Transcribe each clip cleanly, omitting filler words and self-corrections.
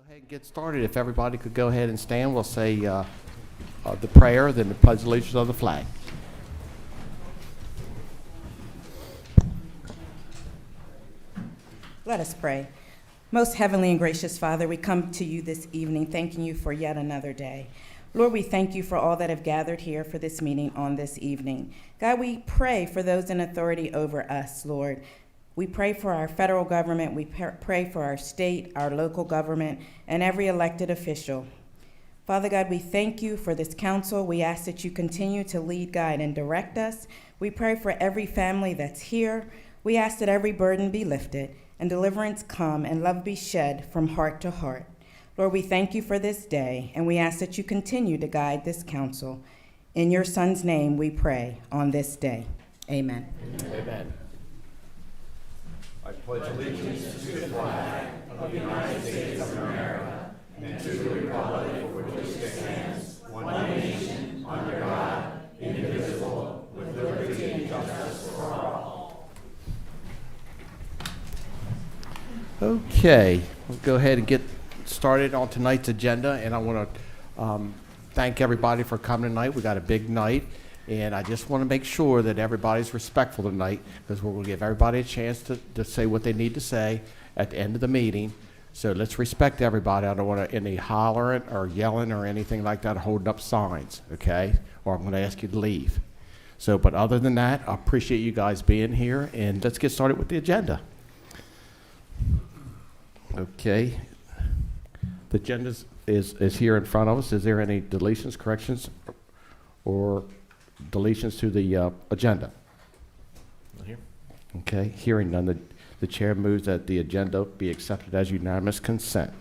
ahead and get started. If everybody could go ahead and stand, we'll say the prayer, then the pledge of allegiance of the flag. Let us pray. Most heavenly and gracious Father, we come to you this evening thanking you for yet another day. Lord, we thank you for all that have gathered here for this meeting on this evening. God, we pray for those in authority over us, Lord. We pray for our federal government, we pray for our state, our local government, and every elected official. Father God, we thank you for this council. We ask that you continue to lead, guide, and direct us. We pray for every family that's here. We ask that every burden be lifted and deliverance come and love be shed from heart to heart. Lord, we thank you for this day, and we ask that you continue to guide this council. In your Son's name we pray on this day. Amen. Amen. I pledge allegiance to the flag of the United States of America and to the republic for which it stands, one nation, under God, indivisible, with liberty and justice for all. Okay, we'll go ahead and get started on tonight's agenda, and I want to thank everybody for coming tonight. We got a big night, and I just want to make sure that everybody's respectful tonight, because we're going to give everybody a chance to say what they need to say at the end of the meeting. So let's respect everybody. I don't want any hollering or yelling or anything like that, or holding up signs, okay? Or I'm going to ask you to leave. So, but other than that, I appreciate you guys being here, and let's get started with the agenda. Okay. The agenda is here in front of us. Is there any deletions, corrections, or deletions to the agenda? Not here. Okay, hearing none, the chair moves that the agenda be accepted as unanimous consent.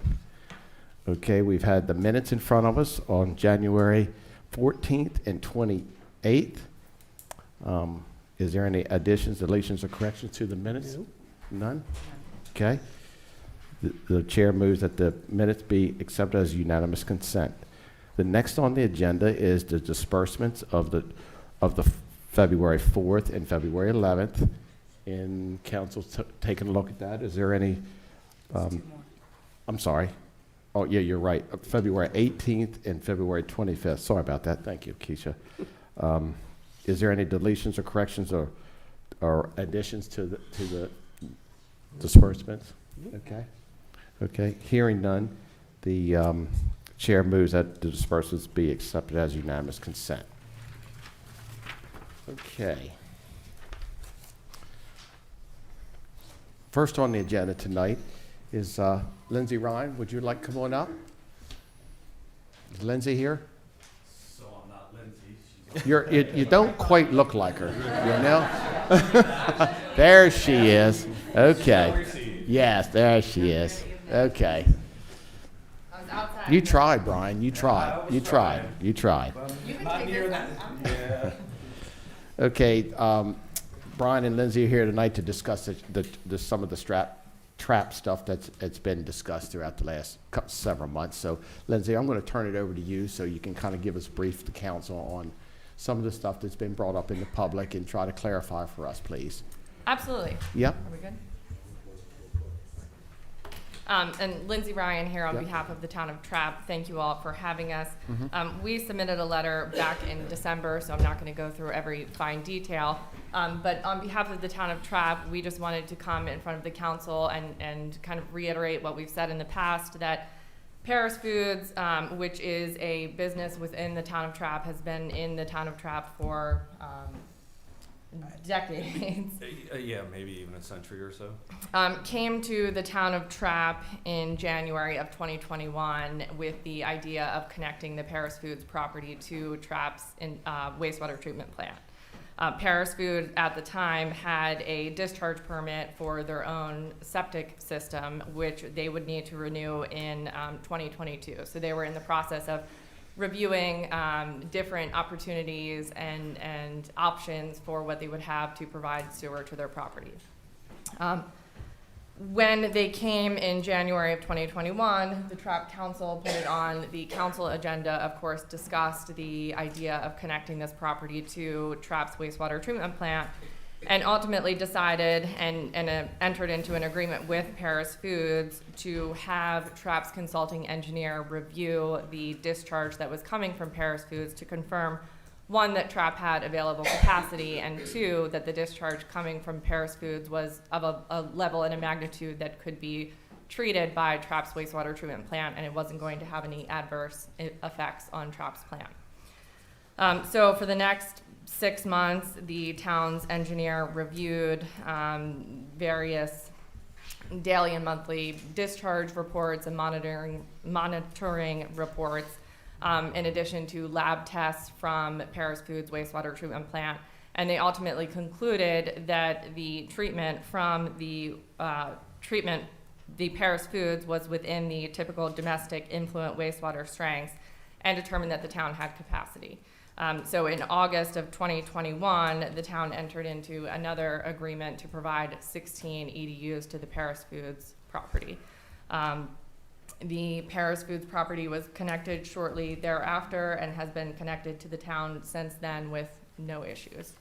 Okay, we've had the minutes in front of us on January 14th and 28th. Is there any additions, deletions, or corrections to the minutes? Nope. None? Okay. The chair moves that the minutes be accepted as unanimous consent. The next on the agenda is the disbursements of the February 4th and February 11th. And council's taking a look at that. Is there any? I'm sorry. Oh yeah, you're right. February 18th and February 25th. Sorry about that. Thank you, Keisha. Is there any deletions or corrections or additions to the disbursements? Okay. Okay, hearing none, the chair moves that the disbursements be accepted as unanimous consent. Okay. First on the agenda tonight is Lyndsey Ryan. Would you like to come on up? Is Lyndsey here? So I'm not Lyndsey. You don't quite look like her, you know? There she is. Okay. Yes, there she is. Okay. You tried, Brian. You tried. You tried. You tried. You can take this. Yeah. Okay. Brian and Lyndsey are here tonight to discuss some of the trap stuff that's been discussed throughout the last several months. So, Lyndsey, I'm going to turn it over to you so you can kind of give us brief to council on some of the stuff that's been brought up in the public and try to clarify for us, please. Absolutely. Yep. Are we good? And Lyndsey Ryan here on Yep. behalf of the town of Trappe. Thank you all for having us. Mm-hmm. We submitted a letter back in December, so I'm not going to go through every fine detail. But on behalf of the town of Trappe, we just wanted to come in front of the council and kind of reiterate what we've said in the past, that Paris Foods, which is a business within the town of Trappe, has been in the town of Trappe for decades. Yeah, maybe even a century or so. Came to the town of Trappe in January of 2021 with the idea of connecting the Paris Foods property to Trappe's wastewater treatment plant. Paris Foods at the time had a discharge permit for their own septic system, which they would need to renew in 2022. So they were in the process of reviewing different opportunities and options for what they would have to provide sewer to their property. When they came in January of 2021, the Trappe Council put it on the council agenda, of course, discussed the idea of connecting this property to Trappe's wastewater treatment plant. and ultimately decided and entered into an agreement with Paris Foods to have Trappe's consulting engineer review the discharge that was coming from Paris Foods to confirm, one, that Trappe had available capacity, and two, that the discharge coming from Paris Foods was of a level and a magnitude that could be treated by Trappe's wastewater treatment plant, and it wasn't going to have any adverse effects on Trappe's plant. So for the next 6 months, the town's engineer reviewed various daily and monthly discharge reports and monitoring reports, in addition to lab tests from Paris Foods wastewater treatment plant. And they ultimately concluded that the treatment from the Paris Foods was within the typical domestic influent wastewater strengths, and determined that the town had capacity. So in August of 2021, the town entered into another agreement to provide 16 EDUs to the Paris Foods property. The Paris Foods property was connected shortly thereafter and has been connected to the town since then with no issues.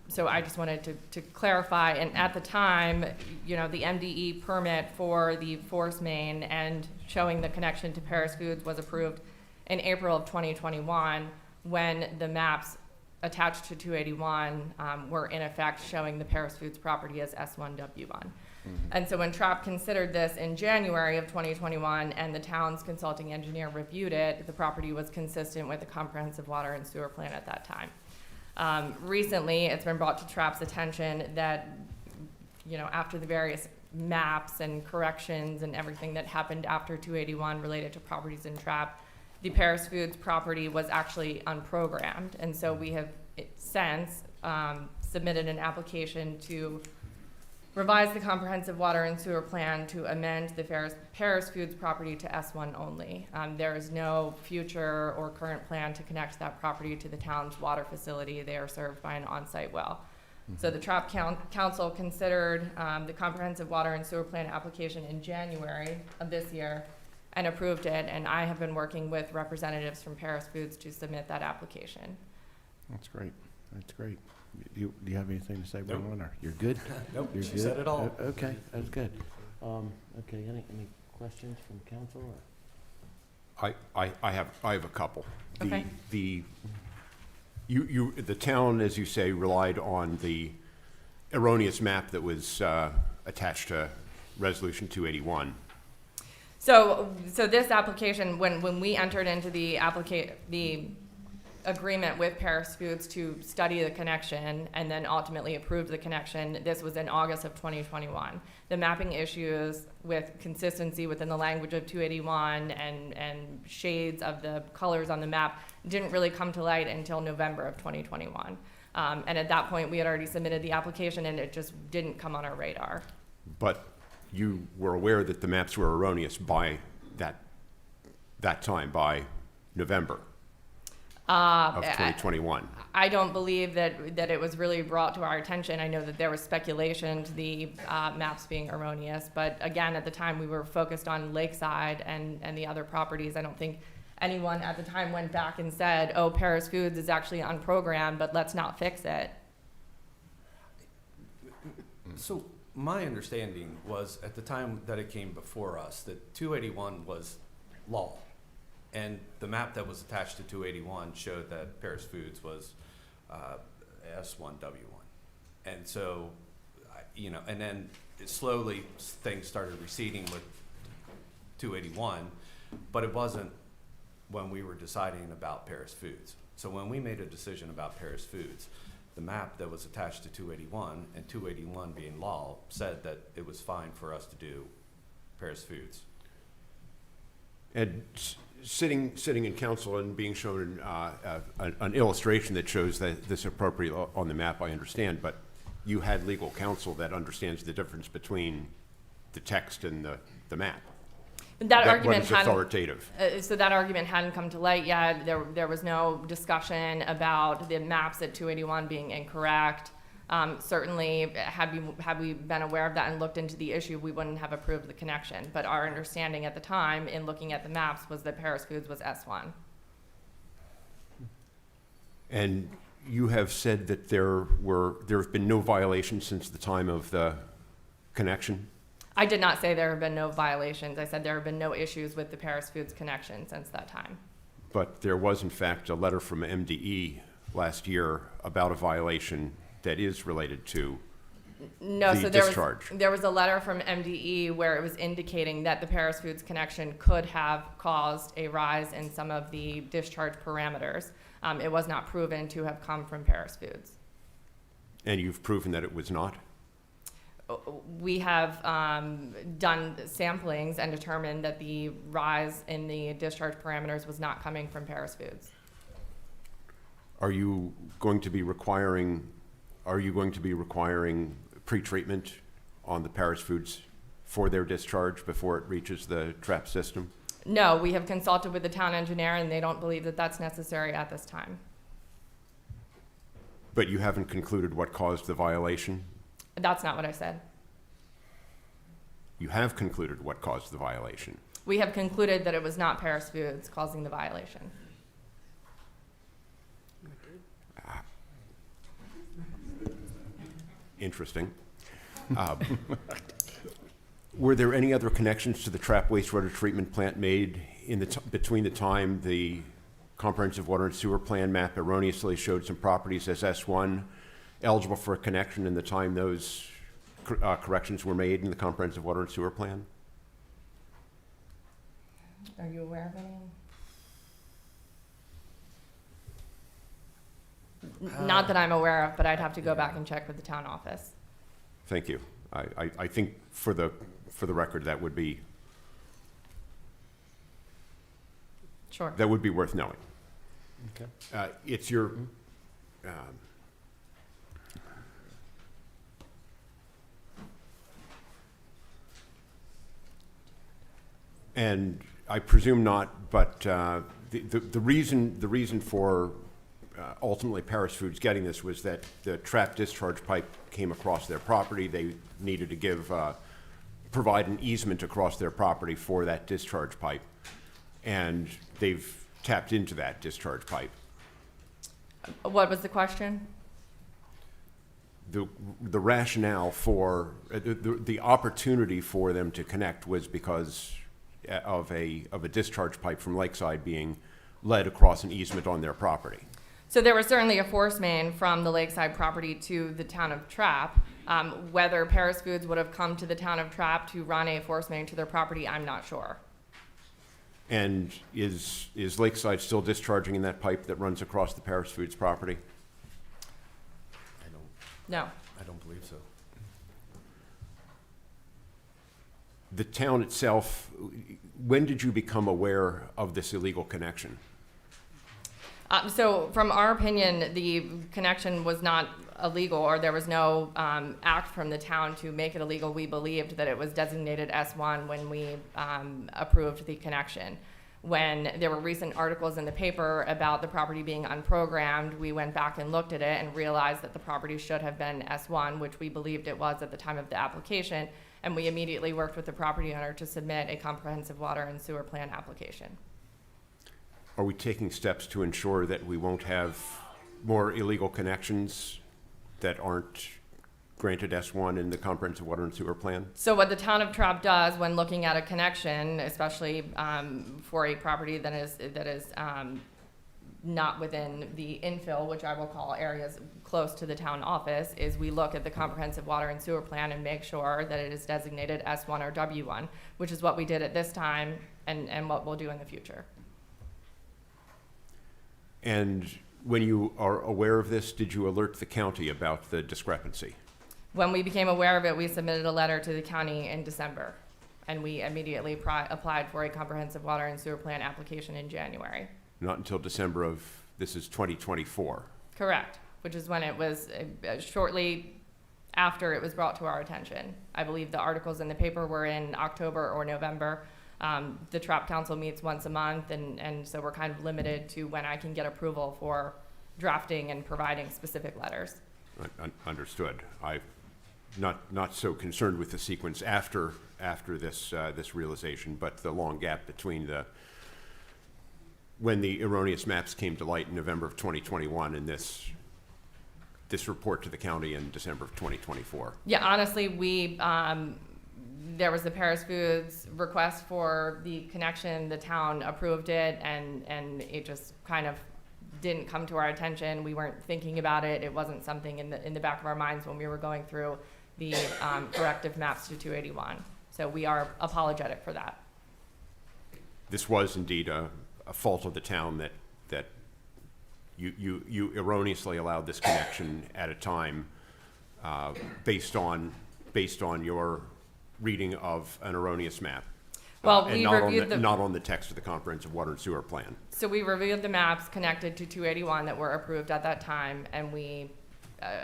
So I just wanted to clarify, and at the time, you know, the MDE permit for the force main and showing the connection to Paris Foods was approved in April of 2021, when the maps attached to 281 were in effect showing the Paris Foods property as S1W1. And so when Trappe considered this in January of 2021 and the town's consulting engineer reviewed it, the property was consistent with the comprehensive water and sewer plan at that time. Recently, it's been brought to Trappe's attention that, you know, after the various maps and corrections and everything that happened after 281 related to properties in Trappe, the Paris Foods property was actually unprogrammed. And so we have since submitted an application to revise the comprehensive water and sewer plan to amend the Paris Foods property to S1 only. There is no future or current plan to connect that property to the town's water facility. They are served by an on-site well. So the Trappe Council considered the comprehensive water and sewer plan application in January of this year and approved it, and I have been working with representatives from Paris Foods to submit that application. That's great. That's great. Do you have anything to say, Nope. Ron, or you're good? Nope, You're she good? said it all. Okay, that's good. Okay, any questions from council? Or? I have a couple. Okay. The town, as you say, relied on the erroneous map that was attached to Resolution 281. So this application, when we entered into the agreement with Paris Foods to study the connection and then ultimately approved the connection, this was in August of 2021. The mapping issues with consistency within the language of 281 and shades of the colors on the map didn't really come to light until November of 2021. And at that point, we had already submitted the application and it just didn't come on our radar. But you were aware that the maps were erroneous by that time, by November of 2021. I don't believe that it was really brought to our attention. I know that there was speculation to the maps being erroneous, but again, at the time we were focused on Lakeside and the other properties. I don't think anyone at the time went back and said, oh, Paris Foods is actually unprogrammed, but let's not fix it. So my understanding was at the time that it came before us that 281 was law. And the map that was attached to 281 showed that Paris Foods was S1W1. And so, and then slowly things started receding with 281, but it wasn't when we were deciding about Paris Foods. So when we made a decision about Paris Foods, the map that was attached to 281 and 281 being law said that it was fine for us to do Paris Foods. And sitting in council and being shown an illustration that shows that this appropriate on the map, I understand, but you had legal counsel that understands the difference between the text and the map. That argument was authoritative. So that argument hadn't come to light yet. There was no discussion about the maps at 281 being incorrect. Certainly, had we been aware of that and looked into the issue, we wouldn't have approved the connection. But our understanding at the time, in looking at the maps, was that Paris Foods was S1. And You have said that there have been no violations since the time of the connection? I did not say there have been no violations. I said there have been no issues with the Paris Foods connection since that time. But there was, in fact, a letter from MDE last year about a violation that is related to No, the so discharge. there was a letter from MDE where it was indicating that the Paris Foods connection could have caused a rise in some of the discharge parameters. It was not proven to have come from Paris Foods. And you've proven that it was not? We have done samplings and determined that the rise in the discharge parameters was not coming from Paris Foods. Are you going to be requiring pretreatment on the Paris Foods for their discharge before it reaches the Trappe system? No, we have consulted with the town engineer and they don't believe that that's necessary at this time. But you haven't concluded what caused the violation? That's not what I said. You have concluded what caused the violation. We have concluded that it was not Paris Foods causing the violation. Interesting. Were there any other connections to the Trappe wastewater treatment plant made in the between the time the comprehensive water and sewer plan map erroneously showed some properties as S1 eligible for a connection and the time those corrections were made in the comprehensive water and sewer plan? Are you aware of any? Not that I'm aware of, but I'd have to go back and check with the town office. Thank you. I think for the record that would be Sure. worth knowing. Okay. It's your and I presume not, but the reason for ultimately Paris Foods getting this was that the Trappe discharge pipe came across their property. They needed to provide an easement across their property for that discharge pipe, and they've tapped into that discharge pipe. What was the question? The rationale for the opportunity for them to connect was because of a discharge pipe from Lakeside being led across an easement on their property. So there was certainly a force main from the Lakeside property to the town of Trappe. Whether Paris Foods would have come to the town of Trappe to run a force main to their property, I'm not sure. And is Lakeside still discharging in that pipe that runs across the Paris Foods property? No. I don't believe so. The town itself, when did you become aware of this illegal connection? So from our opinion, the connection was not illegal, or there was no act from the town to make it illegal. We believed that it was designated S1 when we approved the connection. When there were recent articles in the paper about the property being unprogrammed, we went back and looked at it and realized that the property should have been S1, which we believed it was at the time of the application, and we immediately worked with the property owner to submit a comprehensive water and sewer plan application. Are we taking steps to ensure that we won't have more illegal connections that aren't granted S1 in the comprehensive water and sewer plan? So what the town of Trappe does when looking at a connection, especially for a property that is not within the infill, which I will call areas close to the town office, is we look at the comprehensive water and sewer plan and make sure that it is designated S1 or W1, which is what we did at this time and what we'll do in the future. And when you are aware of this, did you alert the county about the discrepancy? When we became aware of it, we submitted a letter to the county in December, and we immediately applied for a comprehensive water and sewer plan application in January. Not until December of, this is 2024. Correct, which is when it was shortly after it was brought to our attention. I believe the articles in the paper were in October or November. The Trappe Council meets once a month, and so we're kind of limited to when I can get approval for drafting and providing specific letters. Understood. I'm not so concerned with the sequence after this realization, but the long gap between when the erroneous maps came to light in November of 2021 and this this report to the county in December of 2024? Yeah, honestly, there was the Paris Foods request for the connection, the town approved it, and it just kind of didn't come to our attention. We weren't thinking about it. It wasn't something in the back of our minds when we were going through the corrective maps to 281. So we are apologetic for that. This was indeed a fault of the town that you erroneously allowed this connection at a time based on your reading of an erroneous map. Well, and we not reviewed not on the text of the comprehensive water and sewer plan. So we reviewed the maps connected to 281 that were approved at that time, and we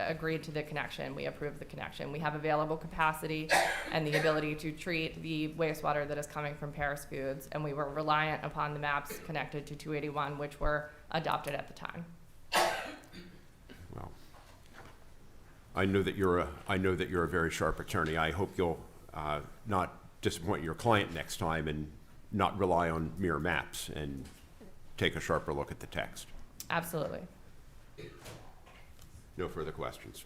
agreed to the connection. We approved the connection. We have available capacity and the ability to treat the wastewater that is coming from Paris Foods, and we were reliant upon the maps connected to 281, which were adopted at the time. Well, I know that you're a very sharp attorney. I hope you'll not disappoint your client next time and not rely on mere maps and take a sharper look at the text. Absolutely. No further questions.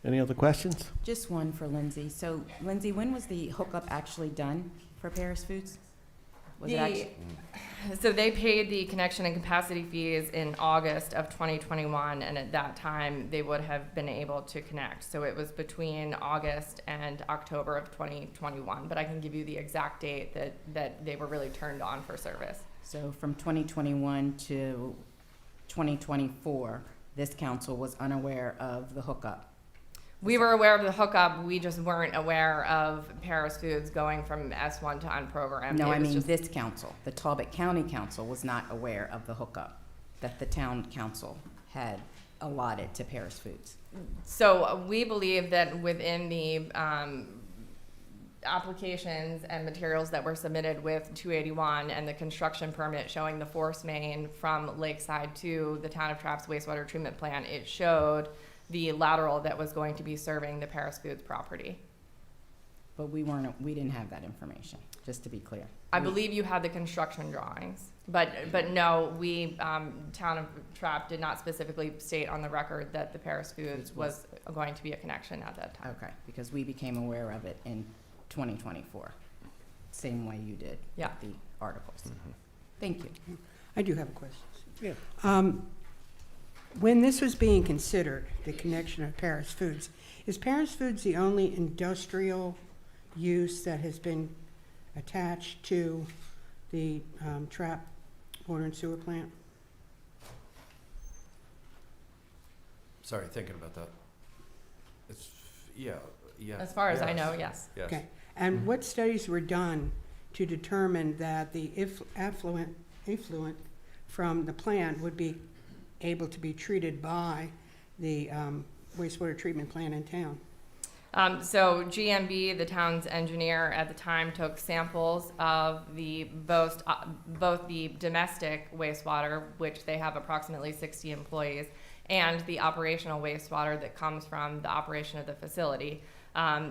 Any other questions? Just one for Lyndsey. So, Lyndsey, when was the hookup actually done for Paris Foods? Was it actually? So they paid the connection and capacity fees in August of 2021, and at that time, they would have been able to connect. So it was between August and October of 2021, but I can give you the exact date that they were really turned on for service. So from 2021 to 2024, this council was unaware of the hookup. We were aware of the hookup, we just weren't aware of Paris Foods going from S1 to unprogrammed. No, It I was mean just- this council, the Talbot County Council was not aware of the hookup that the town council had allotted to Paris Foods. So we believe that within the applications and materials that were submitted with 281 and the construction permit showing the force main from Lakeside to the town of Trappe's wastewater treatment plant, it showed the lateral that was going to be serving the Paris Foods property. But we didn't have that information, just to be clear. I believe you had the construction drawings, but no, town of Trappe did not specifically state on the record that the Paris Foods was going to be a connection at that time. Okay, because we became aware of it in 2024, same way you did Yeah. with the articles. Thank you. I do have a question. Yeah. When this was being considered, the connection of Paris Foods, is Paris Foods the only industrial use that has been attached to the Trappe water and sewer plant? Sorry, thinking about that. Yeah. As far as I yes, know, yes. Yes. Okay. And what studies were done to determine that the effluent from the plant would be able to be treated by the wastewater treatment plant in town? So GMB, the town's engineer at the time, took samples of both the domestic wastewater, which they have approximately 60 employees, and the operational wastewater that comes from the operation of the facility.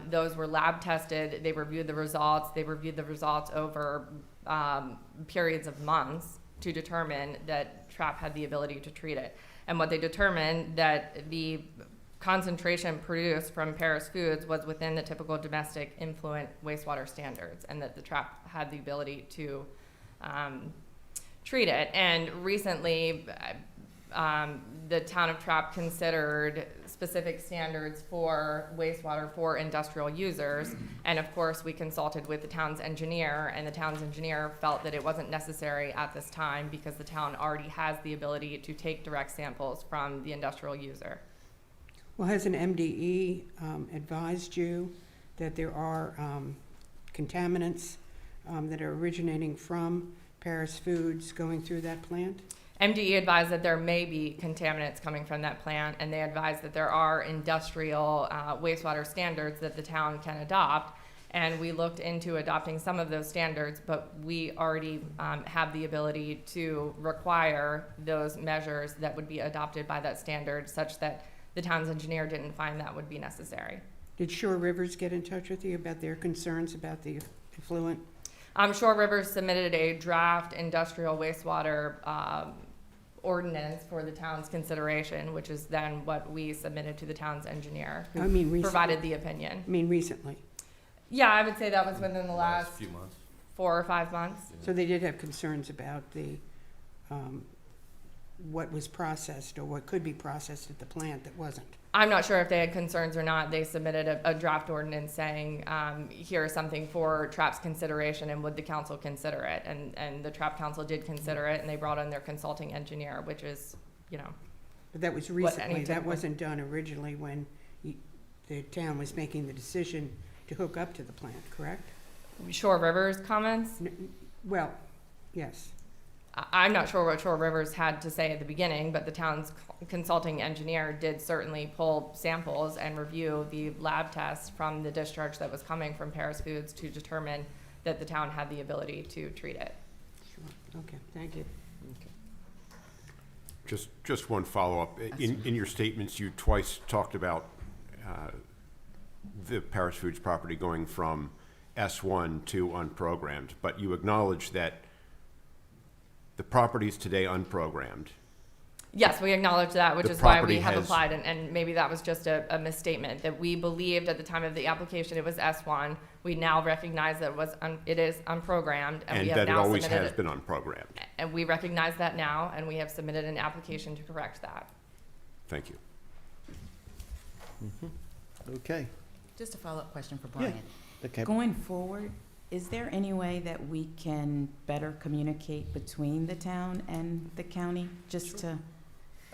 Those were lab tested. They reviewed the results. They reviewed the results over periods of months to determine that Trappe had the ability to treat it. And what they determined that the concentration produced from Paris Foods was within the typical domestic influent wastewater standards, and that the Trappe had the ability to treat it. And recently, the town of Trappe considered specific standards for wastewater for industrial users. And of course, we consulted with the town's engineer, and the town's engineer felt that it wasn't necessary at this time because the town already has the ability to take direct samples from the industrial user. Well, has an MDE advised you that there are contaminants that are originating from Paris Foods going through that plant? MDE advised that there may be contaminants coming from that plant, and they advised that there are industrial wastewater standards that the town can adopt. And we looked into adopting some of those standards, but we already have the ability to require those measures that would be adopted by that standard, such that the town's engineer didn't find that would be necessary. Did Shore Rivers get in touch with you about their concerns about the effluent? Shore Rivers submitted a draft industrial wastewater ordinance for the town's consideration, which is then what we submitted to the town's engineer, who I mean, recently. provided the opinion. I mean, recently. Yeah, I would say that was within the last few months. 4 or 5 months. So they did have concerns about the, what was processed or what could be processed at the plant that wasn't. I'm not sure if they had concerns or not. They submitted a draft ordinance saying, here's something for Trappe's consideration, and would the council consider it? And the Trappe council did consider it, and they brought in their consulting engineer, which is, you know, But that was What, any recently, that typical- wasn't done originally when the town was making the decision to hook up to the plant, correct? Shore Rivers comments. Well, yes. I'm not sure what Shore Rivers had to say at the beginning, but the town's consulting engineer did certainly pull samples and review the lab test from the discharge that was coming from Paris Foods to determine that the town had the ability to treat it. Sure, okay, thank you. Just one follow-up. In your statements, you twice talked about the Paris Foods property going from S1 to unprogrammed, but you acknowledge that the property is today unprogrammed. Yes, we acknowledge that, which The is why we property have has- applied, and maybe that was just a misstatement, that we believed at the time of the application it was S1. We now recognize that it is unprogrammed, and we have that it now always submitted has it. been unprogrammed. And we recognize that now, and we have submitted an application to correct that. Thank you. Okay. Just a follow-up question for Yeah. Brian. Okay. Going forward, is there any way that we can better communicate between the town and the county, just to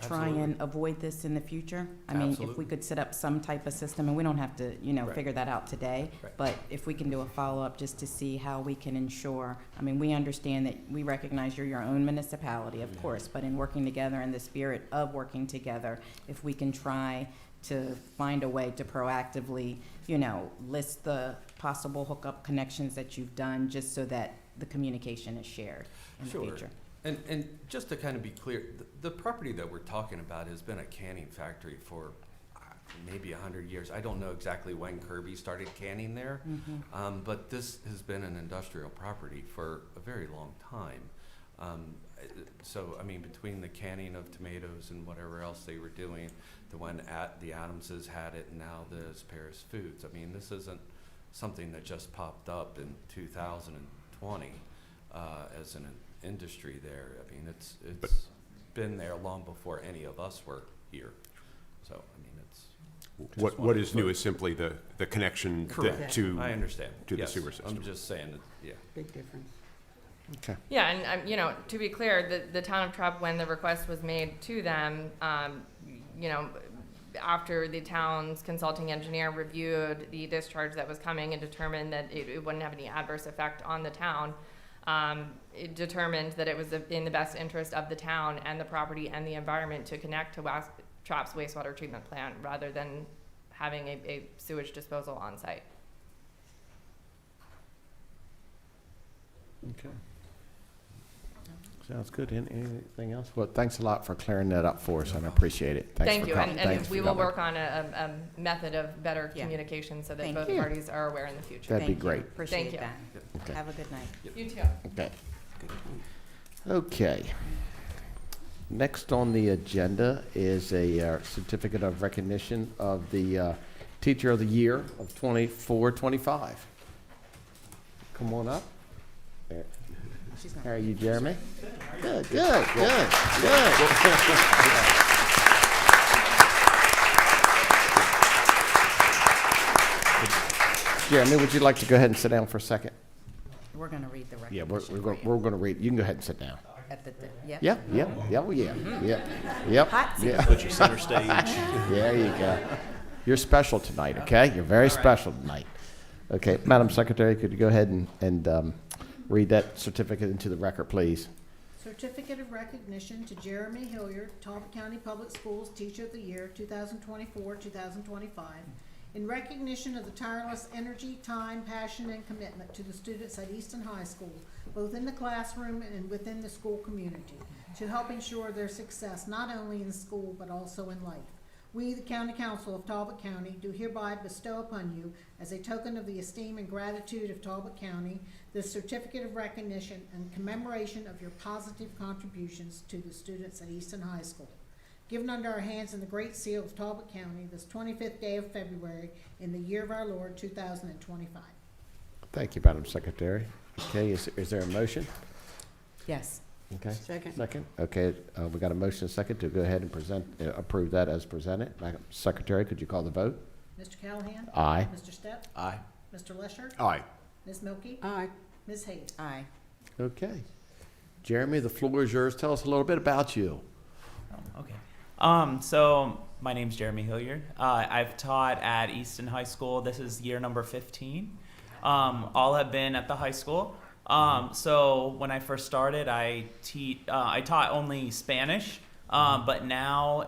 try and Absolutely. avoid this in the future? I mean, if we Absolutely. could set up some type of system, and we don't have to, Right. figure that out today, Right. but if we can do a follow-up just to see how we can ensure, I mean, we understand that we recognize you're your own municipality, of course, but in working together, in the spirit of working together, if we can try to find a way to proactively, list the possible hookup connections that you've done, just so that the communication is shared in the Sure. future. And just to kind of be clear, the property that we're talking about has been a canning factory for maybe 100 years. I don't know exactly when Kirby started canning there, but this has been an industrial property for a very long time. So, I mean, between the canning of tomatoes and whatever else they were doing, the Adamses had it, and now there's Paris Foods. I mean, this isn't something that just popped up in 2020 as an industry there. I mean, it's been there long before any of us were here. So, I mean, it's. What is new is simply the connection Correct. to I understand. to the Yes, sewer system. I'm just saying that, yeah. Big difference. Okay. Yeah, and, to be clear, the town of Trappe, when the request was made to them, after the town's consulting engineer reviewed the discharge that was coming and determined that it wouldn't have any adverse effect on the town, it determined that it was in the best interest of the town and the property and the environment to connect to Trappe's wastewater treatment plant rather than having a sewage disposal on site. Okay. Sounds good. Anything else? Well, thanks a lot for clearing that up for us, and I appreciate it. Thanks Thank for you, coming. and Thanks we for will coming. work on a method of better Yeah. communication so that Thank both you. parties are aware in the future. That'd be Thank you. great. Appreciate you. that. Okay. Have a good night. You too. Okay. Good point. Okay. Next on the agenda is a certificate of recognition of the Teacher of the Year of 24-25. Come on up. There. She's not. How are you, Jeremy? Good, good, good, good. Jeremy, would you like to go ahead and sit down for a second? We're going to read the Yeah, recognition. we're going to read. You can go ahead and sit down. Yep. Yep, yep, yep, yep, yep. Hot seat. Yeah. Put your center stage. There you go. You're special tonight, okay? You're very special tonight. Okay, Madam Secretary, could you go ahead and read that certificate into the record, please? Certificate of recognition to Jeremy Hillyard, Talbot County Public Schools Teacher of the Year, 2024-2025, in recognition of the tireless energy, time, passion, and commitment to the students at Easton High School, both in the classroom and within the school community, to help ensure their success not only in school but also in life. we, the County Council of Talbot County, do hereby bestow upon you, as a token of the esteem and gratitude of Talbot County, this certificate of recognition and commemoration of your positive contributions to the students at Easton High School. Given under our hands in the Great Seal of Talbot County, this 25th day of February, in the year of our Lord, 2025. Thank you, Madam Secretary. Okay, is there a motion? Yes. Okay. Second. Second. Okay, we got a motion and second to go ahead and present, approve that as presented. Madam Secretary, could you call the vote? Mr. Callahan? Aye. Mr. Stepp? Aye. Mr. Lesher? Aye. Ms. Milky? Aye. Ms. Hayes? Aye. Okay. Jeremy, the floor is yours. Tell us a little bit about you. Okay. So my name's Jeremy Hillyard. I've taught at Easton High School. This is year number 15. All have been at the high school. So when I first started, I taught only Spanish. But now,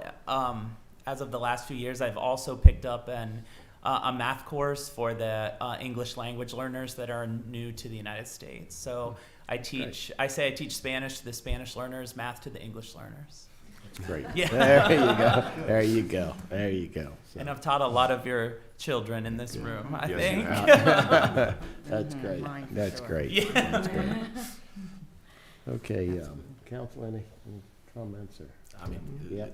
as of the last few years, I've also picked up a math course for the English language learners that are new to the United States. So I teach Spanish to the Spanish learners, math to the English learners. Great. Yeah. There you go. There you go. There you go. So, And I've taught a lot of your children in this room, I Yes, think. you have. that's great. Mine for That's sure. great. Yeah. That's great. Okay, council, any comments or? I mean, Yeah.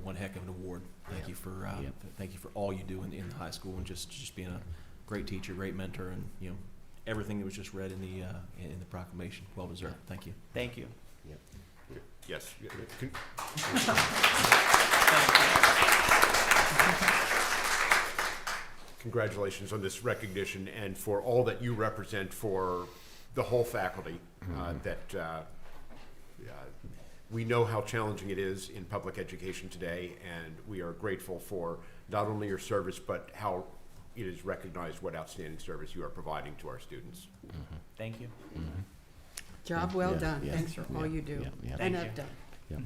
one heck of an award. Thank you for Yep. thank you for all you do in the high school, and just being a great teacher, great mentor, and everything that was just read in the proclamation. Well deserved. Thank you. Thank you. Yes. Congratulations on this recognition and for all that you represent for the whole faculty. We know how challenging it is in public education today, and we are grateful for not only your service, but how it is recognized what outstanding service you are providing to our students. Thank you. Job well Yeah, done. yeah, Thanks for all you do. yeah, yeah. And Thank have you. done. Yeah.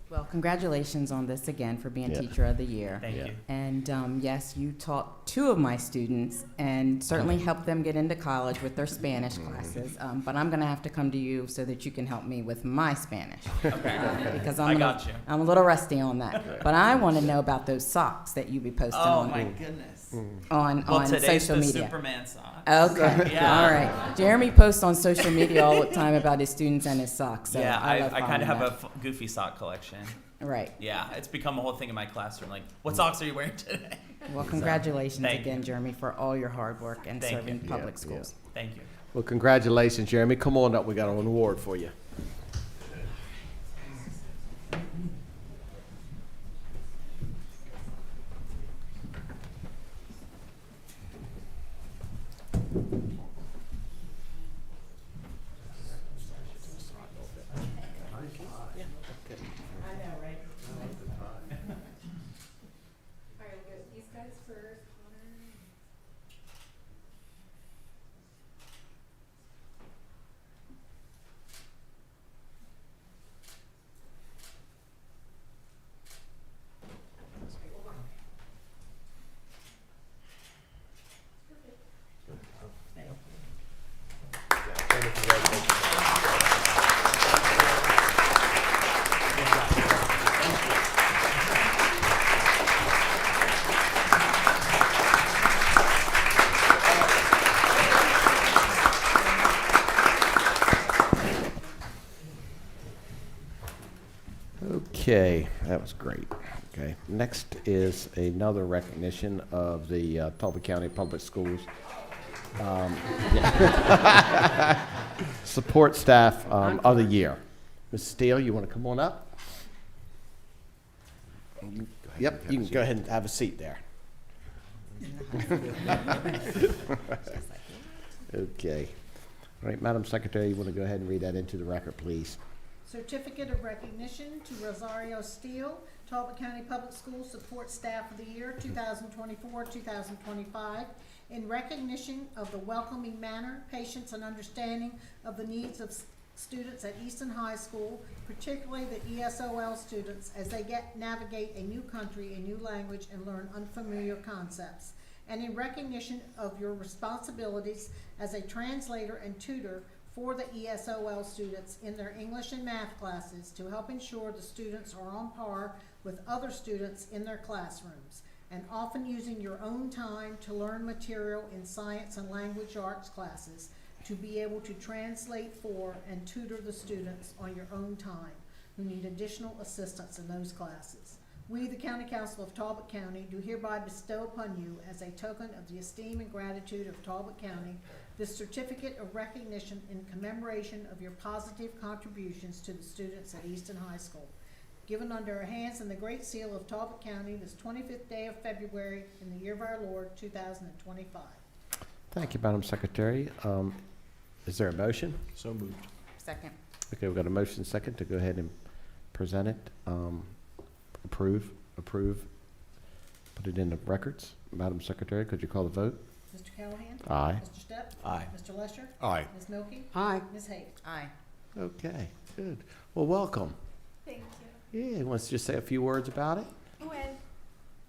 Well, congratulations on this again for being Yeah. Teacher of the Year. Thank Yeah. you. And yes, you taught two of my students and certainly helped them get into college with their Spanish classes. But I'm going to have to come to you so that you can help me with my Spanish. Okay. Because I got you. I'm a little rusty on that. But I want to know about those socks that you be posting Oh my goodness. on Well, today's social the media. Superman socks. Okay, Yeah. all right. Jeremy posts on social media all the time about his students and his socks. So Yeah, I I love kind of have following a goofy sock collection. that. Right. Yeah, it's become a whole thing in my classroom. Like, what socks are you wearing today? Well, congratulations Thank again, you. Jeremy, for all your hard work and Thank serving you. public Yeah, schools. Thank you. Well, congratulations, Jeremy. Come on up. We got an award for you. These guys first. Okay, that was great. Okay, next is another recognition of the Talbot County Public Schools support staff of the year. Ms. Steele, you want to come on up? Yep, you can go ahead and have a seat there. Okay. All right, Madam Secretary, you want to go ahead and read that into the record, please? Certificate of recognition to Rosario Steele, Talbot County Public Schools Support Staff of the Year, 2024-2025, in recognition of the welcoming manner, patience, and understanding of the needs of students at Easton High School, particularly the ESOL students, as they navigate a new country, a new language, and learn unfamiliar concepts. And in recognition of your responsibilities as a translator and tutor for the ESOL students in their English and math classes to help ensure the students are on par with other students in their classrooms, and often using your own time to learn material in science and language arts classes to be able to translate for and tutor the students on your own time who need additional assistance in those classes. We, the County Council of Talbot County, do hereby bestow upon you, as a token of the esteem and gratitude of Talbot County, this certificate of recognition in commemoration of your positive contributions to the students at Easton High School, given under our hands in the Great Seal of Talbot County this 25th day of February in the year of our Lord, 2025. Thank you, Madam Secretary. Is there a motion? So moved. Second. Okay, we've got a motion second to go ahead and present it. Approve, put it in the records. Madam Secretary, could you call the vote? Mr. Callahan? Aye. Mr. Stepp? Aye. Mr. Lesher? Aye. Ms. Milky? Aye. Ms. Hayes? Aye. Okay, good. Well, welcome. Thank you. Yeah, you want to just say a few words about it? Well,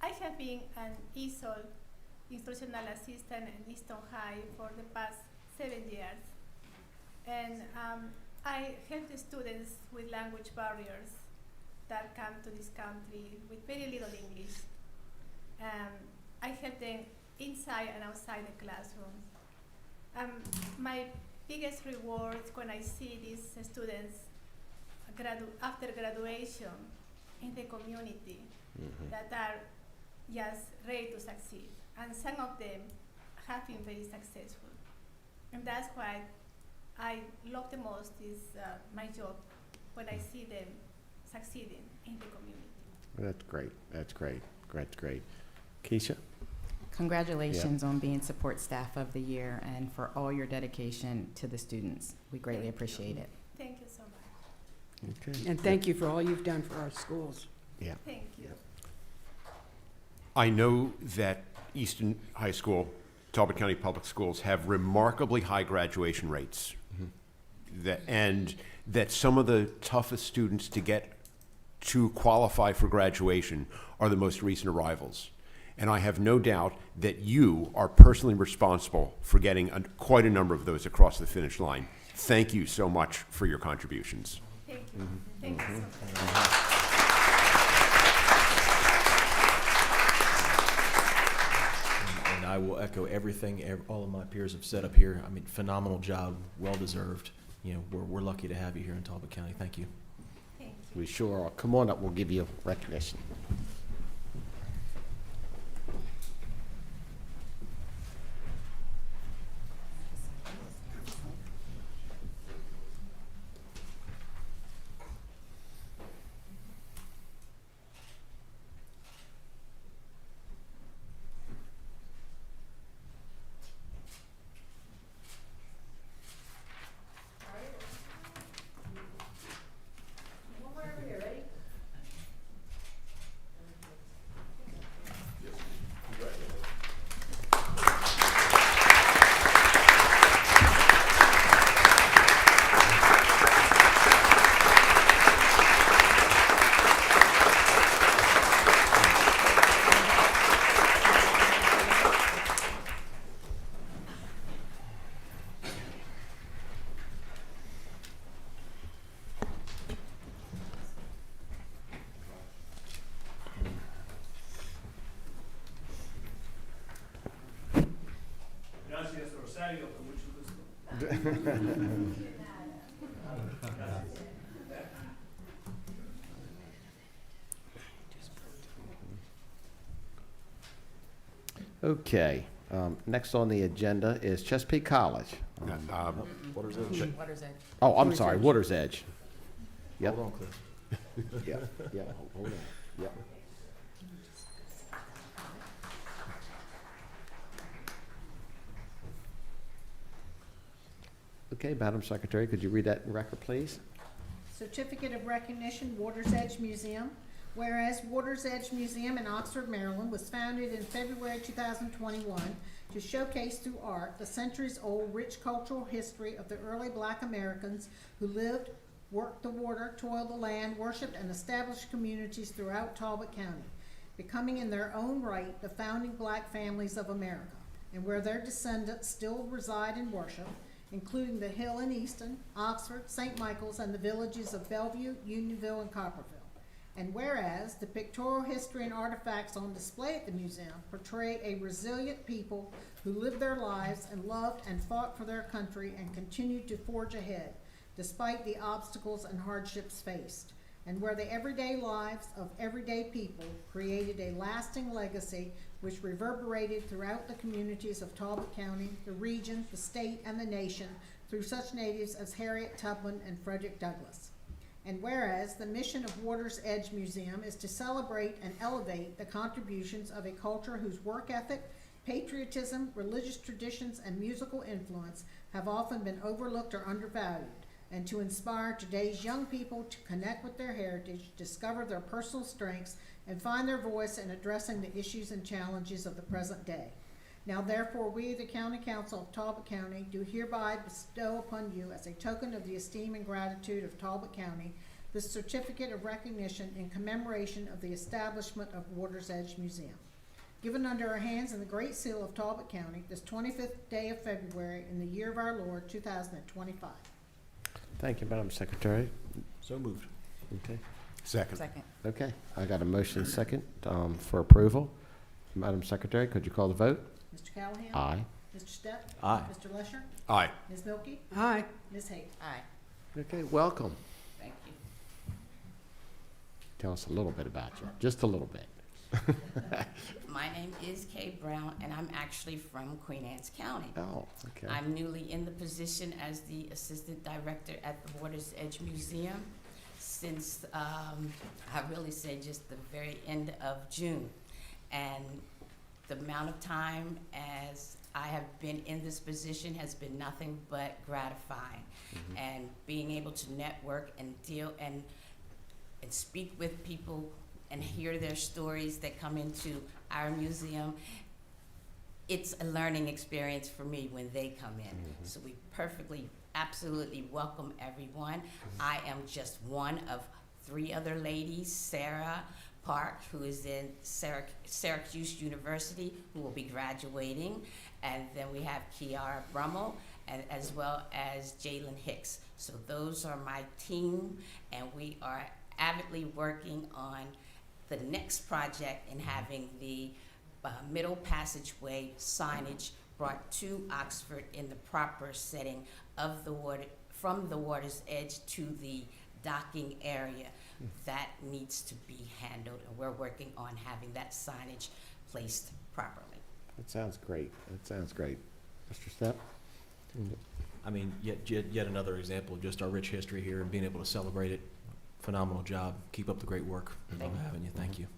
I have been an ESOL instructional assistant at Easton High for the past 7 years. And I help the students with language barriers that come to this country with very little English. I help them inside and outside the classroom. My biggest reward when I see these students after graduation in the community that are just ready to succeed. And some of them have been very successful. And that's why I love the most is my job when I see them succeeding in the community. That's great. That's great. That's great. Keisha? Congratulations on being support staff of the year and for all your dedication to the students. We greatly appreciate it. Thank you so much. Okay. And thank you for all you've done for our schools. Yeah. Thank you. I know that Easton High School, Talbot County Public Schools have remarkably high graduation rates. And that some of the toughest students to get to qualify for graduation are the most recent arrivals. And I have no doubt that you are personally responsible for getting quite a number of those across the finish line. Thank you so much for your contributions. Thank you. Thank you so much. And I will echo everything all of my peers have said up here. I mean, phenomenal job, well deserved. You know, we're lucky to have you here in Talbot County. Thank you. Thank you. We sure are. Come on up, we'll give you recognition. Gracias, Rosario, con mucho gusto. Okay, next on the agenda is Chesapeake College. Water's Edge. Water's Edge. Oh, I'm sorry, Water's Edge. Yep. Hold on, Cliff. Yeah, yeah, hold on, yeah. Okay, Madam Secretary, could you read that record, please? Certificate of Recognition, Water's Edge Museum. Whereas Water's Edge Museum in Oxford, Maryland was founded in February 2021 to showcase through art the centuries-old rich cultural history of the early Black Americans who lived, worked the water, toiled the land, worshiped, and established communities throughout Talbot County, becoming in their own right the founding Black families of America, and where their descendants still reside and worship, including the Hill in Easton, Oxford, St. Michael's, and the villages of Bellevue, Unionville, and Copperville. And whereas the pictorial history and artifacts on display at the museum portray a resilient people who lived their lives and loved and fought for their country and continued to forge ahead, despite the obstacles and hardships faced, and where the everyday lives of everyday people created a lasting legacy which reverberated throughout the communities of Talbot County, the region, the state, and the nation through such natives as Harriet Tubman and Frederick Douglass. And whereas the mission of Water's Edge Museum is to celebrate and elevate the contributions of a culture whose work ethic, patriotism, religious traditions, and musical influence have often been overlooked or undervalued, and to inspire today's young people to connect with their heritage, discover their personal strengths, and find their voice in addressing the issues and challenges of the present day. Now therefore, we, the County Council of Talbot County, do hereby bestow upon you, as a token of the esteem and gratitude of Talbot County, this certificate of recognition in commemoration of the establishment of Water's Edge Museum. Given under our hands in the Great Seal of Talbot County, this 25th day of February in the year of our Lord, 2025. Thank you, Madam Secretary. So moved. Okay. Second. Second. Okay, I got a motion second for approval. Madam Secretary, could you call the vote? Mr. Callahan? Aye. Mr. Stepp? Aye. Mr. Lesher? Aye. Ms. Milky? Aye. Ms. Hayes? Aye. Okay, welcome. Thank you. Tell us a little bit about you, just a little bit. My name is Kay Brown, and I'm actually from Queen Anne's County. Oh, okay. I'm newly in the position as the Assistant Director at the Water's Edge Museum since, I really say just the very end of June. And the amount of time as I have been in this position has been nothing but gratifying. Mhm. And being able to network and deal and speak with people and hear their stories that come into our museum, it's a learning experience for me when they come in. Mhm. So we perfectly, absolutely welcome everyone. I am just one of 3 other ladies, Sarah Park, who is in Syracuse University, who will be graduating. And then we have Kiara Brummel, and as well as Jalen Hicks. So those are my team, and we are avidly working on the next project in having the middle passageway signage brought to Oxford in the proper setting of the water, from the water's edge to the docking area. That needs to be handled, and we're working on having that signage placed properly. That sounds great. That sounds great. Mr. Stepp? I mean, yet another example of just our rich history here and being able to celebrate it. Phenomenal job. Keep up the great work. Love having you. Thank you.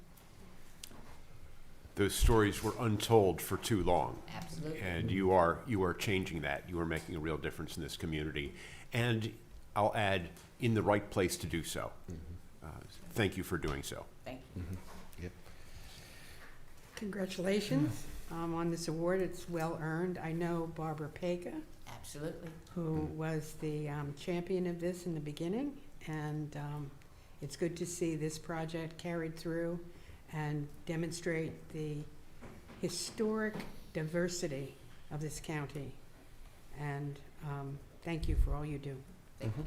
Those stories were untold for too long. Absolutely. And you are changing that. You are making a real difference in this community. And I'll add, in the right place to do so. Thank you for doing so. Thank you. Yep. Congratulations on this award. It's well earned. I know Barbara Pega, Absolutely. who was the champion of this in the beginning, and it's good to see this project carried through and demonstrate the historic diversity of this county. And thank you for all you do. Thank you.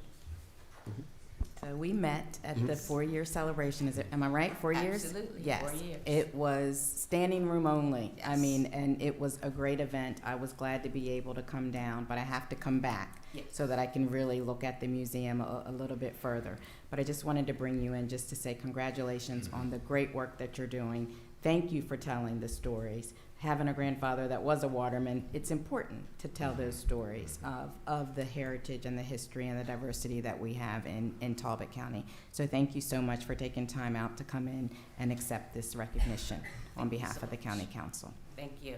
So we met at the 4-year celebration. Am I right? 4 years? Absolutely, Yes. 4 years. It was standing room only. I Yes. mean, and it was a great event. I was glad to be able to come down, but I have to come back Yes. so that I can really look at the museum a little bit further. But I just wanted to bring you in just to say congratulations on the great work that you're doing. Thank you for telling the stories. Having a grandfather that was a waterman, it's important to tell those stories of the heritage and the history and the diversity that we have in Talbot County. So thank you so much for taking time out to come in and accept this recognition on behalf of the County Council. Thank you.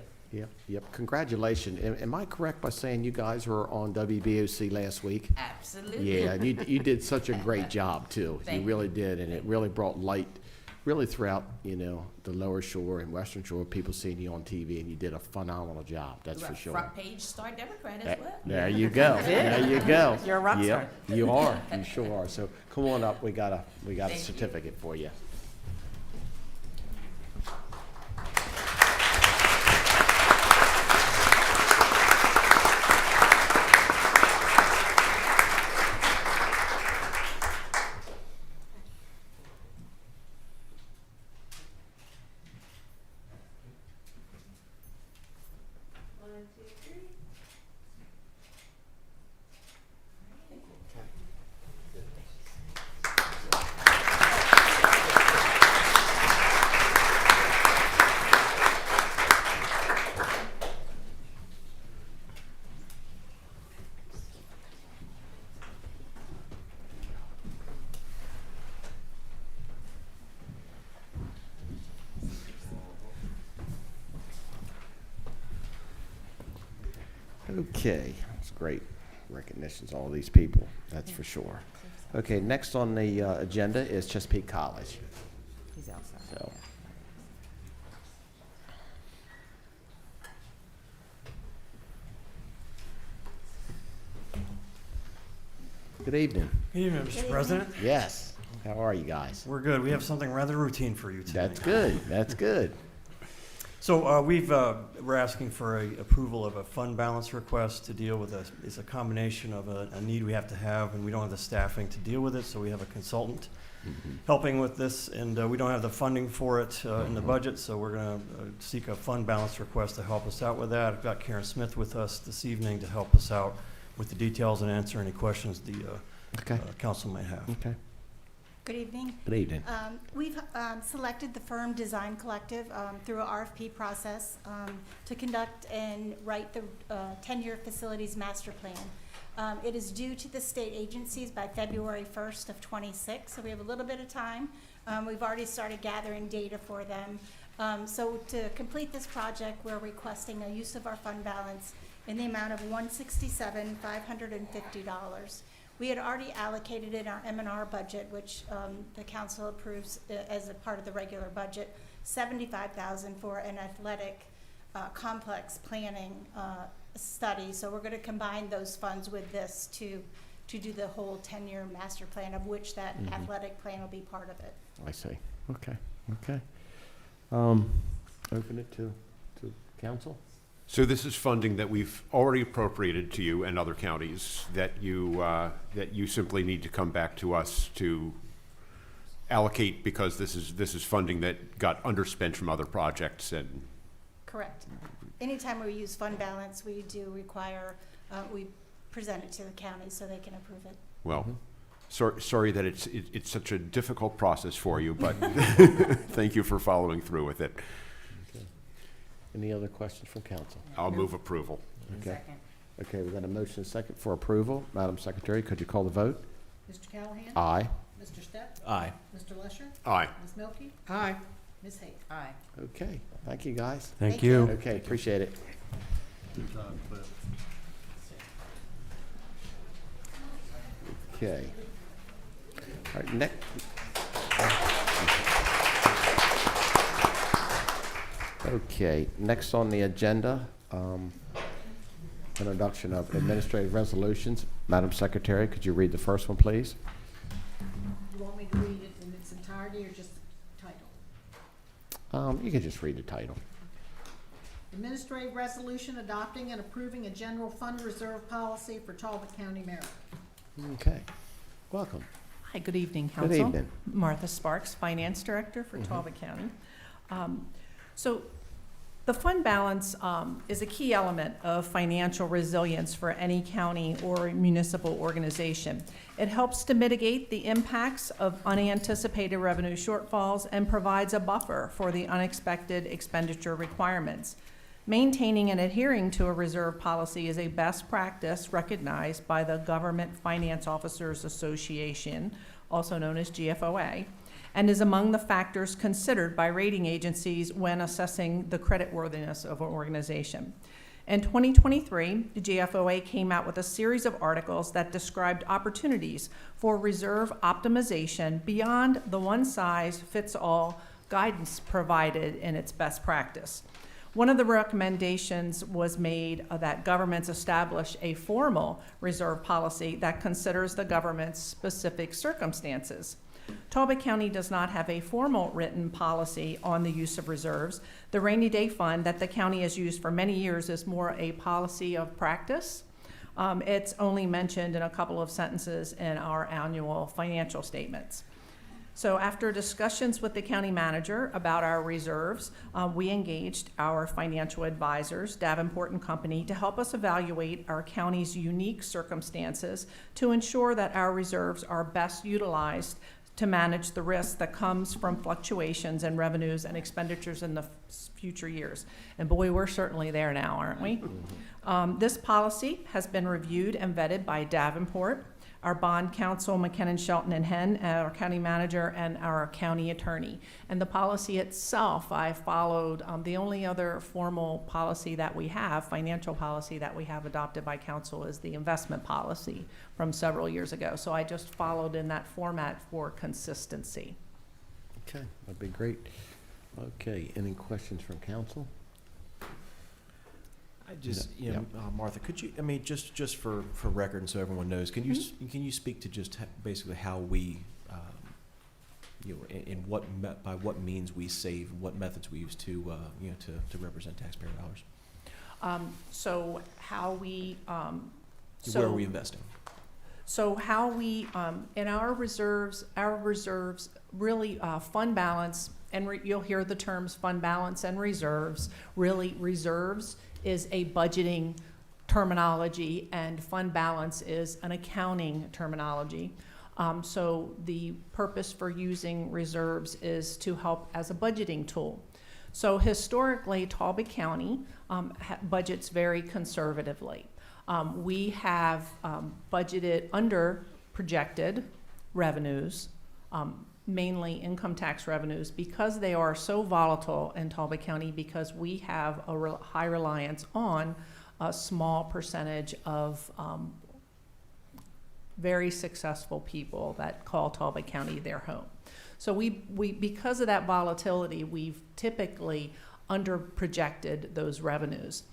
Yep. Congratulations. Am I correct by saying you guys were on WBOC last week? Absolutely. Yeah, and you did such a great job, too. Thank You really did, and it really brought light really throughout, the lower shore and western shore, people seeing you on TV, and you did a phenomenal job, that's for sure. Front page Star Democrat as well. There you go. There you go. You're a rock Yep, star. you are. You sure are. So come on up. We got a Thank you. certificate for you. Okay, it's great recognitions, all these people, that's for sure. Okay, next on the agenda is Chesapeake College. He's outside. So, good evening. Good evening, Mr. President. Yes, how are you guys? We're good. We have something rather routine for you tonight. That's good, that's good. So we're asking for a approval of a fund balance request to deal with it's a combination of a need we have to have, and we don't have the staffing to deal with it, so we have a consultant helping with this, and we don't have the funding for it in the budget, so we're going to seek a fund balance request to help us out with that. I've got Karen Smith with us this evening to help us out with the details and answer any questions the council might have. Okay. Good evening. Good evening. We've selected the firm Design Collective through an RFP process to conduct and write the 10-year facilities master plan. It is due to the state agencies by February 1st of 26, so we have a little bit of time. We've already started gathering data for them. So to complete this project, we're requesting a use of our fund balance in the amount of $167,550. We had already allocated in our M&R budget, which the council approves as a part of the regular budget, $75,000 for an athletic complex planning study. So we're going to combine those funds with this to do the whole 10-year master plan, of which that athletic plan will be part of it. I see. Okay. Okay. Open it to council. So this is funding that we've already appropriated to you and other counties that you simply need to come back to us to allocate, because this is funding that got underspent from other projects. And correct. Anytime we use fund balance, we do require, we present it to the county so they can approve it. well, sorry that it's such a difficult process for you, but thank you for following through with it. Any other questions from council? I'll move approval. Okay. Okay, we've got a motion second for approval. Madam Secretary, could you call the vote? Mr. Callahan? Aye. Mr. Stepp? Aye. Mr. Lesher? Aye. Ms. Milky? Aye. Ms. Hayes? Aye. Okay, thank you, guys. Thank you. Okay, appreciate it. Okay. All right, next. Okay, next on the agenda, introduction of administrative resolutions. Madam Secretary, could you read the first one, please? You want me to read it in its entirety or just the title? You can just read the title. Administrative resolution adopting and approving a general fund reserve policy for Talbot County, Maryland. Okay, welcome. Hi, good evening, Good Council. evening. Martha Sparks, Finance Director for Talbot County. So the fund balance is a key element of financial resilience for any county or municipal organization. It helps to mitigate the impacts of unanticipated revenue shortfalls and provides a buffer for the unexpected expenditure requirements. Maintaining and adhering to a reserve policy is a best practice recognized by the Government Finance Officers Association, also known as GFOA, and is among the factors considered by rating agencies when assessing the creditworthiness of an organization. In 2023, the GFOA came out with a series of articles that described opportunities for reserve optimization beyond the one-size-fits-all guidance provided in its best practice. One of the recommendations was made that governments establish a formal reserve policy that considers the government's specific circumstances. Talbot County does not have a formal written policy on the use of reserves. The rainy day fund that the county has used for many years is more a policy of practice. It's only mentioned in a couple of sentences in our annual financial statements. So after discussions with the county manager about our reserves, we engaged our financial advisors, Davenport & Company, to help us evaluate our county's unique circumstances to ensure that our reserves are best utilized to manage the risk that comes from fluctuations in revenues and expenditures in the future years. And boy, we're certainly there now, aren't we? This policy has been reviewed and vetted by Davenport. our bond counsel, McKinnon, Shelton, and Henn, our county manager, and our county attorney. And the policy itself, I followed, the only other formal policy that we have, financial policy that we have adopted by council, is the investment policy from several years ago. So I just followed in that format for consistency. Okay, that'd be great. Okay, any questions from council? I just, you know, Martha, could you, I mean, just for record and so everyone knows, can you, can you speak to just basically how we, you know, in what, by what means we save, what methods we use to, you know, to represent taxpayer dollars? So how we, Where are we investing? So how we, in our reserves really fund balance, and you'll hear the terms fund balance and reserves. Really, reserves is a budgeting terminology, and fund balance is an accounting terminology. So the purpose for using reserves is to help as a budgeting tool. So historically, Talbot County budgets very conservatively. We have budgeted under projected revenues, mainly income tax revenues, because they are so volatile in Talbot County, because we have a high reliance on a small percentage of very successful people that call Talbot County their home. So we because of that volatility, we've typically under projected those revenues.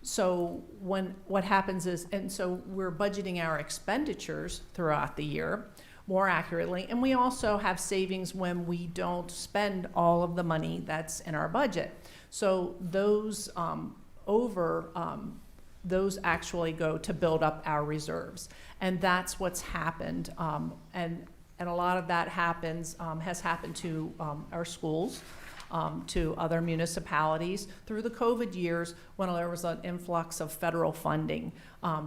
So what happens is, and so we're budgeting our expenditures throughout the year more accurately, and we also have savings when we don't spend all of the money that's in our budget. So those those actually go to build up our reserves, and that's what's happened. And a lot of that happens has happened to our schools. To other municipalities through the COVID years, when there was an influx of federal funding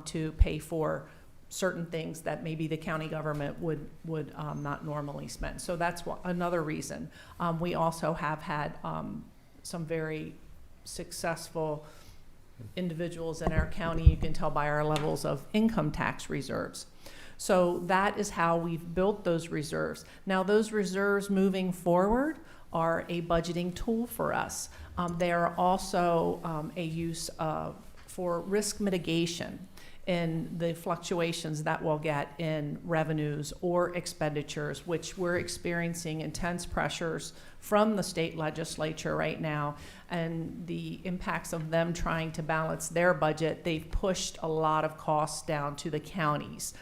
to pay for certain things that maybe the county government would not normally spend. So that's another reason. We also have had some very successful individuals in our county. You can tell by our levels of income tax reserves. So that is how we've built those reserves. Now those reserves moving forward are a budgeting tool for us. They are also a use for risk mitigation in the fluctuations that we'll get in revenues or expenditures, which we're experiencing intense pressures from the state legislature right now, and the impacts of them trying to balance their budget. They've pushed a lot of costs down to the counties.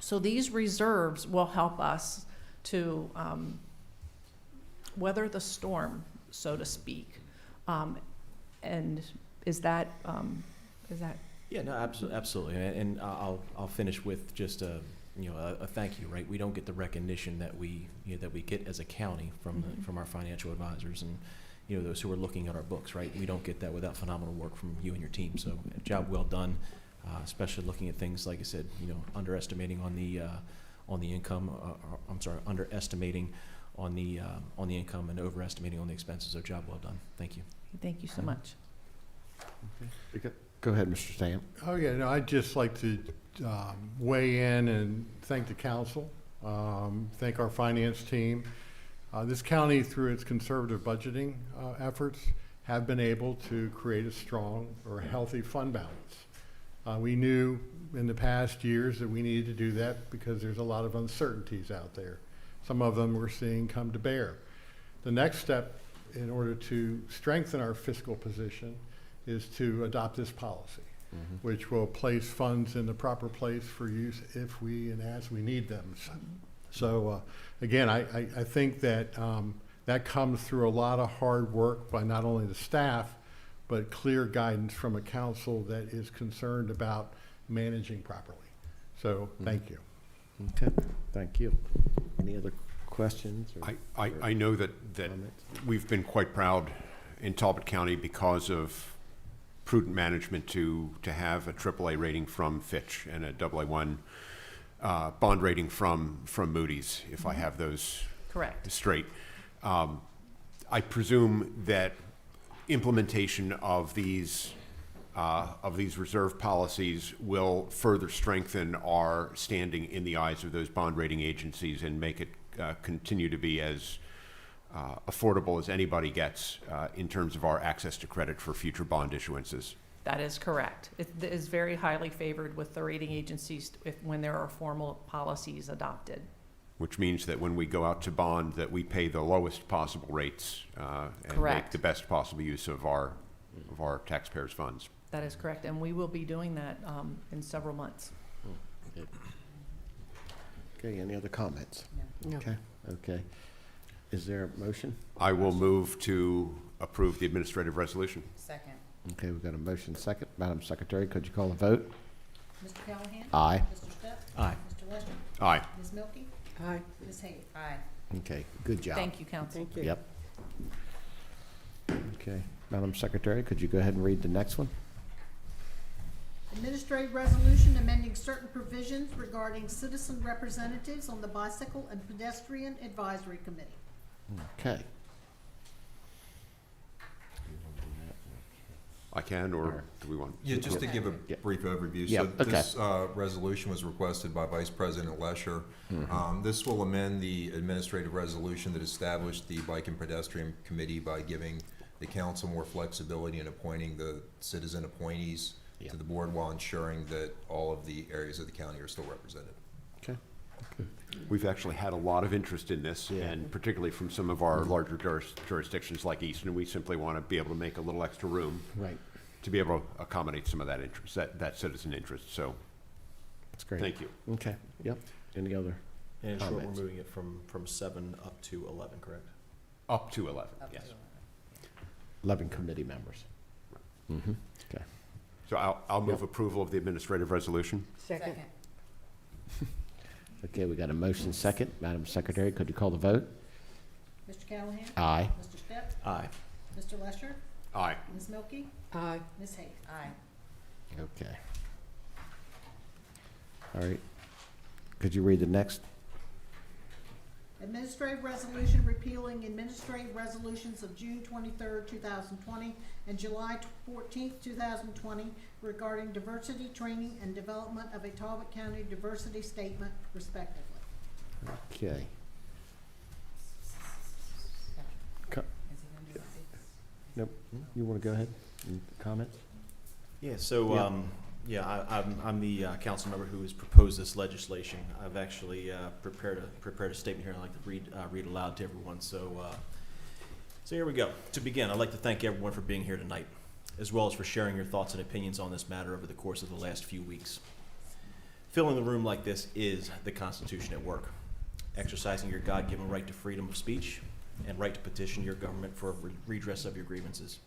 So these reserves will help us to weather the storm, so to speak. And is that? Yeah, no, absolutely. And I'll finish with just a thank you. Right, we don't get the recognition that we get as a county from from our financial advisors and those who are looking at our books. Right, we don't get that without phenomenal work from you and your team. So, a job well done, especially looking at things like I said. Underestimating on the income. Underestimating on the income and overestimating on the expenses. So, job well done. Thank you. Thank you so much. Okay. Go ahead, Mr. Stamp. Oh, yeah, no, I'd just like to weigh in and thank the council, thank our finance team. This county, through its conservative budgeting efforts, have been able to create a strong or healthy fund balance. We knew in the past years that we needed to do that because there's a lot of uncertainties out there. Some of them we're seeing come to bear. The next step in order to strengthen our fiscal position is to adopt this policy, which will place funds in the proper place for use if we and as we need them. So again, I think that that comes through a lot of hard work by not only the staff, but clear guidance from a council that is concerned about managing properly. So thank you. Okay, thank you. Any other questions? I know that we've been quite proud in Talbot County because of prudent management to have a AAA rating from Fitch and a AA1 bond rating from Moody's, if I have those correct straight. I presume that implementation of these of these reserve policies will further strengthen our standing in the eyes of those bond rating agencies and make it continue to be as affordable as anybody gets in terms of our access to credit for future bond issuances. That is correct. It is very highly favored with the rating agencies when there are formal policies adopted. Which means that when we go out to bond, that we pay the lowest possible rates and make Correct. the best possible use of our taxpayers' funds. That is correct, and we will be doing that in several months. Okay, any other comments? No. Okay, okay. Is there a motion? I will move to approve the administrative resolution. Second. Okay, we've got a motion second. Madam Secretary, could you call the vote? Mr. Callahan? Aye. Mr. Step? Aye. Mr. Lester? Aye. Ms. Milky? Aye. Ms. Hayes? Aye. Okay, good job. Thank you, Council. Thank you. Yep. Okay, Madam Secretary, could you go ahead and read the next one? Administrative resolution amending certain provisions regarding citizen representatives on the Bicycle and Pedestrian Advisory Committee. Okay. I can, or do we want? Yeah, just to give a Yeah. brief overview. Yeah, So okay. this resolution was requested by Vice President Lesher. This will amend the administrative resolution that established the Bike and Pedestrian Committee by giving the council more flexibility in appointing the citizen appointees Yeah. to the board while ensuring that all of the areas of the county are still represented. Okay. We've actually had a lot of interest in this, Yeah. and particularly from some of our larger jurisdictions like Easton. We simply want to be able to make a little extra room Right. to be able to accommodate some of that interest, that citizen interest. So, That's great. thank you. Okay, yep. Any other? And in short, we're Comments? moving it from 7 up to 11, correct? Up to 11, Up yes. to 11 committee members. Mm-hmm. Okay. So I'll move Yep. approval of the administrative resolution. Second. Okay, we got a motion second. Madam Secretary, could you call the vote? Mr. Callahan? Aye. Mr. Step? Aye. Mr. Lesher? Aye. Ms. Milky? Aye. Ms. Hayes? Aye. Okay. All right. Could you read the next? Administrative resolution repealing administrative resolutions of June 23rd, 2020 and July 14th, 2020 regarding diversity training and development of a Talbot County diversity statement respectively. Okay. Co- Nope. You want to go ahead and comment? Yeah, so, Yeah. I'm the council member who has proposed this legislation. I've actually prepared a statement here I'd like to read aloud to everyone. So here we go. To begin, I'd like to thank everyone for being here tonight, as well as for sharing your thoughts and opinions on this matter over the course of the last few weeks. Filling the room like this is the Constitution at work, exercising your God-given right to freedom of speech and right to petition your government for redress of your grievances,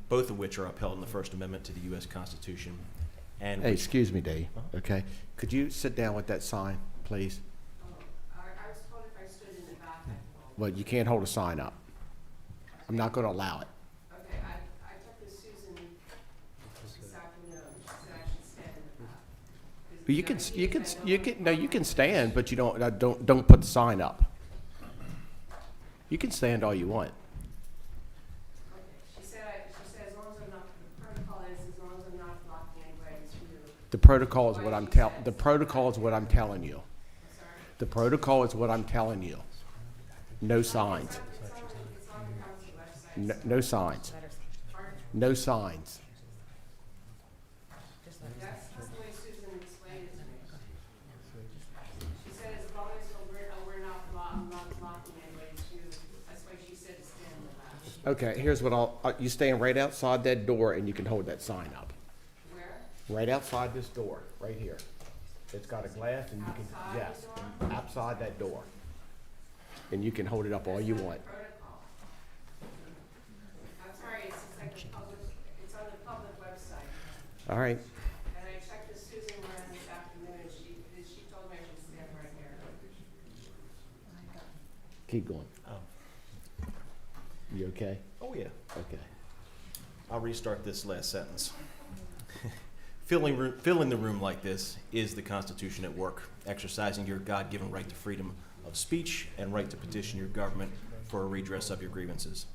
both of which are upheld in the First Amendment to the U.S. Constitution. And Hey, excuse me, Dave. Okay. Could you sit down with that sign, please? I was told if I stood in the back. Well, you can't hold a sign up. I'm not going to allow it. Okay, I talked to Susan this afternoon. She said I should stand in the back. But you can stand, but you don't put the sign up. You can stand all you want. She said as long as I'm not, the protocol is as long as I'm not blocking anybody's view. The protocol is what I'm telling you. The protocol is what I'm telling you. No signs. It's on the council website. No signs. No signs. That's the way Susan explained it to me. She said as long as we're not blocking anybody's view, that's why she said to stand in the back. Okay, here's what you stand right outside that door and you can hold that sign up. Where? Right outside this door, right here. It's got a glass and you can, yes, outside that door. And you can hold it up all you want. Protocol. I'm sorry, it's like the public, it's on the public website. All right. And I checked with Susan Moran this afternoon, and she told me I should stand right here. Keep going. You okay? Oh, yeah. Okay. I'll restart this last sentence. Filling the room like this is the Constitution at work, exercising your God-given right to freedom of speech and right to petition your government for a redress of your grievances,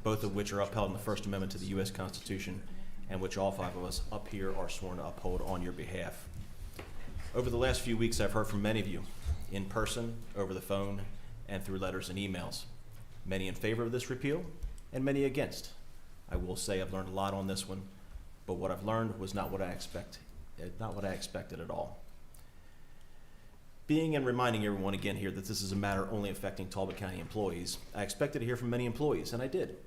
both of which are upheld in the First Amendment to the U.S. Constitution and which all 5 of us up here are sworn to uphold on your behalf. Over the last few weeks, I've heard from many of you, in person, over the phone, and through letters and emails. Many in favor of this repeal, and many against. I will say I've learned a lot on this one, but what I've learned was not what I expected at all. Being and reminding everyone again here that this is a matter only affecting Talbot County employees, I expected to hear from many employees, and I did.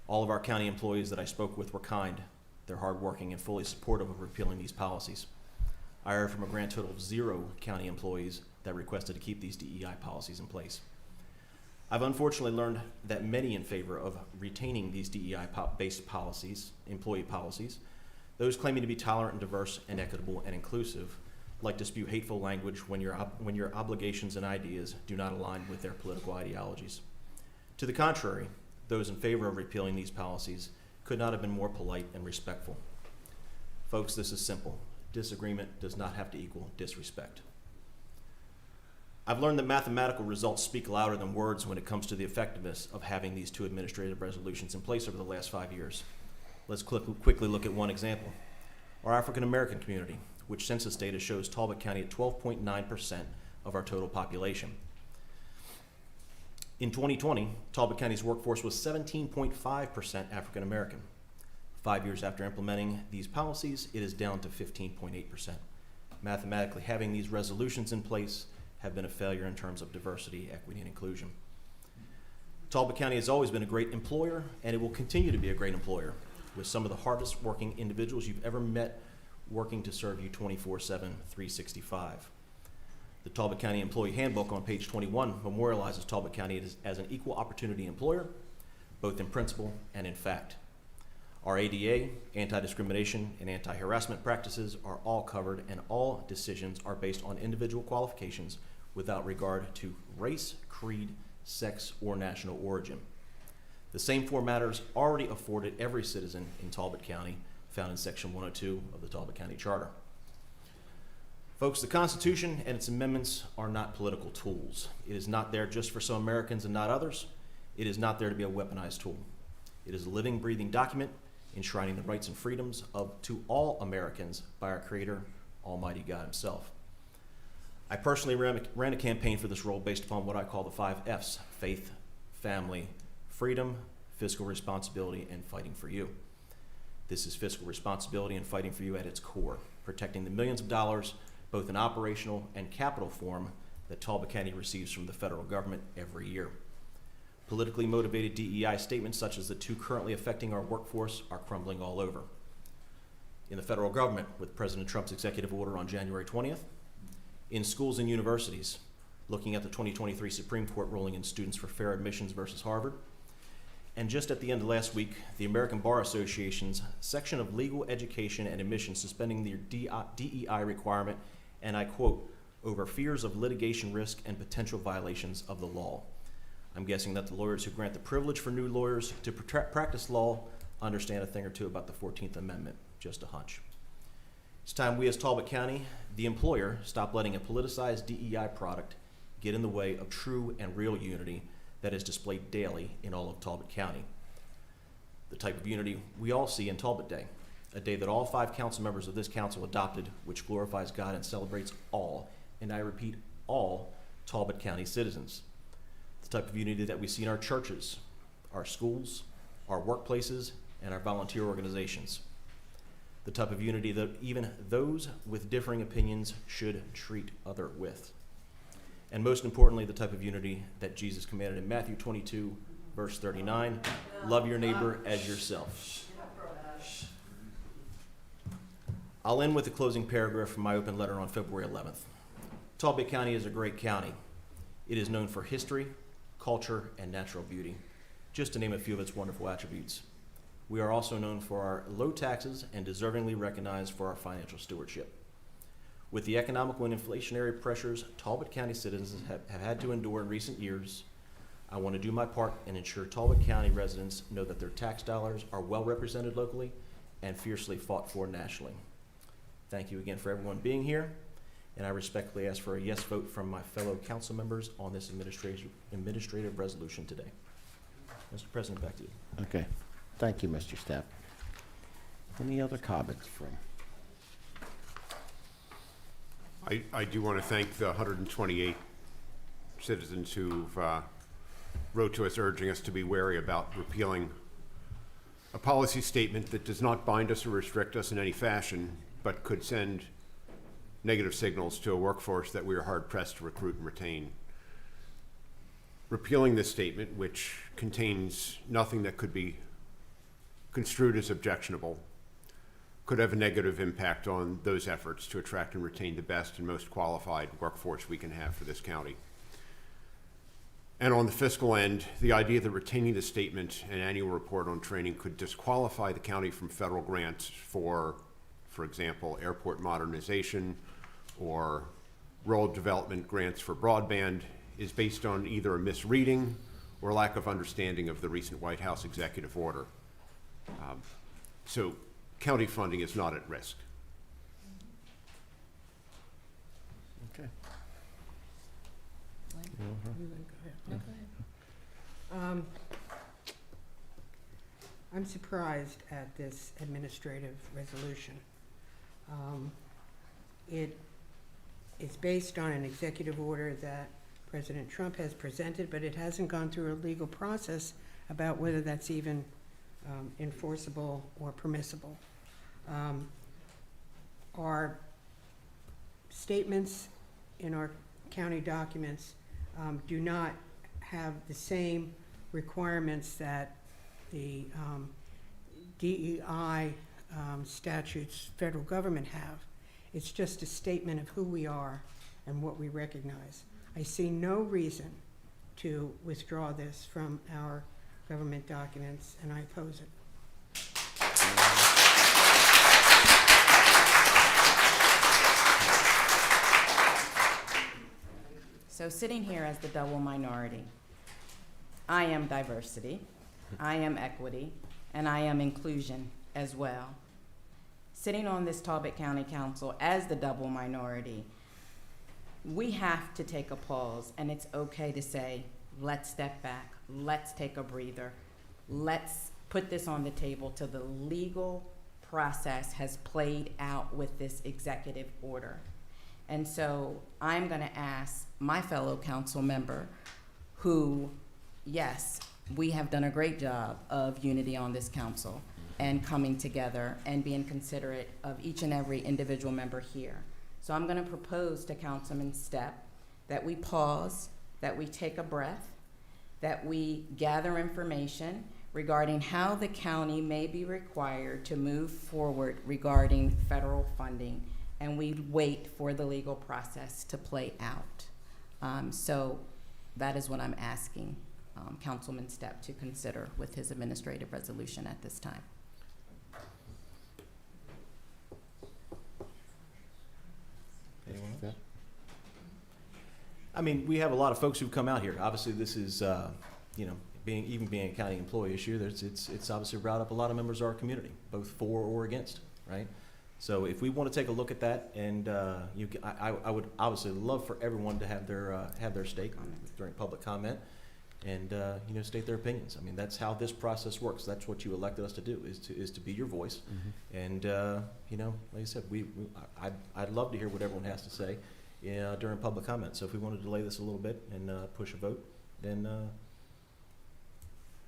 All of our county employees that I spoke with were kind. They're hardworking and fully supportive of repealing these policies. I heard from a grand total of 0 county employees that requested to keep these DEI policies in place. I've unfortunately learned that many in favor of retaining these DEI-based policies, employee policies, those claiming to be tolerant and diverse and equitable and inclusive, like to spew hateful language when your obligations and ideas do not align with their political ideologies. To the contrary, those in favor of repealing these policies could not have been more polite and respectful. Folks, this is simple. Disagreement does not have to equal disrespect. I've learned that mathematical results speak louder than words when it comes to the effectiveness of having these 2 administrative resolutions in place over the last 5 years. Let's quickly look at one example. Our African American community, which census data shows Talbot County at 12.9% of our total population. In 2020, Talbot County's workforce was 17.5% African American. 5 years after implementing these policies, it is down to 15.8%. Mathematically, having these resolutions in place have been a failure in terms of diversity, equity, and inclusion. Talbot County has always been a great employer, and it will continue to be a great employer, with some of the hardest working individuals you've ever met working to serve you 24/7, 365. The Talbot County Employee Handbook on page 21 memorializes Talbot County as an equal opportunity employer, both in principle and in fact. Our ADA, anti-discrimination, and anti-harassment practices are all covered, and all decisions are based on individual qualifications without regard to race, creed, sex, or national origin. The same 4 matters already afforded every citizen in Talbot County, found in Section 102 of the Talbot County Charter. Folks, the Constitution and its amendments are not political tools. It is not there just for some Americans and not others. It is not there to be a weaponized tool. It is a living, breathing document enshrining the rights and freedoms to all Americans by our Creator, Almighty God Himself. I personally ran a campaign for this role based upon what I call the 5 F's: faith, family, freedom, fiscal responsibility, and fighting for you. This is fiscal responsibility and fighting for you at its core, protecting the millions of dollars, both in operational and capital form, that Talbot County receives from the federal government every year. Politically motivated DEI statements such as the 2 currently affecting our workforce are crumbling all over. In the federal government, with President Trump's executive order on January 20th, in schools and universities, looking at the 2023 Supreme Court ruling in Students for Fair Admissions versus Harvard, and just at the end of last week, the American Bar Association's section of legal education and admissions suspending their DEI requirement, and I quote, over fears of litigation risk and potential violations of the law. I'm guessing that the lawyers who grant the privilege for new lawyers to practice law understand a thing or two about the 14th Amendment, just a hunch. It's time we as Talbot County, the employer, stop letting a politicized DEI product get in the way of true and real unity that is displayed daily in all of Talbot County. The type of unity we all see in Talbot Day, a day that all 5 council members of this council adopted, which glorifies God and celebrates all, and I repeat, all Talbot County citizens. The type of unity that we see in our churches, our schools, our workplaces, and our volunteer organizations. The type of unity that even those with differing opinions should treat other with. And most importantly, the type of unity that Jesus commanded in Matthew 22, verse 39, love your neighbor as yourself. I'll end with the closing paragraph from my open letter on February 11th. Talbot County is a great county. It is known for history, culture, and natural beauty, just to name a few of its wonderful attributes. We are also known for our low taxes and deservingly recognized for our financial stewardship. With the economical and inflationary pressures Talbot County citizens have had to endure in recent years, I want to do my part and ensure Talbot County residents know that their tax dollars are well represented locally and fiercely fought for nationally. Thank you again for everyone being here, and I respectfully ask for a yes vote from my fellow council members on this administrative resolution today. Mr. President, back to you. Okay. Thank you, Mr. Stepp. Any other comments from? I do want to thank the 128 citizens who've wrote to us urging us to be wary about repealing a policy statement that does not bind us or restrict us in any fashion, but could send negative signals to a workforce that we are hard-pressed to recruit and retain. Repealing this statement, which contains nothing that could be construed as objectionable, could have a negative impact on those efforts to attract and retain the best and most qualified workforce we can have for this county. And on the fiscal end, the idea that retaining the statement and annual report on training could disqualify the county from federal grants for example, airport modernization or rural development grants for broadband is based on either a misreading or lack of understanding of the recent White House executive order. So county funding is not at risk. Okay. I'm surprised at this administrative resolution. It is based on an executive order that President Trump has presented, but it hasn't gone through a legal process about whether that's even enforceable or permissible. Our statements in our county documents do not have the same requirements that the DEI statutes federal government have. It's just a statement of who we are and what we recognize. I see no reason to withdraw this from our government documents, and I oppose it. So sitting here as the double minority, I am diversity, I am equity, and I am inclusion as well. Sitting on this Talbot County Council as the double minority, we have to take a pause, and it's okay to say, let's step back, let's take a breather, let's put this on the table till the legal process has played out with this executive order. And so I'm gonna ask my fellow council member who, yes, we have done a great job of unity on this council and coming together and being considerate of each and every individual member here. So I'm gonna propose to Councilman Stepp that we pause, that we take a breath, that we gather information regarding how the county may be required to move forward regarding federal funding, and we wait for the legal process to play out. So that is what I'm asking Councilman Stepp to consider with his administrative resolution at this time. Anyone else? I mean, we have a lot of folks who've come out here. Obviously, this is, you know, being a county employee issue, it's obviously brought up a lot of members of our community, both for or against, right? So if we want to take a look at that, and I would obviously love for everyone to have their stake during public comment, and you know, state their opinions. I mean, that's how this process works. That's what you elected us to do, is to be your voice. Mm-hmm. And you know, like I said, I'd love to hear what everyone has to say during public comment. So if we want to delay this a little bit and push a vote, then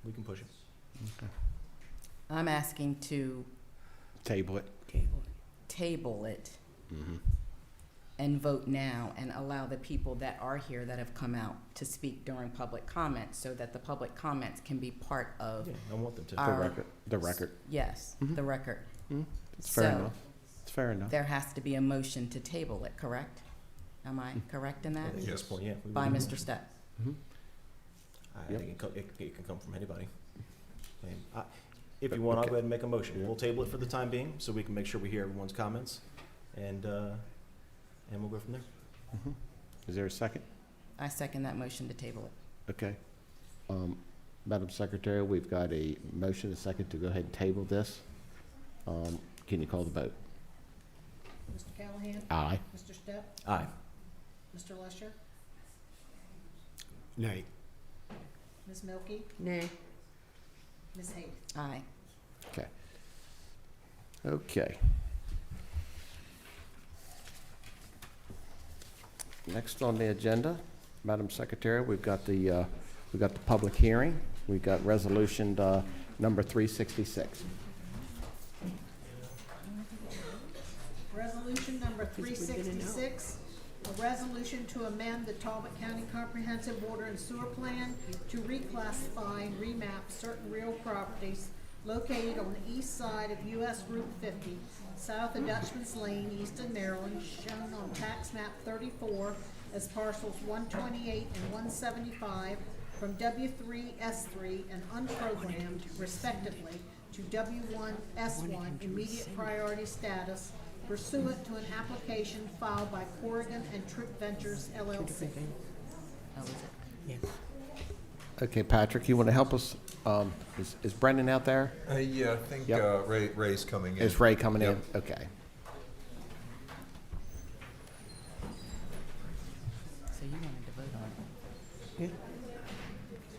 we can push it. Okay. I'm asking to Table it. table it Mm-hmm. and vote now and allow the people that are here that have come out to speak during public comments so that the public comments can be part of Yeah, I want them to. The record. Yes, Mhm. the record. Mm-hmm. It's fair So, enough. It's fair enough. there has to be a motion to table it, correct? Am I correct in that? At this point, yeah. By Mr. Stepp. Mm-hmm. I Yep. think it can come from anybody. And if you want, I'll go ahead and make a motion. Yeah. We'll table it for the time being, so we can make sure we hear everyone's comments, and we'll go from there. Mm-hmm. Is there a second? I second that motion to table it. Okay. Madam Secretary, we've got a motion, a second to go ahead and table this. Can you call the vote? Mr. Callahan? Aye. Mr. Stepp? Aye. Mr. Lesher? Nay. Ms. Milky? Nay. Ms. Hayes? Aye. Okay. Okay. Next on the agenda, Madam Secretary, we've got the public hearing. We've got resolution number 366. Resolution number 366, a resolution to amend the Talbot County Comprehensive Water and Sewer Plan to reclassify and remap certain real properties located on the east side of US Route 50, south of Dutchman's Lane, Easton, Maryland, shown on tax map 34 as parcels 128 and 175 from W3S3 and unprogrammed, respectively, to W1S1 immediate priority status pursuant to an application filed by Corrigan and Tripp Ventures LLC. Okay, Patrick, you want to help us? Is Brendan out there? Yeah, I think Yep. Ray's coming in. Is Ray coming Yep. in? Okay. So you wanted to vote on it? Yeah.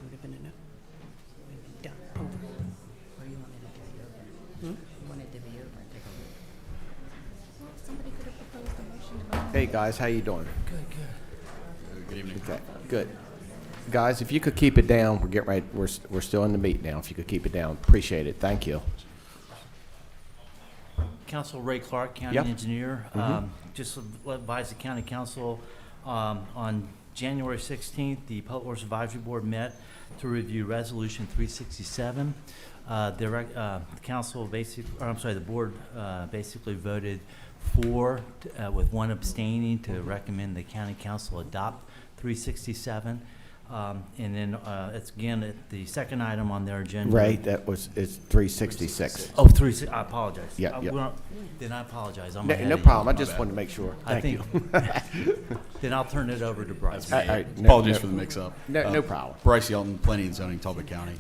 Would have been enough. Would have been done over. Or you wanted it to be over? You wanted it to be over and take over? Somebody could have proposed a motion to vote on. Hey, guys, how you doing? Good evening. Okay, good. Guys, if you could keep it down, we're getting right. We're still in the meet now. If you could keep it down, appreciate it. Thank you. Council Ray Clark, County Yep. Engineer. Just to advise the County Council, on January 16th, the Public Works Advisory Board met to review Resolution 367. The council the board basically voted for, with one abstaining, to recommend the County Council adopt 367. And then it's again the second item on their agenda. Ray, it's 366. Oh, I apologize. Yeah, yeah. Well, then I apologize. I'm No, ahead no of you. problem. I just wanted to make sure. I Thank think you. Then I'll turn it over to Bryce. All right, Apologies for the mix-up. No problem. Bryce Yelton, Planning and Zoning, Talbot County.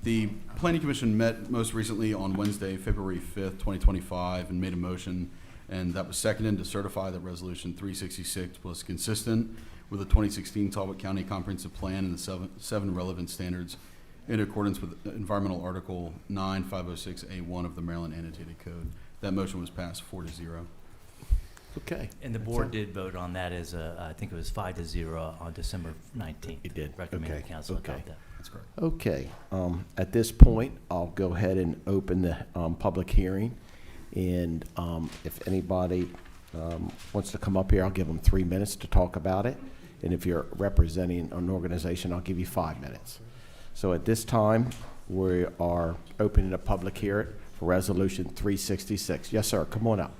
The Planning Commission met most recently on Wednesday, February 5th, 2025, and made a motion, and that was seconded to certify that Resolution 366 was consistent with the 2016 Talbot County Comprehensive Plan and the seven relevant standards in accordance with Environmental Article 9506A1 of the Maryland Annotated Code. That motion was passed 4-0. Okay. And the board did vote on that as I think it was 5-0 on December 19th. It did. Recommended Okay. council Okay. adopt that. That's correct. Okay. At this point, I'll go ahead and open the public hearing. And if anybody wants to come up here, I'll give them 3 minutes to talk about it. And if you're representing an organization, I'll give you 5 minutes. So at this time, we are opening a public hearing for Resolution 366. Yes, sir. Come on up.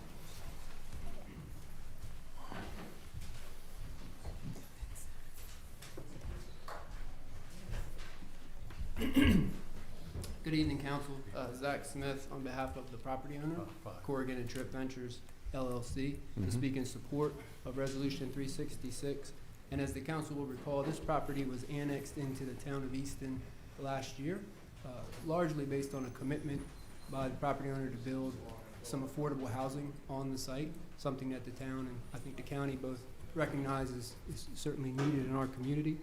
Good evening, Council. Zach Smith on behalf of the property owner, Corrigan and Tripp Ventures LLC, to speak in support of Resolution 366. And as the Council will recall, this property was annexed into the town of Easton last year, largely based on a commitment by the property owner to build some affordable housing on the site, something that the town and I think the county both recognizes is certainly needed in our community.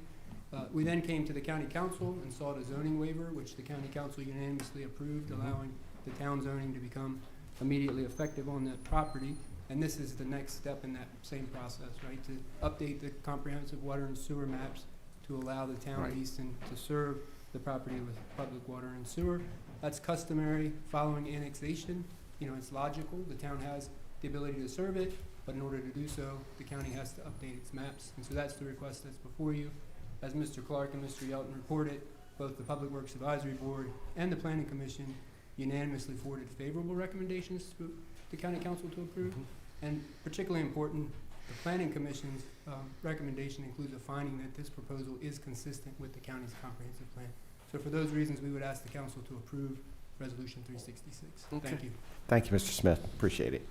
We then came to the county council and sought a zoning waiver, which the county council unanimously approved, allowing the town zoning to become immediately effective on that property. And this is the next step in that same process, right, to update the comprehensive water and sewer maps to allow the town of Easton to serve the property with public water and sewer. That's customary following annexation. You know, it's logical. The town has the ability to serve it, but in order to do so, the county has to update its maps. And so that's the request that's before you. As Mr. Clark and Mr. Yelton reported, both the Public Works Advisory Board and the Planning Commission unanimously forwarded favorable recommendations to the County Council to approve. And particularly important, the Planning Commission's recommendation includes a finding that this proposal is consistent with the county's comprehensive plan. So for those reasons, we would ask the Council to approve Resolution 366. Okay. Thank you. Thank you, Mr. Smith. Appreciate it.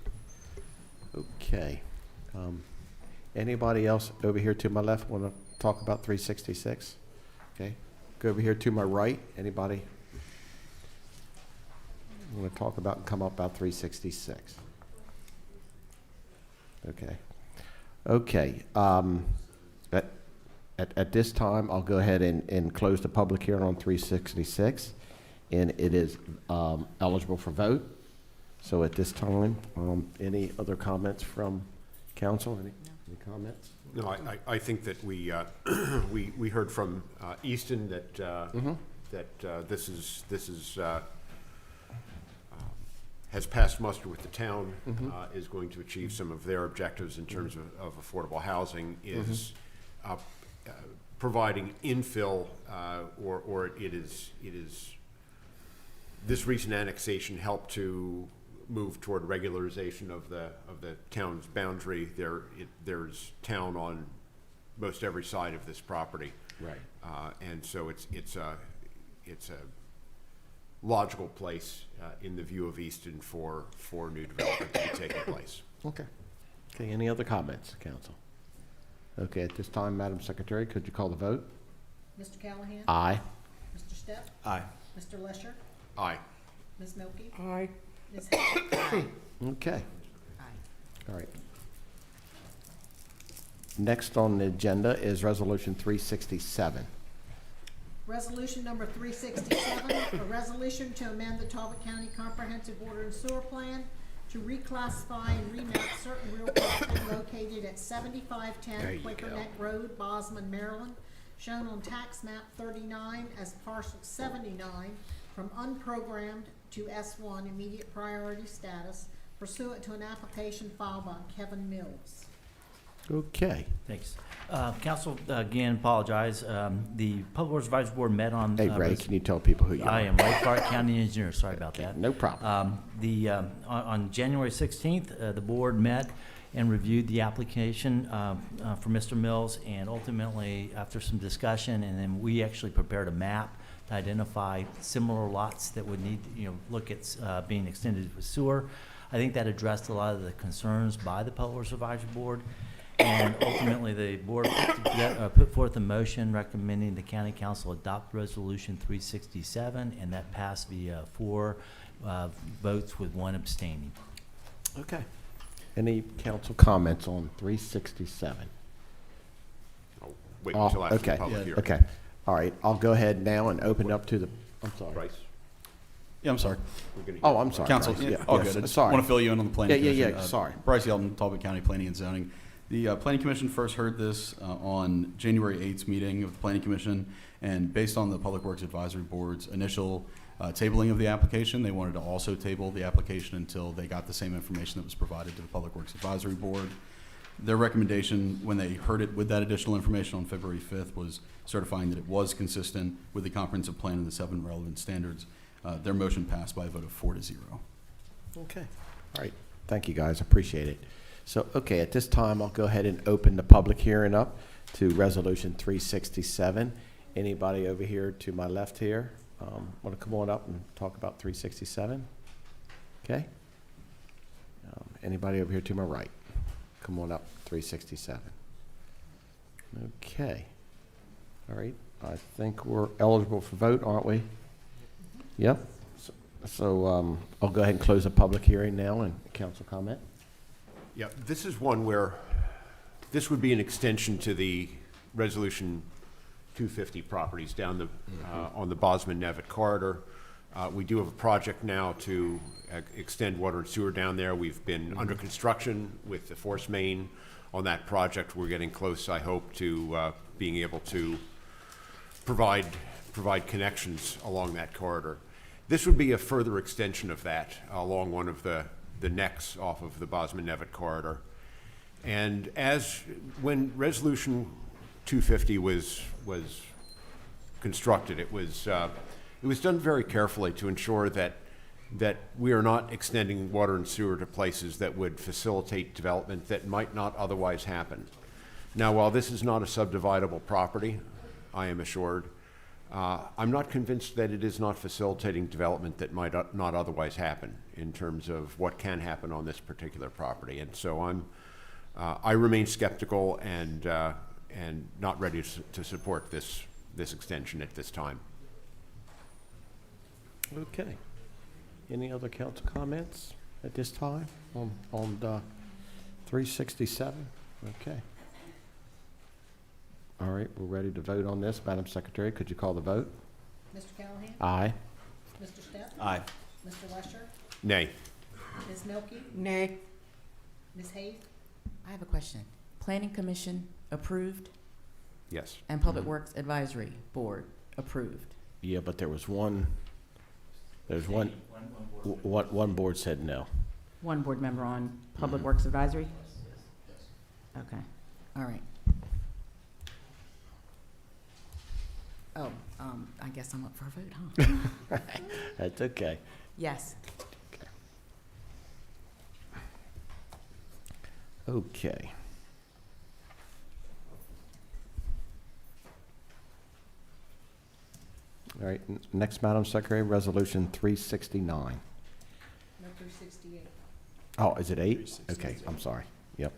Okay. Anybody else over here to my left want to talk about 366? Okay. Go over here to my right. Anybody want to talk about and come up about 366? Okay. Okay. At this time, I'll go ahead and close the public hearing on 366, and it is eligible for vote. So at this time, any other comments from council? Any comments? No, I think that we we heard from Easton that that this is has passed muster with the town, is going to achieve some of their objectives in terms of affordable housing, is providing infill, or it is this recent annexation helped to move toward regularization of the town's boundary. There's town on most every side of this property, Right. and so it's a logical place in the view of Easton for new development to be taking place. Okay. Okay, any other comments, council? Okay, at this time, Madam Secretary, could you call the vote? Mr. Callahan? Aye. Mr. Stepp? Aye. Mr. Lesher? Aye. Ms. Milky? Aye. Ms. Hess? Okay. Aye. All right. Next on the agenda is Resolution 367. Resolution number 367, a resolution to amend the Talbot County Comprehensive Water and Sewer Plan to reclassify and remap certain real property located at 7510 Quaker Neck Road, BOZMAN, Maryland, shown on tax map 39 as parcel 79 from unprogrammed to S1 immediate priority status pursuant to an application filed by Kevin Mills. Okay. Thanks. Council, again, apologize. The Public Works Advisory Board met on. Hey, Ray, can you tell people who you are? I am Ray Clark, County Engineer. Sorry about that. No problem. On January 16th, the board met and reviewed the application for Mr. Mills, and ultimately, after some discussion, and then we actually prepared a map to identify similar lots that would need, look at being extended with sewer. I think that addressed a lot of the concerns by the Public Works Advisory Board. And ultimately, the board put forth a motion recommending the county council adopt resolution 367, and that passed via 4 votes with 1 abstaining. Okay. Any council comments on 367? I'll wait until after the public hearing. Okay. All right. I'll go ahead now and open up to the. I'm sorry. Bryce? Yeah, I'm sorry. Oh, I'm sorry. Council, Bryce. yeah, all good. I just sorry. want to fill you in on the planning commission. Yeah. Sorry. Bryce Yeldon, Talbot County Planning and Zoning. The Planning Commission first heard this on January 8th meeting of the Planning Commission, and based on the Public Works Advisory Board's initial tabling of the application, they wanted to also table the application until they got the same information that was provided to the Public Works Advisory Board. Their recommendation, when they heard it with that additional information on February 5th, was certifying that it was consistent with the comprehensive plan and the 7 relevant standards. Their motion passed by a vote of 4-0. Okay. All right. Thank you, guys. Appreciate it. So, okay, at this time, I'll go ahead and open the public hearing up to Resolution 367. Anybody over here to my left here want to come on up and talk about 367? Okay. Anybody over here to my right? Come on up, 367. Okay. All right. I think we're eligible for vote, aren't we? Yep. So I'll go ahead and close the public hearing now and council comment. Yeah, this is one where this would be an extension to the Resolution 250 properties down the on the Bosman-Nevitt corridor. We do have a project now to extend water and sewer down there. We've been under construction with the force main on that project. We're getting close, I hope, to being able to provide connections along that corridor. This would be a further extension of that along one of the necks off of the Bosman-Nevitt corridor. And when Resolution 250 was constructed, it was done very carefully to ensure that we are not extending water and sewer to places that would facilitate development that might not otherwise happen. Now, while this is not a subdividable property, I am assured, I'm not convinced that it is not facilitating development that might not otherwise happen in terms of what can happen on this particular property. And so I remain skeptical and not ready to support this extension at this time. Okay. Any other council comments at this time on 367? Okay. All right, we're ready to vote on this. Madam Secretary, could you call the vote? Mr. Callahan? Aye. Mr. Stepp? Aye. Mr. Lesher? Nay. Ms. Milky? Nay. Ms. Hayes? I have a question. Planning Commission approved Yes. and Public Works Advisory Board approved. Yeah, but there's one board said no. One board member on Public Works Advisory? Okay, all right. Oh, I guess I'm up for a vote, huh? That's okay. Yes. Okay. All right, next, Madam Secretary, Resolution 369. No, 368. Oh, is it 8? Okay, I'm sorry. Yep.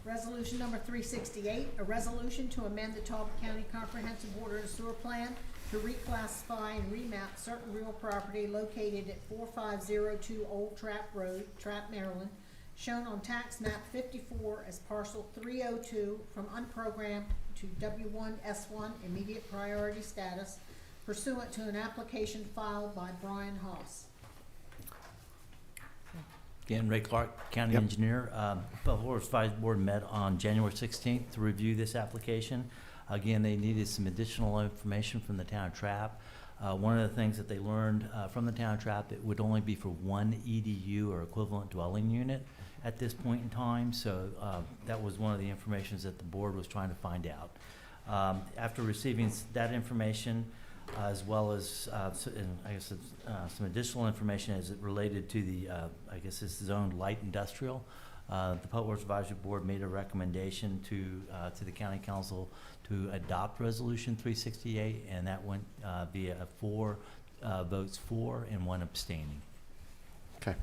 Resolution number 368, a resolution to amend the Talbot County Comprehensive Water and Sewer Plan to reclassify and remap certain real property located at 4502 Old Trappe Road, Trappe, Maryland, shown on tax map 54 as parcel 302 from unprogrammed to W1S1 immediate priority status pursuant to an application filed by Brian Haas. Again, Ray Clark, County Yep. Engineer. Public Works Advisory Board met on January 16th to review this application. Again, they needed some additional information from the town of Trappe. One of the things that they learned from the town of Trappe, it would only be for one EDU or equivalent dwelling unit at this point in time. So that was one of the informations that the board was trying to find out. After receiving that information, as well as some additional information as it related to the, I guess this is zoned light industrial. The Public Works Advisory Board made a recommendation to the County Council to adopt Resolution 368, and that went via 4 votes for and 1 abstaining. Okay.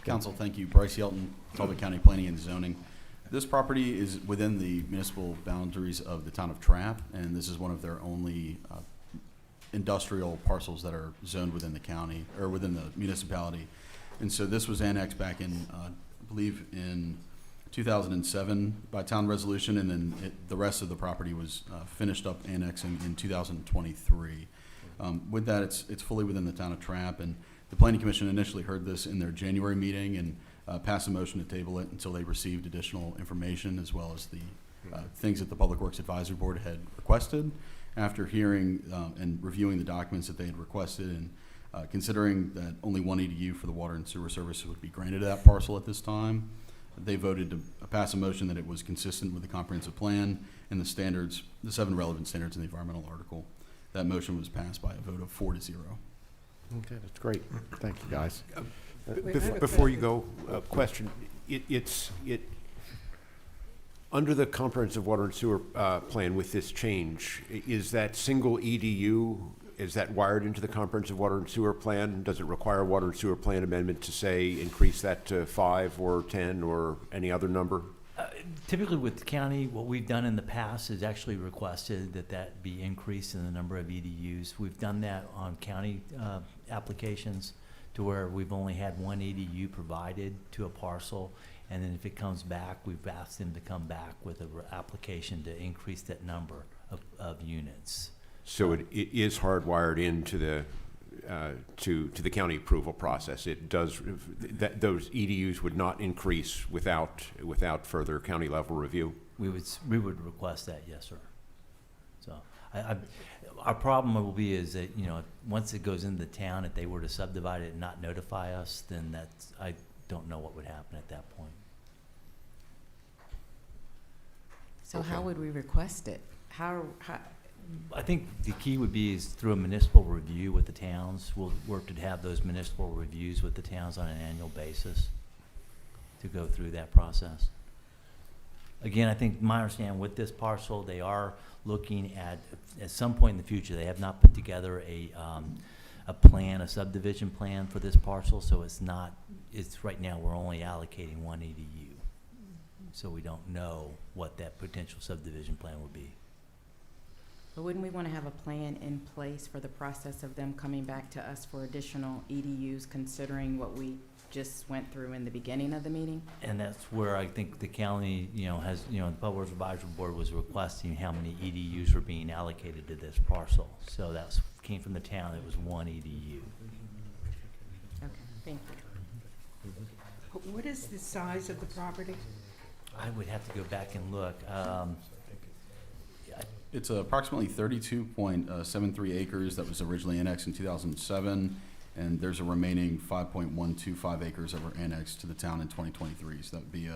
Council, thank you. Bryce Yelton, Talbot County Planning and Zoning. This property is within the municipal boundaries of the town of Trappe, and this is one of their only industrial parcels that are zoned within the county, or within the municipality. And so this was annexed back in, I believe, in 2007 by town resolution, and then the rest of the property was finished up annexing in 2023. With that, it's fully within the town of Trappe, and the Planning Commission initially heard this in their January meeting and passed a motion to table it until they received additional information, as well as the things that the Public Works Advisory Board had requested. After hearing and reviewing the documents that they had requested, and considering that only 1 EDU for the water and sewer service would be granted to that parcel at this time, they voted to pass a motion that it was consistent with the comprehensive plan and the standards, the 7 relevant standards in the environmental article. That motion was passed by a vote of 4-0. Okay, that's great. Thank you, guys. Before you go, question. Under the comprehensive water and sewer plan with this change, is that single EDU, is that wired into the comprehensive water and sewer plan? Does it require a water and sewer plan amendment to say increase that to 5 or 10 or any other number? Typically with the county, what we've done in the past is actually requested that be increased in the number of EDUs. We've done that on county applications to where we've only had 1 EDU provided to a parcel. And then if it comes back, we've asked them to come back with an application to increase that number of units. So it is hardwired into the to the county approval process. It does that those EDUs would not increase without further county level review. We would request that, yes, sir. So our problem will be is that once it goes into the town, if they were to subdivide it and not notify us, then I don't know what would happen at that point. So how would we request it? How I think the key would be is through a municipal review with the towns. We'll work to have those municipal reviews with the towns on an annual basis to go through that process. Again, I think my understanding with this parcel, they are looking at some point in the future, they have not put together a plan, a subdivision plan for this parcel, so it's right now we're only allocating 1 EDU. So we don't know what that potential subdivision plan would be. But wouldn't we want to have a plan in place for the process of them coming back to us for additional EDUs, considering what we just went through in the beginning of the meeting? And that's where I think the county, has, the Public Works Advisory Board was requesting how many EDUs were being allocated to this parcel. So that came from the town, it was 1 EDU. Okay, thank you. What is the size of the property? I would have to go back and look. It's approximately 32.73 acres that was originally annexed in 2007, and there's a remaining 5.125 acres that were annexed to the town in 2023. So that would be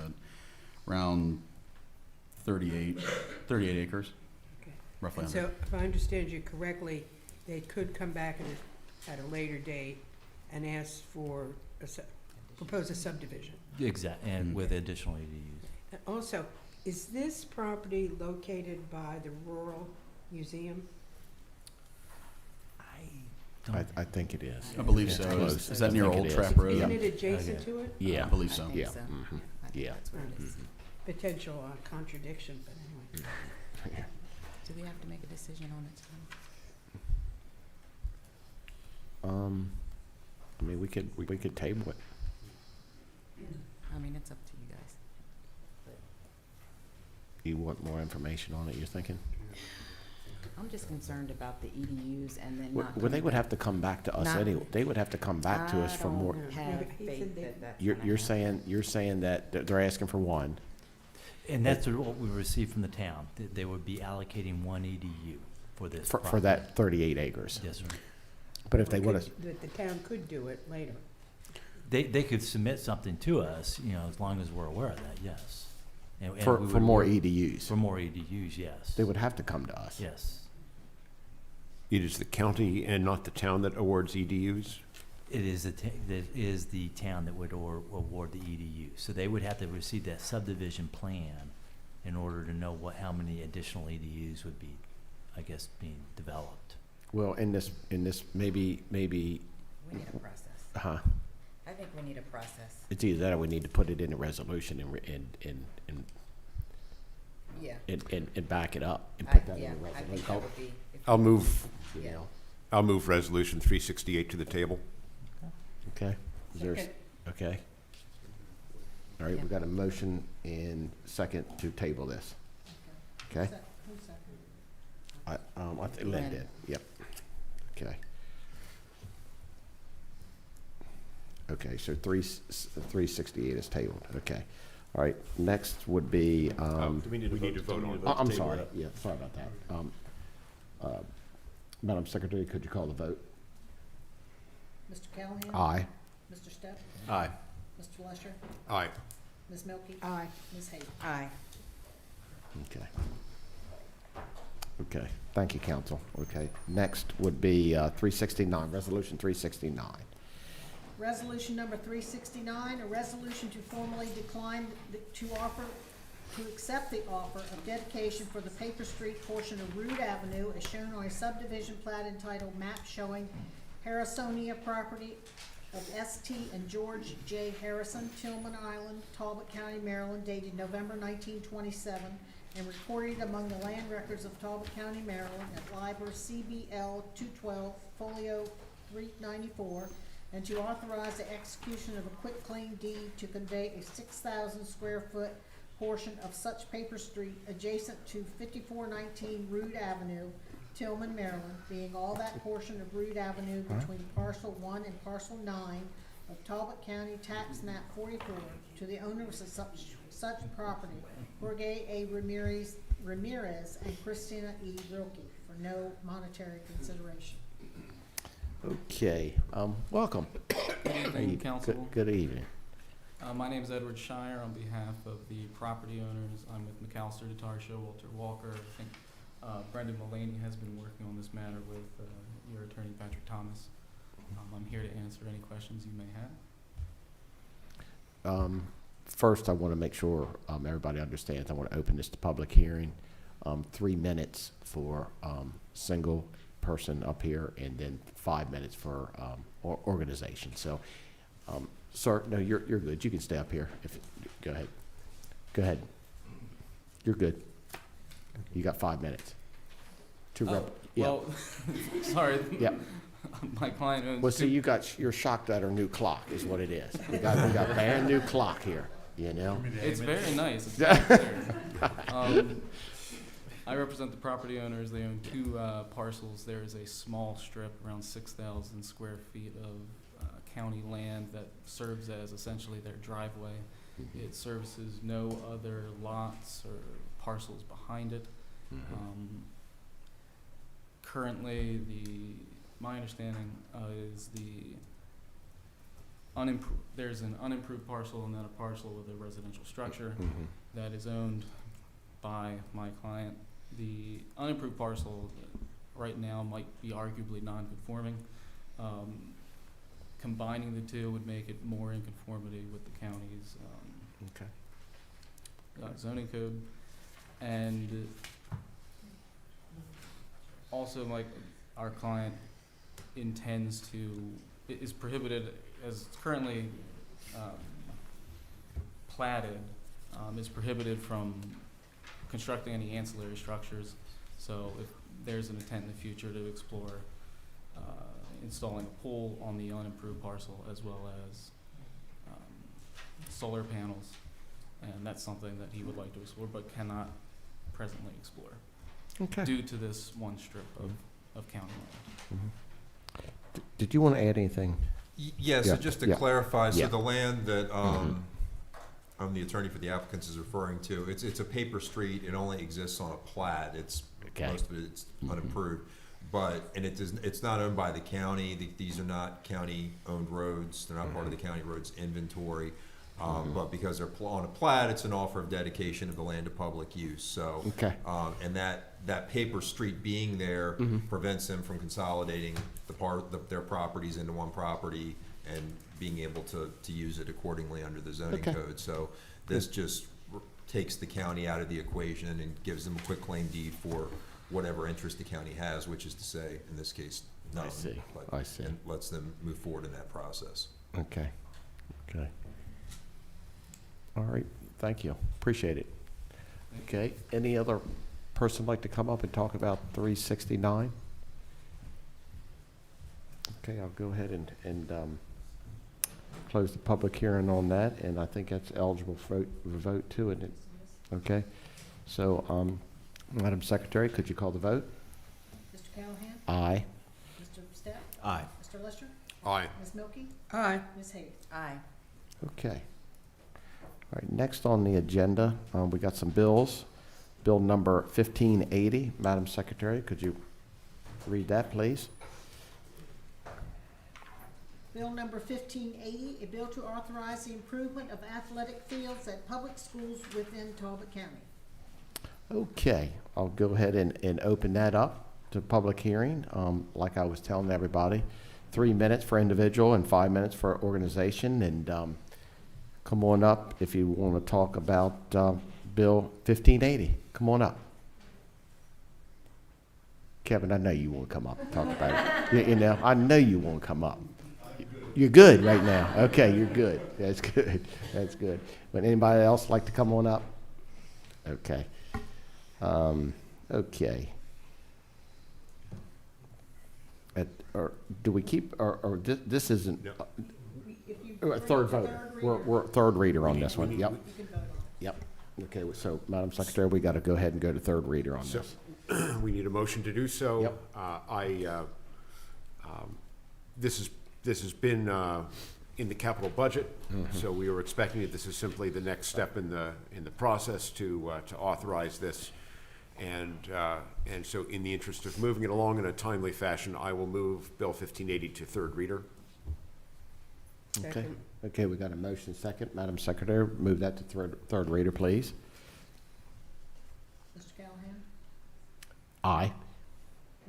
around 38 acres, Okay. roughly. And so, if I understand you correctly, they could come back at a later date and ask for, propose a subdivision. Exactly, and with additional ADUs. And also, is this property located by the Rural Museum? I think it is. I believe It's so. close. Is that I near think Old it is. Trappe Road? Isn't it adjacent Okay. to it? Yeah. I believe so. Yeah. So. Mhm. Yeah. That's where it is. Potential contradiction, but anyway. Do we have to make a decision on it tonight? I mean, we could table it. I mean, it's up to you guys. You want more information on it, you're thinking? I'm just concerned about the EDUs and then Well, not. they would have to come back to us Not- anyway. They would have to come back to us for more. I don't have faith that that's You're gonna happen. you're saying that they're asking for one. And that's what we received from the town, that they would be allocating one EDU for this For property. that 38 acres. Yes, sir. But if they Well, want to, That the town could do it later. They could submit something to us, you know, as long as we're aware of that, yes. And we for would more work- EDUs, For more EDUs, yes. they would have to come to us. Yes. It is the county and not the town that awards EDUs? It is the town that would award the EDU. So they would have to receive that subdivision plan in order to know how many additional EDUs would be, I guess, being developed. Well, in this maybe, We need a process. I think we need a process. it's either that or we need to put it in a resolution Yeah. and back it up and I- put that in yeah, the I think resolution. that would be. if- I'll move, You Yeah. know, I'll move resolution 368 to the table. okay? Is there, Second. okay? All right, we got a motion and second to table this. Okay? Who's second? I think Lynn Lynn. did, yep. Okay. Okay, so 368 is tabled, okay. All right, next would be, Do we need to vote on it? I'm sorry, yeah, sorry about that. Madam Secretary, could you call the vote? Mr. Callahan? Aye. Mr. Stepp? Aye. Mr. Lesher? Aye. Ms. Milky? Aye. Ms. Hayes? Aye. Okay. Okay, thank you, council. Okay, next would be 369, Resolution 369. Resolution number 369, a resolution to formally decline to accept the offer of dedication for the Paper Street portion of Root Avenue as shown on a subdivision plat entitled Map Showing Harrisonia Property of S.T. and George J. Harrison, Tilghman Island, Talbot County, Maryland, dated November 1927, and recorded among the land records of Talbot County, Maryland at Liber CBL 212, folio 394, and to authorize the execution of a quitclaim deed to convey a 6,000 square foot portion of such paper street adjacent to 5419 Rood Avenue, Tilghman, Maryland, being all that portion of Rood Avenue between parcel 1 and parcel 9 of Talbot County Tax Map 44 to the owners of such property, Jorge A. Ramirez and Christina E. Rilke, for no monetary consideration. Okay, welcome. Good evening, Council. Good evening. My name is Edward Shire on behalf of the property owners. I'm with McAllister, DeTarsha, Walter Walker. I think Brendan Mullaney has been working on this matter with your attorney, Patrick Thomas. I'm here to answer any questions you may have. First, I want to make sure everybody understands. I want to open this to public hearing. 3 minutes for single person up here, and then 5 minutes for organization. So, sir, no, you're good. You can stay up here. Go ahead. Go ahead. You're good. You got 5 minutes. Well, sorry. Yeah. My client owns. Well, see, you're shocked at our new clock, is what it is. We got brand new clock here. You know. It's very nice. It's very clear. I represent the property owners. They own 2 parcels. There is a small strip, around 6,000 square feet of county land that serves as essentially their driveway. It services no other lots or parcels behind it. Currently, my understanding is there's an unimproved parcel and then a parcel with a residential structure that is owned by my client. The unimproved parcel right now might be arguably non-conforming. Combining the two would make it more in conformity with the county's zoning code. And also, our client intends is prohibited, as it's currently platted, is prohibited from constructing any ancillary structures. So if there's an intent in the future to explore installing a pole on the unimproved parcel, as well as solar panels, and that's something that he would like to explore but cannot presently explore due to this one strip of county land. Did you want to add anything? Yeah, so just to clarify, so Yeah. the land that the attorney for the applicants is referring to, it's a paper street. It only exists on a plat. It's most of it's unimproved, it's not owned by the county. These are not county-owned roads. They're not part of the county roads inventory. But because they're on a plat, it's an offer of dedication of the land to public use. So, and that paper street being there prevents them from consolidating their properties into one property and being able to use it accordingly under the zoning code. So this just takes the county out of the equation and gives them a quick claim deed for whatever interest the county has, which is to say, in this case, none. I see. And lets them move forward in that process. Okay. All right, thank you. Appreciate it. Okay, any other person like to come up and talk about 369? Okay, I'll go ahead and close the public hearing on that, and I think that's eligible for vote too, isn't it? Okay, so Madam Secretary, could you call the vote? Mr. Callahan? Aye. Mr. Stepp? Aye. Mr. Lesher? Aye. Ms. Milky? Aye. Ms. Hayes? Aye. Okay. All right, next on the agenda, we got some bills. Bill number 1580. Madam Secretary, could you read that, please? Bill number 1580, a bill to authorize the improvement of athletic fields at public schools within Talbot County. Okay, I'll go ahead and open that up to public hearing. Like I was telling everybody, 3 minutes for individual and 5 minutes for organization. And come on up if you want to talk about Bill 1580. Come on up. Kevin, I know you want to come up and talk about it. You know, I know you want to come up. You're good right now. Okay, you're good. That's good. That's good. Would anybody else like to come on up? Okay. Okay. Or do we keep, or this isn't, a third voter. We're third reader on this one. Yep. Yep. Okay, so Madam Secretary, we got to go ahead and go to third reader on this. We need a motion to do so. Yep. This has been in the capital budget, so we were expecting that this is simply the next step in the process to authorize this, and so in the interest of moving it along in a timely fashion, I will move Bill 1580 to third reader. Okay. Okay, we got a motion second. Madam Secretary, move that to third reader, please. Mr. Callahan? Aye.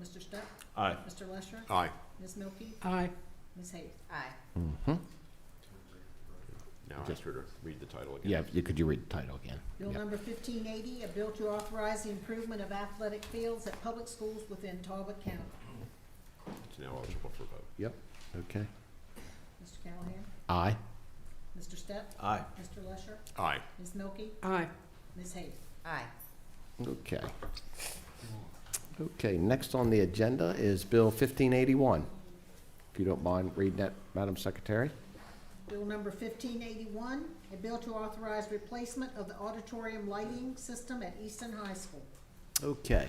Mr. Stepp? Aye. Mr. Lesher? Aye. Ms. Milky? Aye. Ms. Hayes? Aye. Mm-hmm. Now I have to read the title again. Yeah, could you read the title again? Bill Yep. number 1580, a bill to authorize the improvement of athletic fields at public schools within Talbot County. It's now eligible for vote. Yep. Okay. Mr. Callahan? Aye. Mr. Stepp? Aye. Mr. Lesher? Aye. Ms. Milky? Aye. Ms. Hayes? Aye. Okay. Okay, next on the agenda is Bill 1581. If you don't mind reading that, Madam Secretary. Bill number 1581, a bill to authorize replacement of the auditorium lighting system at Easton High School. Okay.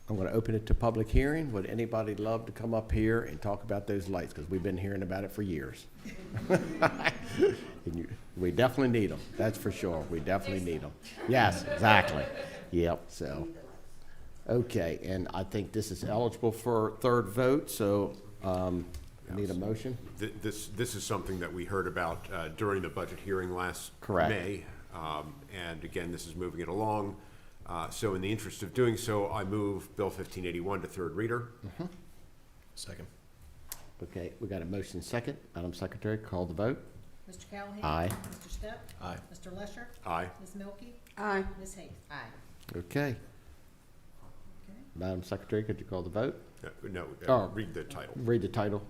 I'm going to open it to public hearing. Would anybody love to come up here and talk about those lights? Because we've been hearing about it for years. We definitely need them, that's for sure. We definitely need them. Yes, exactly. Yep, so. Okay, and I think this is eligible for third vote, so need a motion? This is something that we heard about during the budget hearing last Correct. May. And again, this is moving it along. So in the interest of doing so, I move Bill 1581 to third reader. Second. Okay, we got a motion second. Madam Secretary, call the vote. Mr. Callahan? Aye. Mr. Stepp? Aye. Mr. Lesher? Aye. Ms. Milky? Aye. Ms. Hayes? Aye. Okay. Madam Secretary, could you call the vote? No, Oh. read the title. Read the title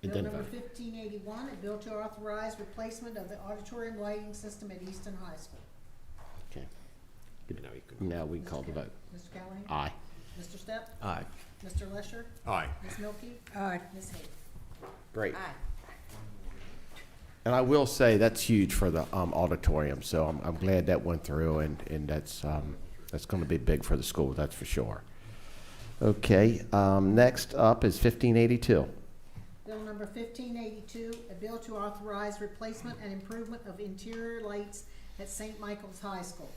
and Bill then number vote. 1581, a bill to authorize replacement of the auditorium lighting system at Easton High School. Okay. Now you can. Now we call the vote. Mr. Callahan? Aye. Mr. Stepp? Aye. Mr. Lesher? Aye. Ms. Milky? Aye. Ms. Hayes? Great. Aye. And I will say that's huge for the auditorium, so I'm glad that went through, and that's going to be big for the school, that's for sure. Okay, next up is 1582. Bill number 1582, a bill to authorize replacement and improvement of interior lights at St. Michael's High School.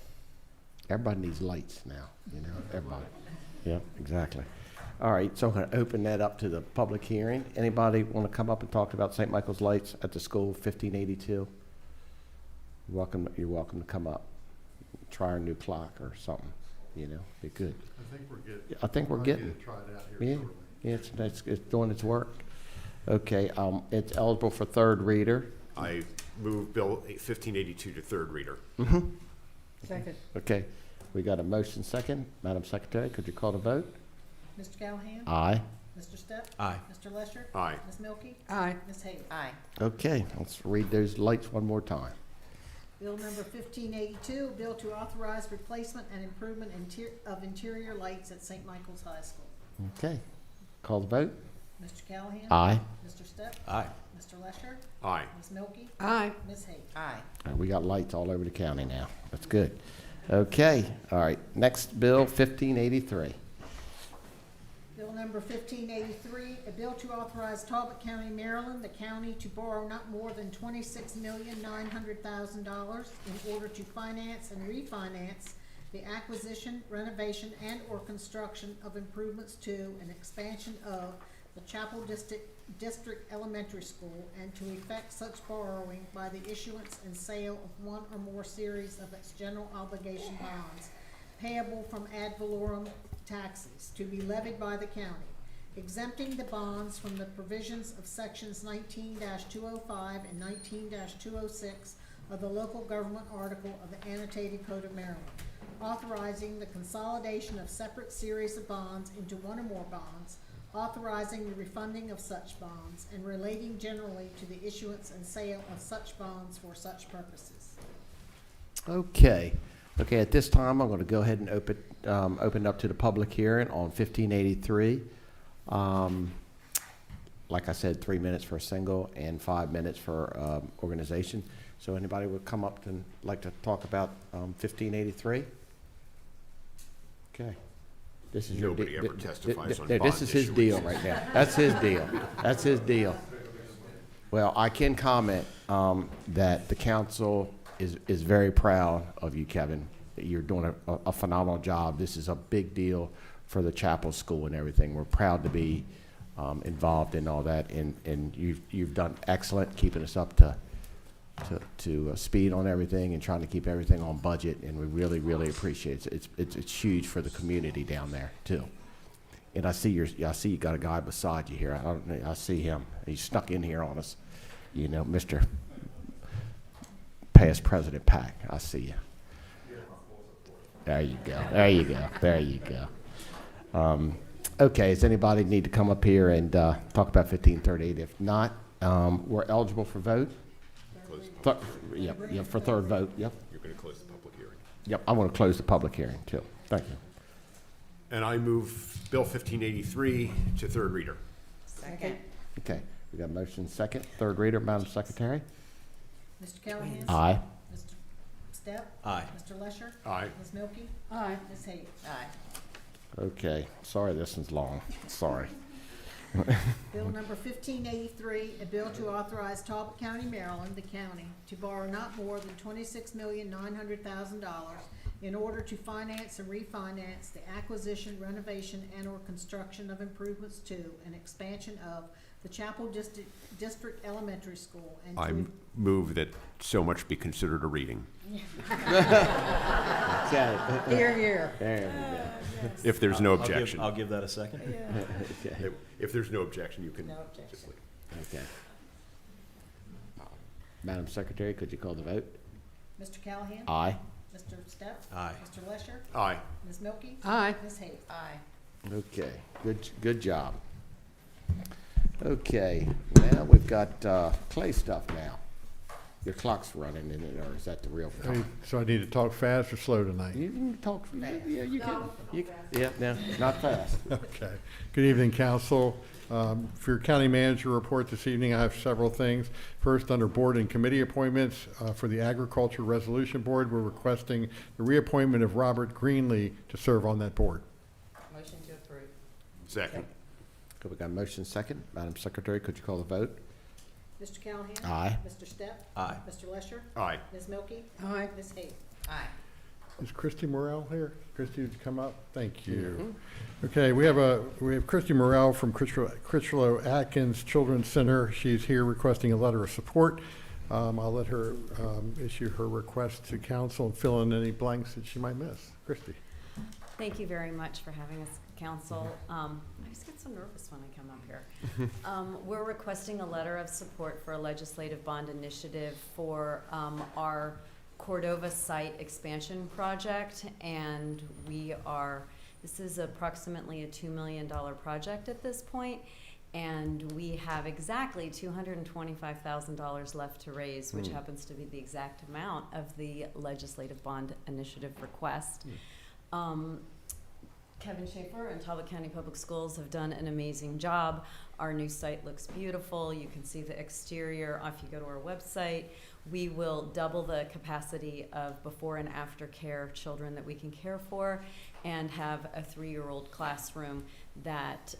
Everybody needs lights now, you know, everybody. Yeah, exactly. All right, so I'm going to open that up to the public hearing. Anybody want to come up and talk about St. Michael's lights at the school, 1582? You're welcome to come up. Try our new clock or something, you know, be good. I think we're getting. I think we're getting. Try it out here shortly. Yeah, it's doing its work. Okay, it's eligible for third reader. I move Bill 1582 to third reader. Second. Okay, we got a motion second. Madam Secretary, could you call the vote? Mr. Callahan? Aye. Mr. Stepp? Aye. Mr. Lesher? Aye. Ms. Milky? Aye. Ms. Hayes? Aye. Okay, let's read those lights one more time. Bill number 1582, bill to authorize replacement and improvement of interior lights at St. Michael's High School. Okay, call the vote. Mr. Callahan? Aye. Mr. Stepp? Aye. Mr. Lesher? Aye. Ms. Milky? Aye. Ms. Hayes? Aye. We got lights all over the county now. That's good. Okay, all right. Next bill, 1583. Bill number 1583, a bill to authorize Talbot County, Maryland, the county to borrow not more than $26,900,000 in order to finance and refinance the acquisition, renovation, and/or construction of improvements to and expansion of the Chapel District Elementary School, and to effect such borrowing by the issuance and sale of one or more series of its general obligation bonds payable from ad valorem taxes to be levied by the county, exempting the bonds from the provisions of sections 19-205 and 19-206 of the local government article of the annotated code of Maryland, authorizing the consolidation of separate series of bonds into one or more bonds, authorizing the refunding of such bonds, and relating generally to the issuance and sale of such bonds for such purposes. Okay. Okay, at this time, I'm going to go ahead and open up to the public hearing on 1583. Like I said, 3 minutes for a single and 5 minutes for organization. So anybody would come up and like to talk about 1583? Okay. This is Nobody your ever testifies on this bond is his deal issuance. right now. That's his deal. That's his deal. Well, I can comment that the council is very proud of you, Kevin. You're doing a phenomenal job. This is a big deal for the Chapel School and everything. We're proud to be involved in all that, and you've done excellent keeping us up to speed on everything and trying to keep everything on budget, and we really, really appreciate it. It's huge for the community down there too. And I see you got a guy beside you here. I see him. He snuck in here on us, you know, Mr. Past President Pack. I see you. There you go. There you go. There you go. Okay, does anybody need to come up here and talk about 1538? If not, we're eligible for vote. Yeah, for third vote. Yep. You're going to close the public hearing. Yep, I want to close the public hearing too. Thank you. And I move Bill 1583 to third reader. Second. Okay, we got a motion second, third reader, Madam Secretary. Mr. Callahan? Aye. Mr. Stepp? Aye. Mr. Lesher? Aye. Ms. Milky? Aye. Ms. Hayes? Aye. Okay, sorry this one's long, sorry. Bill number 1583, a bill to authorize Talbot County, Maryland, the county, to borrow not more than $26,900,000 in order to finance and refinance the acquisition, renovation, and/or construction of improvements to and expansion of the Chapel District Elementary School. And I to move that so much be considered a reading. Okay. Here, here. There we go. If there's no objection. I'll give that a second. Okay. If there's no objection, you can No objection. just leave. Okay. Madam Secretary, could you call the vote? Mr. Callahan? Aye. Mr. Stepp? Aye. Mr. Lesher? Aye. Ms. Milky? Aye. Ms. Hayes? Aye. Okay, good job. Okay, now we've got clay stuff now. Your clock's running in it, or is that the real time? So I need to talk fast or slow tonight? You can talk, yeah, you can. Yeah, no, not fast. Okay. Good evening, council. For your county manager report this evening, I have several things. First, under board and committee appointments, for the Agriculture Resolution Board, we're requesting the reappointment of Robert Greenlee to serve on that board. Motion to approve. Second. Okay, we got a motion second. Madam Secretary, could you call the vote? Mr. Callahan? Aye. Mr. Stepp? Aye. Mr. Lesher? Aye. Ms. Milky? Aye. Ms. Hayes? Aye. Is Christy Morrell here? Christy, would you come up? Thank you. Okay, we have Christy Morrell from Critchlow Atkins Children's Center. She's here requesting a letter of support. I'll let her issue her request to council and fill in any blanks that she might miss. Christy. Thank you very much for having us, council. I just get so nervous when I come up here. We're requesting a letter of support for a legislative bond initiative for our Cordova site expansion project, and this is approximately a $2 million project at this point, and we have exactly $225,000 left to raise, which happens to be the exact amount of the legislative bond initiative request. Kevin Schaefer and Talbot County Public Schools have done an amazing job. Our new site looks beautiful. You can see the exterior if you go to our website. We will double the capacity of before and after care children that we can care for, and have a 3-year-old classroom that,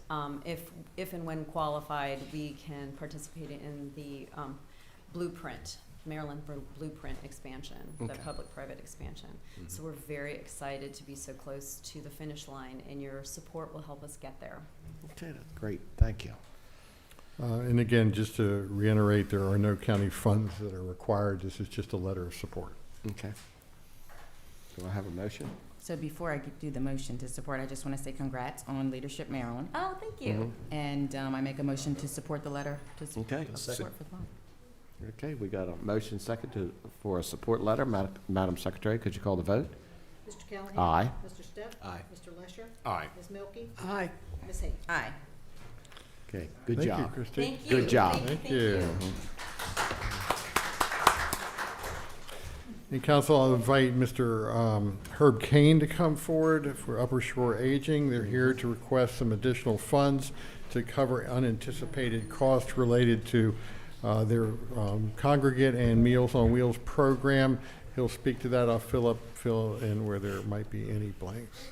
if and when qualified, we can participate in the Blueprint, Maryland Blueprint expansion, the public-private expansion. So we're very excited to be so close to the finish line, and your support will help us get there. Okay, that's great. Thank you. And again, just to reiterate, there are no county funds that are required. This is just a letter of support. Okay. Do I have a motion? So before I do the motion to support, I just want to say congrats on Leadership Maryland. Oh, thank you. And I make a motion to support the letter to Okay. support for the bond. Okay, we got a motion second for a support letter. Madam Secretary, could you call the vote? Mr. Callahan? Aye. Mr. Stepp? Aye. Mr. Lesher? Aye. Ms. Milky? Aye. Ms. Hayes? Aye. Okay, good Thank job. you, Christy. Thank you. Good job. Thank you. And council, I'll invite Mr. Herb Kane to come forward for Upper Shore Aging. They're here to request some additional funds to cover unanticipated costs related to their congregate and Meals on Wheels program. He'll speak to that. I'll fill in where there might be any blanks.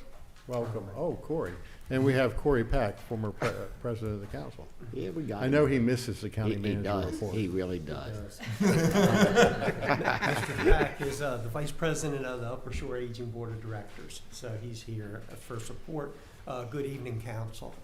Welcome. Oh, Corey. And we have Corey Pack, former president of the council. Yeah, we got I him. know he misses the county He manager does. report. He really does. Mr. Pack is the vice president of the Upper Shore Aging Board of Directors, so he's here for support. Good evening, council.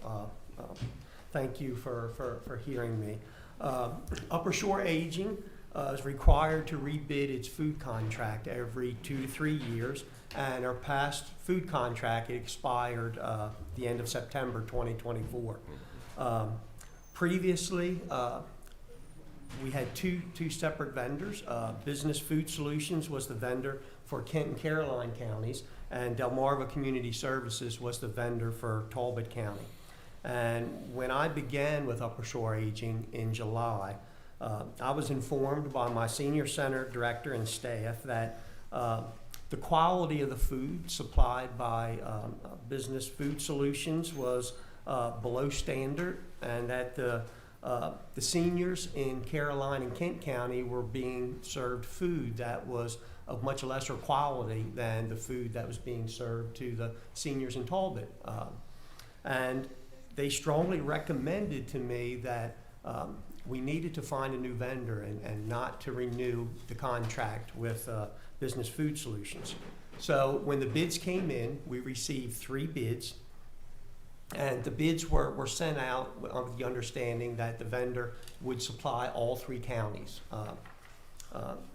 Thank you for hearing me. Upper Shore Aging is required to rebid its food contract every 2 to 3 years, and our past food contract expired the end of September 2024. Previously, we had two separate vendors. Business Food Solutions was the vendor for Kent and Caroline counties, and Delmarva Community Services was the vendor for Talbot County. And when I began with Upper Shore Aging in July, I was informed by my senior center director and staff that the quality of the food supplied by Business Food Solutions was below standard, and that the The seniors in Caroline and Kent County were being served food that was of much lesser quality than the food that was being served to the seniors in Talbot. And they strongly recommended to me that we needed to find a new vendor and not to renew the contract with Business Food Solutions. So when the bids came in, we received 3 bids. And the bids were sent out with the understanding that the vendor would supply all 3 counties.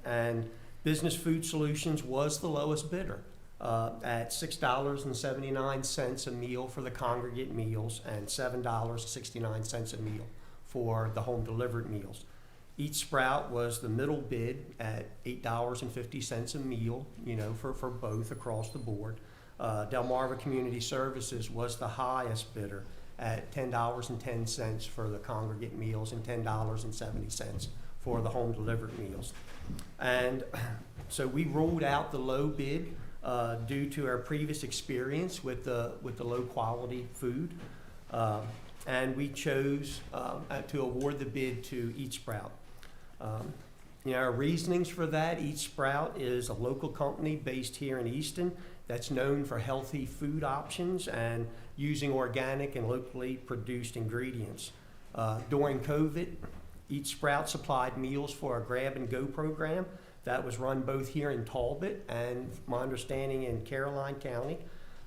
And Business Food Solutions was the lowest bidder at $6.79 a meal for the congregate meals and $7.69 a meal for the home delivered meals. Each Sprout was the middle bid at $8.50 a meal, for both across the board. Delmarva Community Services was the highest bidder at $10.10 for the congregate meals and $10.70 for the home delivered meals. And so we rolled out the low bid due to our previous experience with the low quality food. And we chose to award the bid to Eat Sprout. Our reasonings for that: Eat Sprout is a local company based here in Easton that's known for healthy food options and using organic and locally produced ingredients. During COVID, Eat Sprout supplied meals for a grab-and-go program that was run both here in Talbot and, my understanding, in Caroline County.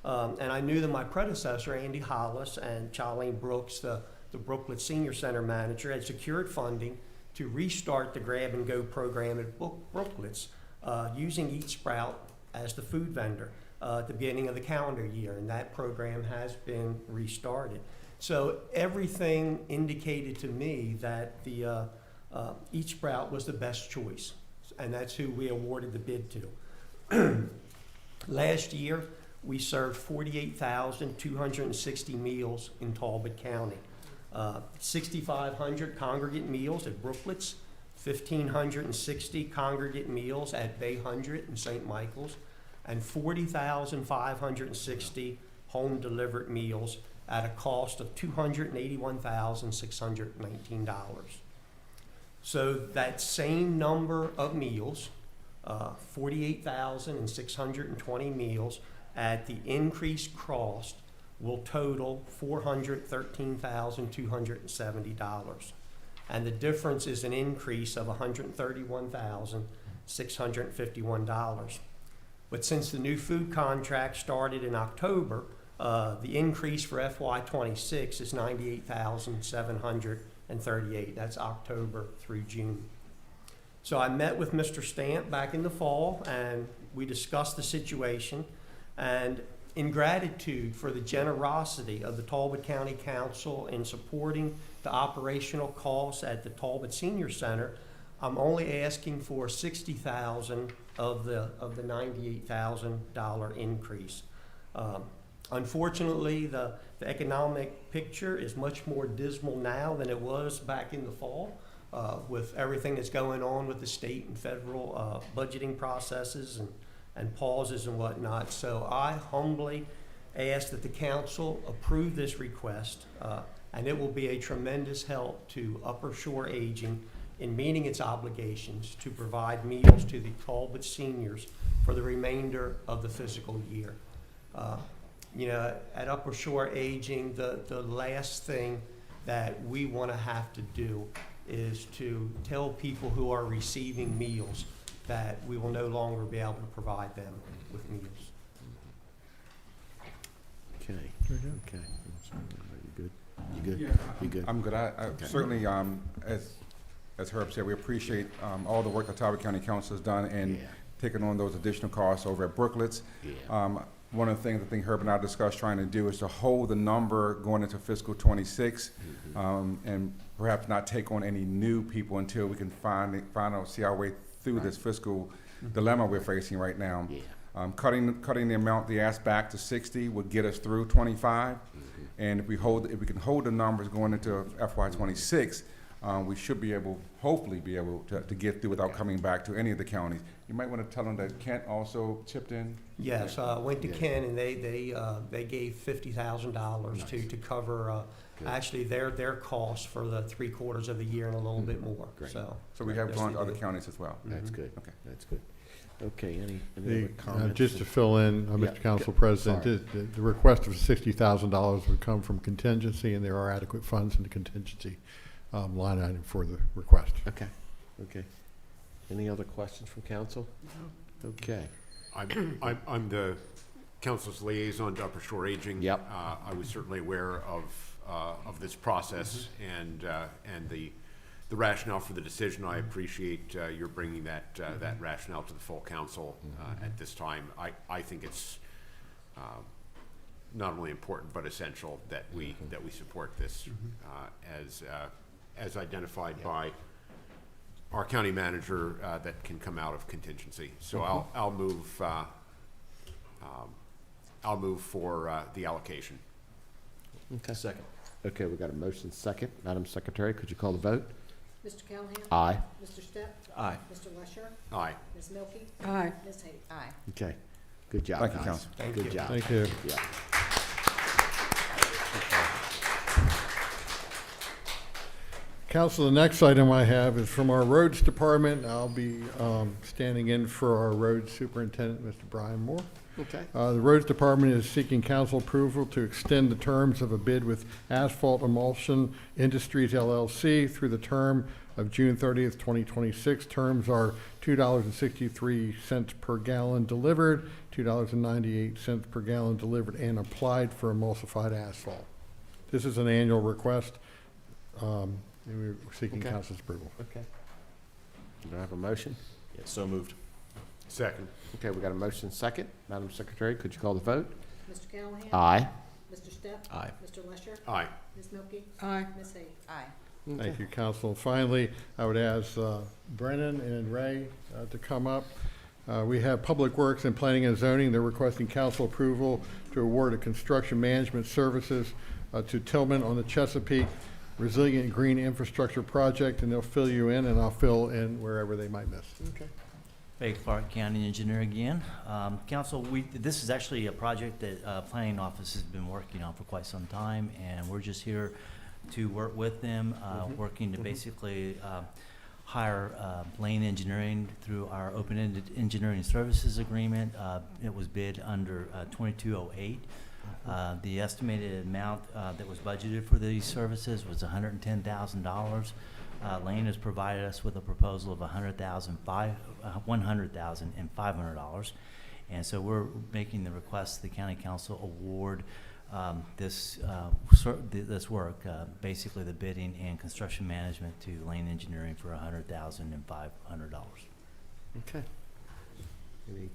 And I knew that my predecessor, Andy Hollis, and Charlene Brooks, the Brooklet Senior Center manager, had secured funding to restart the grab-and-go program at Brooklets using Eat Sprout as the food vendor at the beginning of the calendar year, and that program has been restarted. So everything indicated to me that the Eat Sprout was the best choice, and that's who we awarded the bid to. Last year, we served 48,260 meals in Talbot County. 6,500 congregate meals at Brooklets, 1,560 congregate meals at Bay 100 and St. Michael's, and 40,560 home delivered meals at a cost of $281,619. So that same number of meals, 48,620 meals at the increased cost, will total $413,270. And the difference is an increase of $131,651. But since the new food contract started in October, the increase for FY26 is $98,738. That's October through June. So I met with Mr. Stamp back in the fall, and we discussed the situation. And in gratitude for the generosity of the Talbot County Council in supporting the operational costs at the Talbot Senior Center, I'm only asking for $60,000 of the $98,000 increase. Unfortunately, the economic picture is much more dismal now than it was back in the fall, with everything that's going on with the state and federal budgeting processes and pauses and whatnot. So I humbly ask that the council approve this request, and it will be a tremendous help to Upper Shore Aging in meeting its obligations to provide meals to the Talbot seniors for the remainder of the fiscal year. At Upper Shore Aging, the last thing that we want to have to do is to tell people who are receiving meals that we will no longer be able to provide them with meals. Okay. Okay. You good? You good? Yeah, You good? I'm good. I Okay. certainly, as Herb said, we appreciate all the work that Talbot County Council has done in taking on those additional costs over at Brooklets. Yeah. One of the things I think Herb and I discussed trying to do is to hold the number going into fiscal 26, and perhaps not take on any new people until we can see our way through this fiscal dilemma we're facing right now. Yeah. Cutting the amount they asked back to 60 would get us through 25, and if we can hold the numbers going into FY26, we should be able, hopefully be able to get through without coming back to any of the counties. You might want to tell them that Kent also chipped in? Yes, went to Ken and they gave $50,000 to cover, actually their costs for the 3/4 of the year and a little bit more, Great. so. So we have yes, gone they to other did. counties as well? That's good. Okay. That's good. Okay, any other The, comments? just to fill in, Yeah, Mr. Council go- President, sorry. the request of $60,000 would come from contingency, and there are adequate funds in the contingency line item for the request. Okay, okay. Any other questions from council? Okay. I'm the council's liaison to Upper Shore Aging. Yep. I was certainly aware of this process and the rationale for the decision. I appreciate your bringing that rationale to the full council at this time. I think it's not only important but essential that we support this as identified by our county manager that can come out of contingency. So I'll move for the allocation. Okay. Second. Okay, we got a motion second. Madam Secretary, could you call the vote? Mr. Callahan? Aye. Mr. Stepp? Aye. Mr. Lesher? Aye. Ms. Milky? Aye. Ms. Hayes? Aye. Okay. Good job, Thank you, guys. Council. Thank Good you. job. Thank you. Yeah. Council, the next item I have is from our roads department. I'll be standing in for our roads superintendent, Mr. Brian Moore. Okay. The roads department is seeking council approval to extend the terms of a bid with Asphalt Emulsion Industries LLC through the term of June 30th, 2026. Terms are $2.63 per gallon delivered, $2.98 per gallon delivered and applied for emulsified asphalt. This is an annual request, and we're seeking Okay. council's approval. Okay. Do I have a motion? Yeah, so moved. Second. Okay, we got a motion second. Madam Secretary, could you call the vote? Mr. Callahan? Aye. Mr. Stepp? Aye. Mr. Lesher? Aye. Ms. Milky? Aye. Ms. Hayes? Aye. Thank you, council. Finally, I would ask Brennan and Ray to come up. We have Public Works and Planning and Zoning. They're requesting council approval to award a construction management services to Tilghman on the Chesapeake Resilient Green Infrastructure Project, and they'll fill you in, and I'll fill in wherever they might miss. Okay. Baker Clark County Engineer again. Council, this is actually a project that Planning Office has been working on for quite some time, and we're just here to work with them, working to basically hire Lane Engineering through our open-ended engineering services agreement. It was bid under 2208. The estimated amount that was budgeted for these services was $110,000. Lane has provided us with a proposal of $100,500, and so we're making the request the County Council award this work, basically the bidding and construction management to Lane Engineering for $100,500. Okay. Any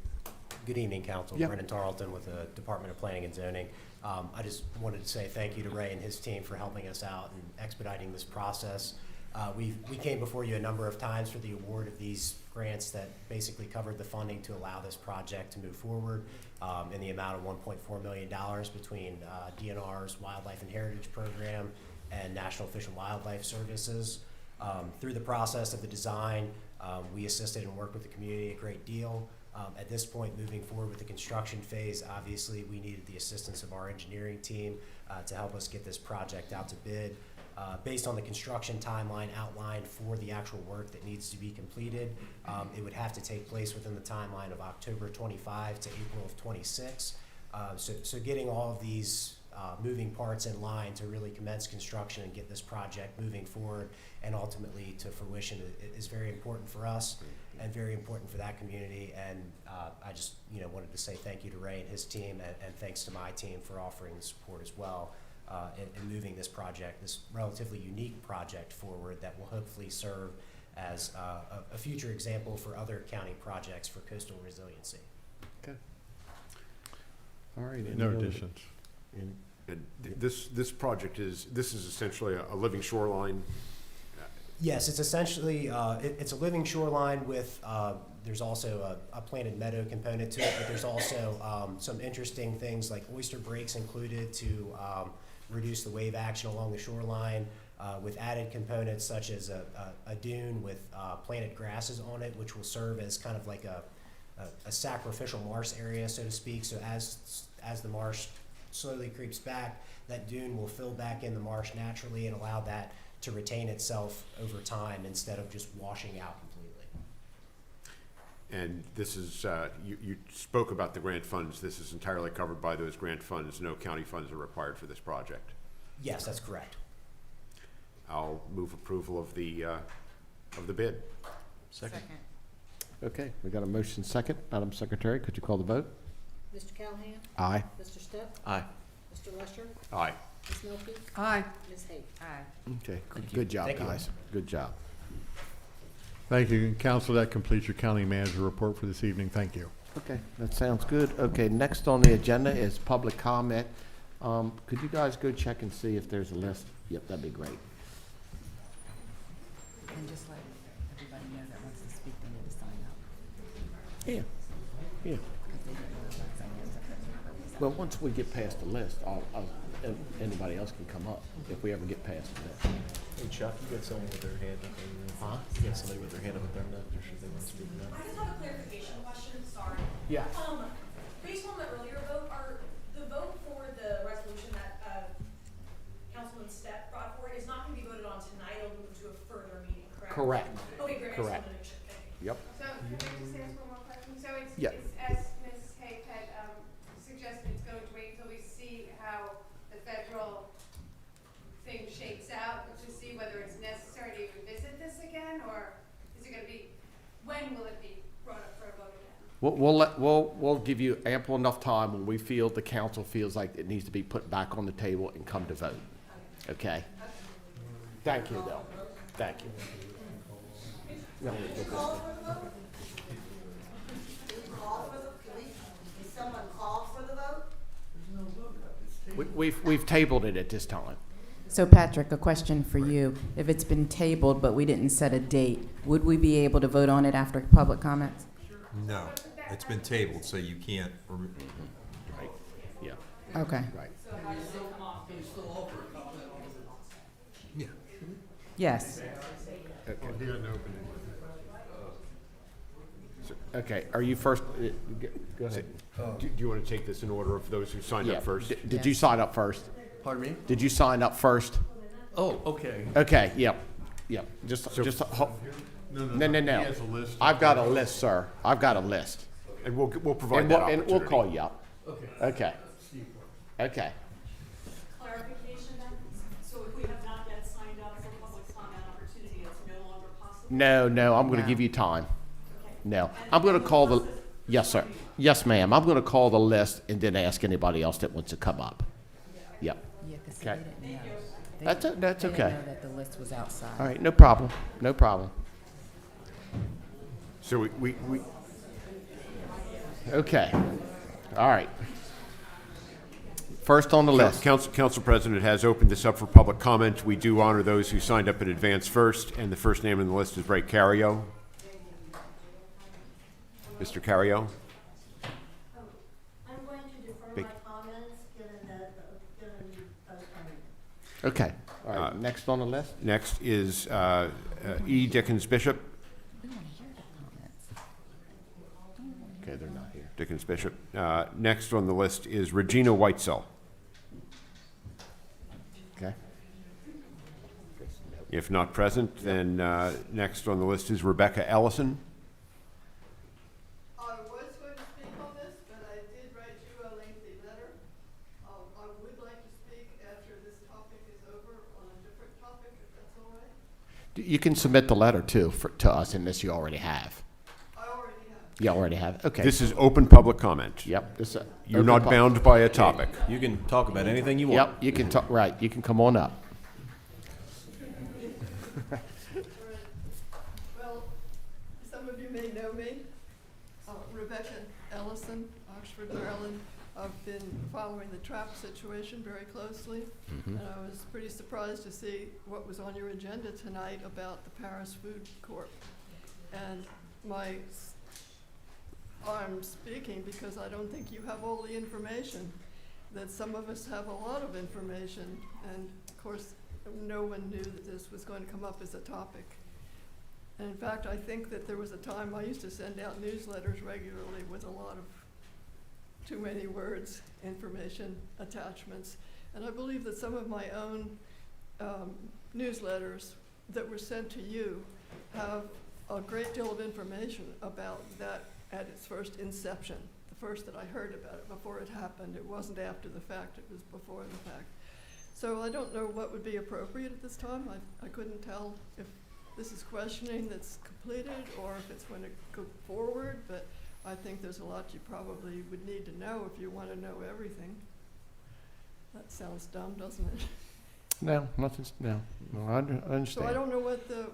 Good evening, Council. Yeah. Brendan Tarleton with the Department of Planning and Zoning. I just wanted to say thank you to Ray and his team for helping us out and expediting this process. We came before you a number of times for the award of these grants that basically covered the funding to allow this project to move forward in the amount of $1.4 million between DNR's Wildlife and Heritage Program and National Fish and Wildlife Services. Through the process of the design, we assisted and worked with the community a great deal. At this point, moving forward with the construction phase, obviously we needed the assistance of our engineering team to help us get this project out to bid. Based on the construction timeline outlined for the actual work that needs to be completed, it would have to take place within the timeline of October 25 to April of 26. So getting all of these moving parts in line to really commence construction and get this project moving forward and ultimately to fruition is very important for us and very important for that community. And I just wanted to say thank you to Ray and his team, and thanks to my team for offering the support as well. In moving this project, this relatively unique project forward that will hopefully serve as a future example for other county projects for coastal resiliency. Okay. All right. No additions. And this project is essentially a living shoreline. Yes, it's essentially it's a living shoreline with there's also a planted meadow component to it, but there's also some interesting things like oyster breaks included to reduce the wave action along the shoreline. with added components such as a dune with planted grasses on it, which will serve as kind of like a sacrificial marsh area, so to speak. So as the marsh slowly creeps back, that dune will fill back in the marsh naturally and allow that to retain itself over time instead of just washing out completely. And this is, you spoke about the grant funds. This is entirely covered by those grant funds. No county funds are required for this project. Yes, that's correct. I'll move approval of the bid. Second. Okay, we got a motion second. Madam Secretary, could you call the vote? Mr. Callahan? Aye. Mr. Step? Aye. Mr. Lusher? Aye. Ms. Milky? Aye. Ms. Hayes? Aye. Okay, good job, Thank you. guys. Good job. Thank you. Council, that completes your county manager report for this evening. Thank you. Okay, that sounds good. Okay, next on the agenda is public comment. Could you guys go check and see if there's a list? Yep, that'd be great. And just let everybody know that wants to speak, they need to sign up. Yeah, yeah. Well, once we get past the list, anybody else can come up if we ever get past the list. Hey Chuck, you got someone with their hand up? Huh? You got somebody with their hand up their neck, or should they want to speak now? I just have a clarification question, sorry. Yeah. Based on the earlier vote, the vote for the resolution that Councilman Stepp brought forward is not going to be voted on tonight, it'll move to a further meeting, correct? Correct. Okay, great. Correct. I just wanted to make sure. Thank you. Yep. So can I just ask one more question? So it's, Yeah. it's as Ms. Hayes had suggested, it's going to wait until we see how the federal thing shakes out to see whether it's necessary to revisit this again, or is it going to be, when will it be brought up for a vote again? We'll give you ample enough time when we feel the council feels like it needs to be put back on the table and come to vote. Okay? Thank you, though. Thank you. Someone called for the vote? We've tabled it at this time. So Patrick, a question for you. If it's been tabled, but we didn't set a date, would we be able to vote on it after public comments? No, it's been tabled, so you can't. Right. Yeah. Okay. Right. Yeah. Yes. Okay, are you first? Go ahead. Do you want to take this in order of those who signed Yeah. up first? Did you sign up first? Pardon me? Did you sign up first? Oh, okay. Okay, yep, yep. No. He has a list. I've got a list, sir. I've got a list. And we'll provide And that we'll, and opportunity. we'll call you up. Okay. Okay. Okay. Clarification then? So if we have not yet signed up for public comment opportunity, it's no longer possible? No, I'm gonna No. give you time. No, I'm gonna call the, yes, sir. Yes, ma'am. I'm gonna call the list and then ask anybody else that wants to come up. Yep. Yeah, because Okay. they didn't know. That's They okay. didn't know that the list was outside. All right, no problem. No problem. So we Okay. All right. First on the list. Council President has opened this up for public comment. We do honor those who signed up in advance first, and the first name on the list is Ray Cario. Mr. Cario? I'm going to defer Big- my comments, given postponement. Okay. All right. Next on the list. Next is E. Dickens Bishop. Okay, they're not here. Dickens Bishop. Next on the list is Regina Whitesell. Okay. If not present, then next on the list is Rebecca Ellison. I was going to speak on this, but I did write you a lengthy letter. I would like to speak after this topic is over on a different topic, if that's all right. You can submit the letter too to us, unless you already have. I already have. You already have. Okay. This is open public comment. Yep. This is You're not bound by a topic. You can talk about anything you want. Yep. You can talk. Right. You can come on up. Well, some of you may know me. Rebecca Ellison, Oxford, Maryland. I've been following the Trappe situation very closely, and I was pretty surprised to see what was on your agenda tonight about the Paris Food Corp. And I'm speaking because I don't think you have all the information, that some of us have a lot of information, and of course, no one knew that this was going to come up as a topic. And in fact, I think that there was a time I used to send out newsletters regularly with a lot of too many words, information, attachments. And I believe that some of my own newsletters that were sent to you have a great deal of information about that at its first inception, the first that I heard about it before it happened. It wasn't after the fact, it was before the fact. So I don't know what would be appropriate at this time. I couldn't tell if this is questioning that's completed or if it's going to go forward, but I think there's a lot you probably would need to know if you want to know everything. That sounds dumb, doesn't it? No, nothing's, no, I understand. So I don't know what the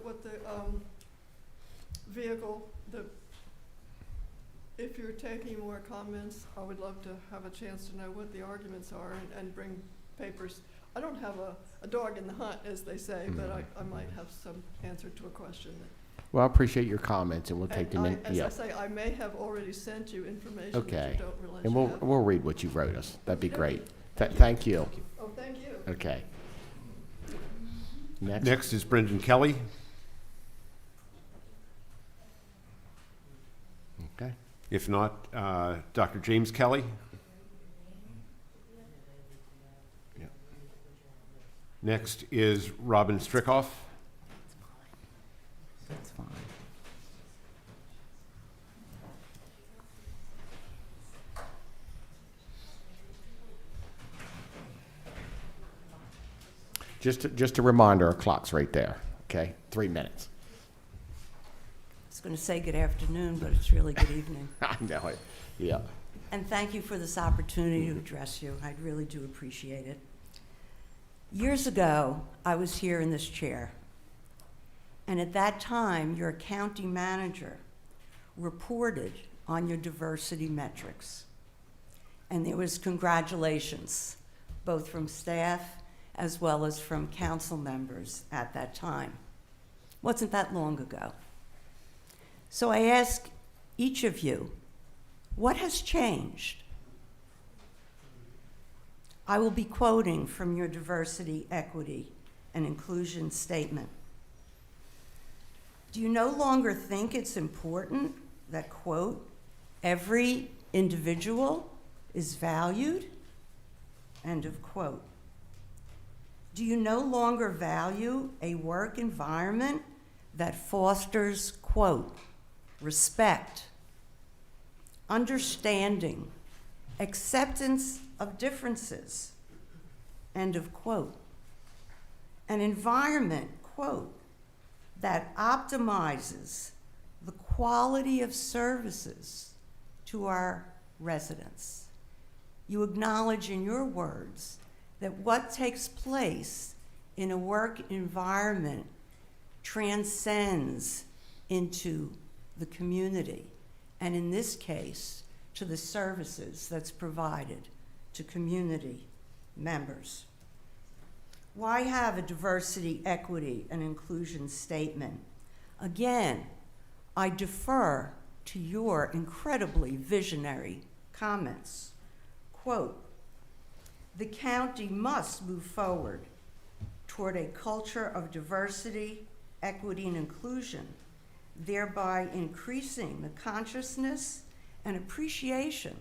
vehicle, if you're taking more comments, I would love to have a chance to know what the arguments are and bring papers. I don't have a dog in the hunt, as they say, but I might have some answer to a question. Well, I appreciate your comments, and we'll take them in. As I say, I may have already sent you information that Okay. you don't realize And you have. we'll read what you wrote us. That'd be great. Thank you. Oh, thank you. Okay. Next. Next is Brendan Kelly. Okay. If not, Dr. James Kelly. Yeah. Next is Robin Strickhoff. That's fine. Just a reminder, our clock's right there, okay? 3 minutes. I was going to say good afternoon, but it's really good evening. I know it, yeah. And thank you for this opportunity to address you. I really do appreciate it. Years ago, I was here in this chair, and at that time, your county manager reported on your diversity metrics. And there was congratulations, both from staff as well as from council members at that time. Wasn't that long ago. So I ask each of you, what has changed? I will be quoting from your diversity, equity, and inclusion statement. Do you no longer think it's important that, quote, every individual is valued? End of quote. Do you no longer value a work environment that fosters, quote, respect, understanding, acceptance of differences, end of quote. An environment, quote, that optimizes the quality of services to our residents. You acknowledge in your words that what takes place in a work environment transcends into the community, and in this case, to the services that's provided to community members. Why have a diversity, equity, and inclusion statement? Again, I defer to your incredibly visionary comments. Quote, the county must move forward toward a culture of diversity, equity, and inclusion, thereby increasing the consciousness and appreciation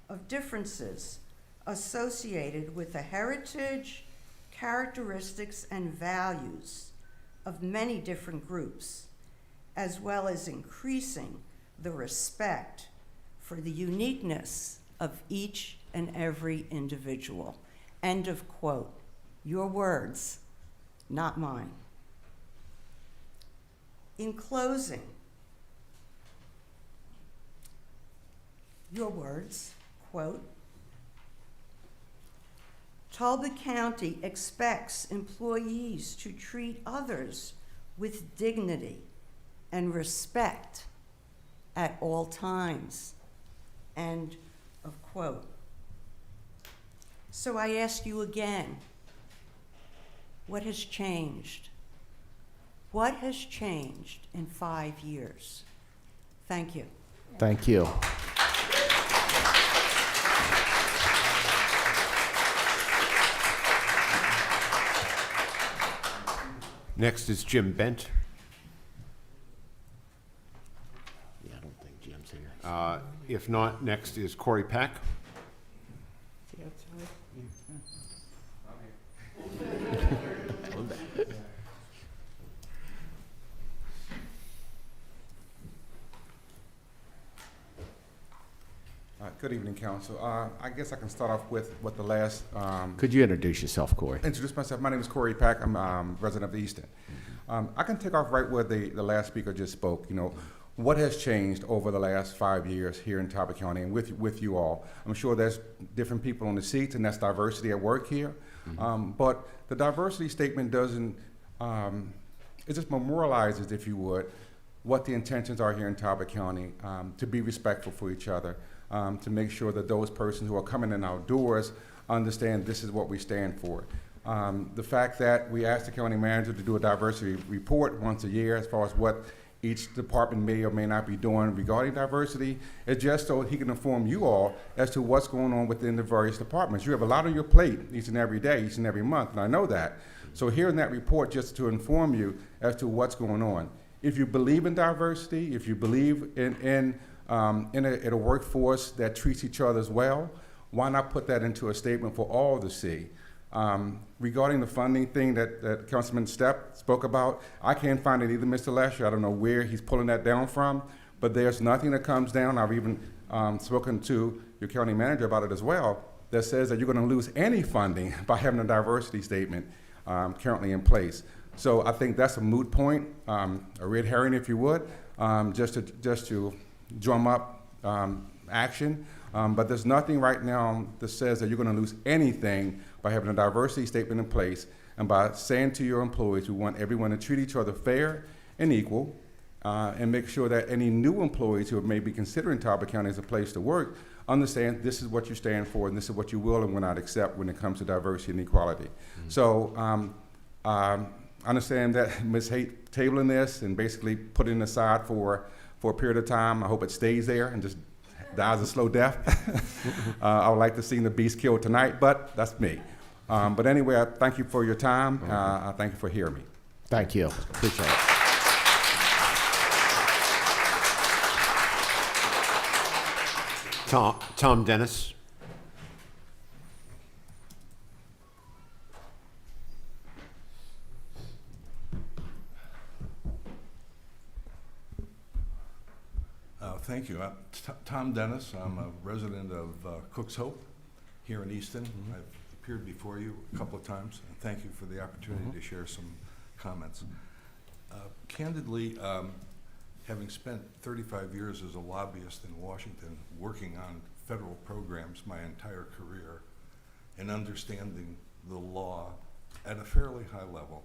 of differences associated with the heritage, characteristics, and values of many different groups, as well as increasing the respect for the uniqueness of each and every individual. End of quote. Your words, not mine. In closing, your words, quote, Talbot County expects employees to treat others with dignity and respect at all times, end of quote. So I ask you again, what has changed? What has changed in 5 years? Thank you. Thank you. Next is Jim Bent. Yeah, I don't think Jim's here. If not, next is Corey Pack. Good evening, Council. I guess I can start off with what the last. Could you introduce yourself, Corey? Introduce myself. My name is Corey Pack. I'm resident of Easton. I can take off right where the last speaker just spoke. You know, what has changed over the last 5 years here in Talbot County and with you all? I'm sure there's different people on the seats, and that's diversity at work here. But the diversity statement doesn't. It just memorializes, if you would, what the intentions are here in Talbot County to be respectful for each other. To make sure that those persons who are coming in our doors understand this is what we stand for. The fact that we asked the county manager to do a diversity report once a year as far as what each department may or may not be doing regarding diversity is just so he can inform you all as to what's going on within the various departments. You have a lot on your plate each and every day, each and every month, and I know that. So hearing that report just to inform you as to what's going on. If you believe in diversity, if you believe in a workforce that treats each other as well, why not put that into a statement for all to see? Regarding the funding thing that Councilman Stepp spoke about, I can't find it either, Mr. Lesher. I don't know where he's pulling that down from, but there's nothing that comes down. I've even spoken to your county manager about it as well, that says that you're going to lose any funding by having a diversity statement currently in place. So I think that's a moot point, a red herring, if you would, just to drum up action, but there's nothing right now that says that you're going to lose anything by having a diversity statement in place and by saying to your employees, we want everyone to treat each other fair and equal, and make sure that any new employees who may be considering Talbot County as a place to work understand this is what you stand for and this is what you will and will not accept when it comes to diversity and equality. So I understand that Ms. Haight tabling this and basically putting it aside for a period of time. I hope it stays there and just dies a slow death. I would like to see the beast killed tonight, but that's me. But anyway, I thank you for your time. I thank you for hearing me. Thank you. Appreciate it. Tom Dennis. Thank you. Tom Dennis. I'm a resident of Cook's Hope here in Easton. I've appeared before you a couple of times. And thank you for the opportunity to share some comments. Candidly, having spent 35 years as a lobbyist in Washington, working on federal programs my entire career, and understanding the law at a fairly high level,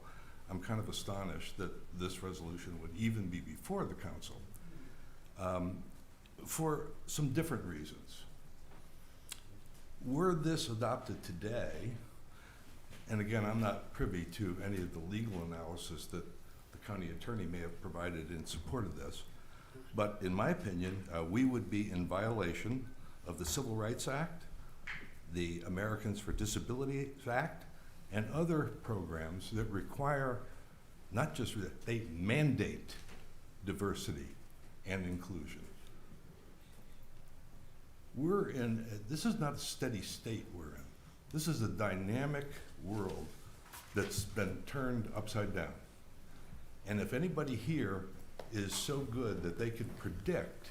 I'm kind of astonished that this resolution would even be before the council. For some different reasons. Were this adopted today, and again, I'm not privy to any of the legal analysis that the county attorney may have provided in support of this, but in my opinion, we would be in violation of the Civil Rights Act, the Americans for Disabilities Act, and other programs that require, not just, they mandate diversity and inclusion. We're in, this is not a steady state we're in. This is a dynamic world that's been turned upside down. And if anybody here is so good that they could predict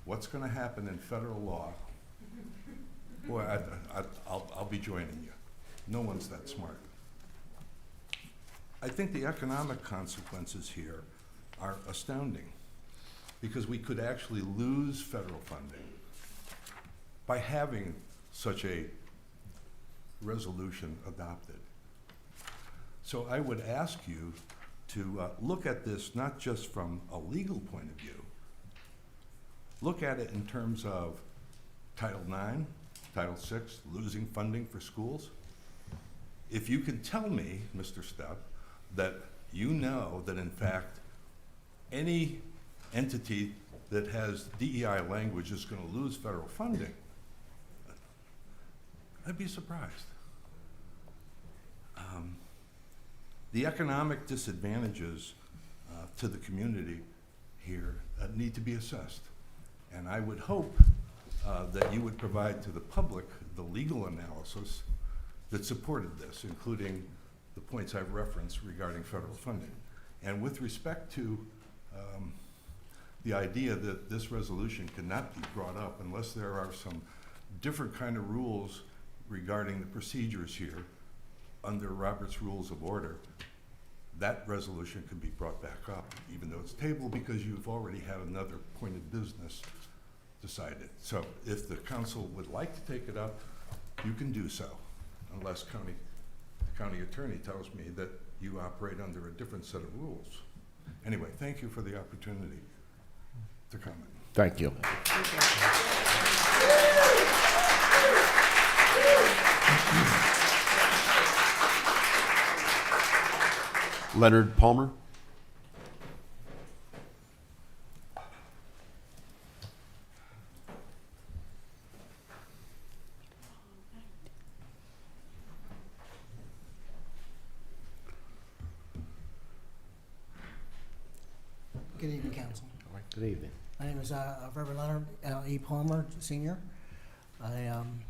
what's going to happen in federal law, boy, I'll be joining you. No one's that smart. I think the economic consequences here are astounding, because we could actually lose federal funding by having such a resolution adopted. So I would ask you to look at this not just from a legal point of view, look at it in terms of Title IX, Title VI, losing funding for schools. If you can tell me, Mr. Stepp, that you know that in fact any entity that has DEI language is going to lose federal funding, I'd be surprised. The economic disadvantages to the community here need to be assessed. And I would hope that you would provide to the public the legal analysis that supported this, including the points I've referenced regarding federal funding. And with respect to the idea that this resolution cannot be brought up unless there are some different kind of rules regarding the procedures here under Robert's Rules of Order, that resolution can be brought back up, even though it's tabled, because you've already had another point of business decided. So if the council would like to take it up, you can do so, unless the county attorney tells me that you operate under a different set of rules. Anyway, thank you for the opportunity to comment. Thank you. Leonard Palmer. Good evening, Council. All right, good evening. My name is Reverend Leonard E. Palmer, Sr. I'm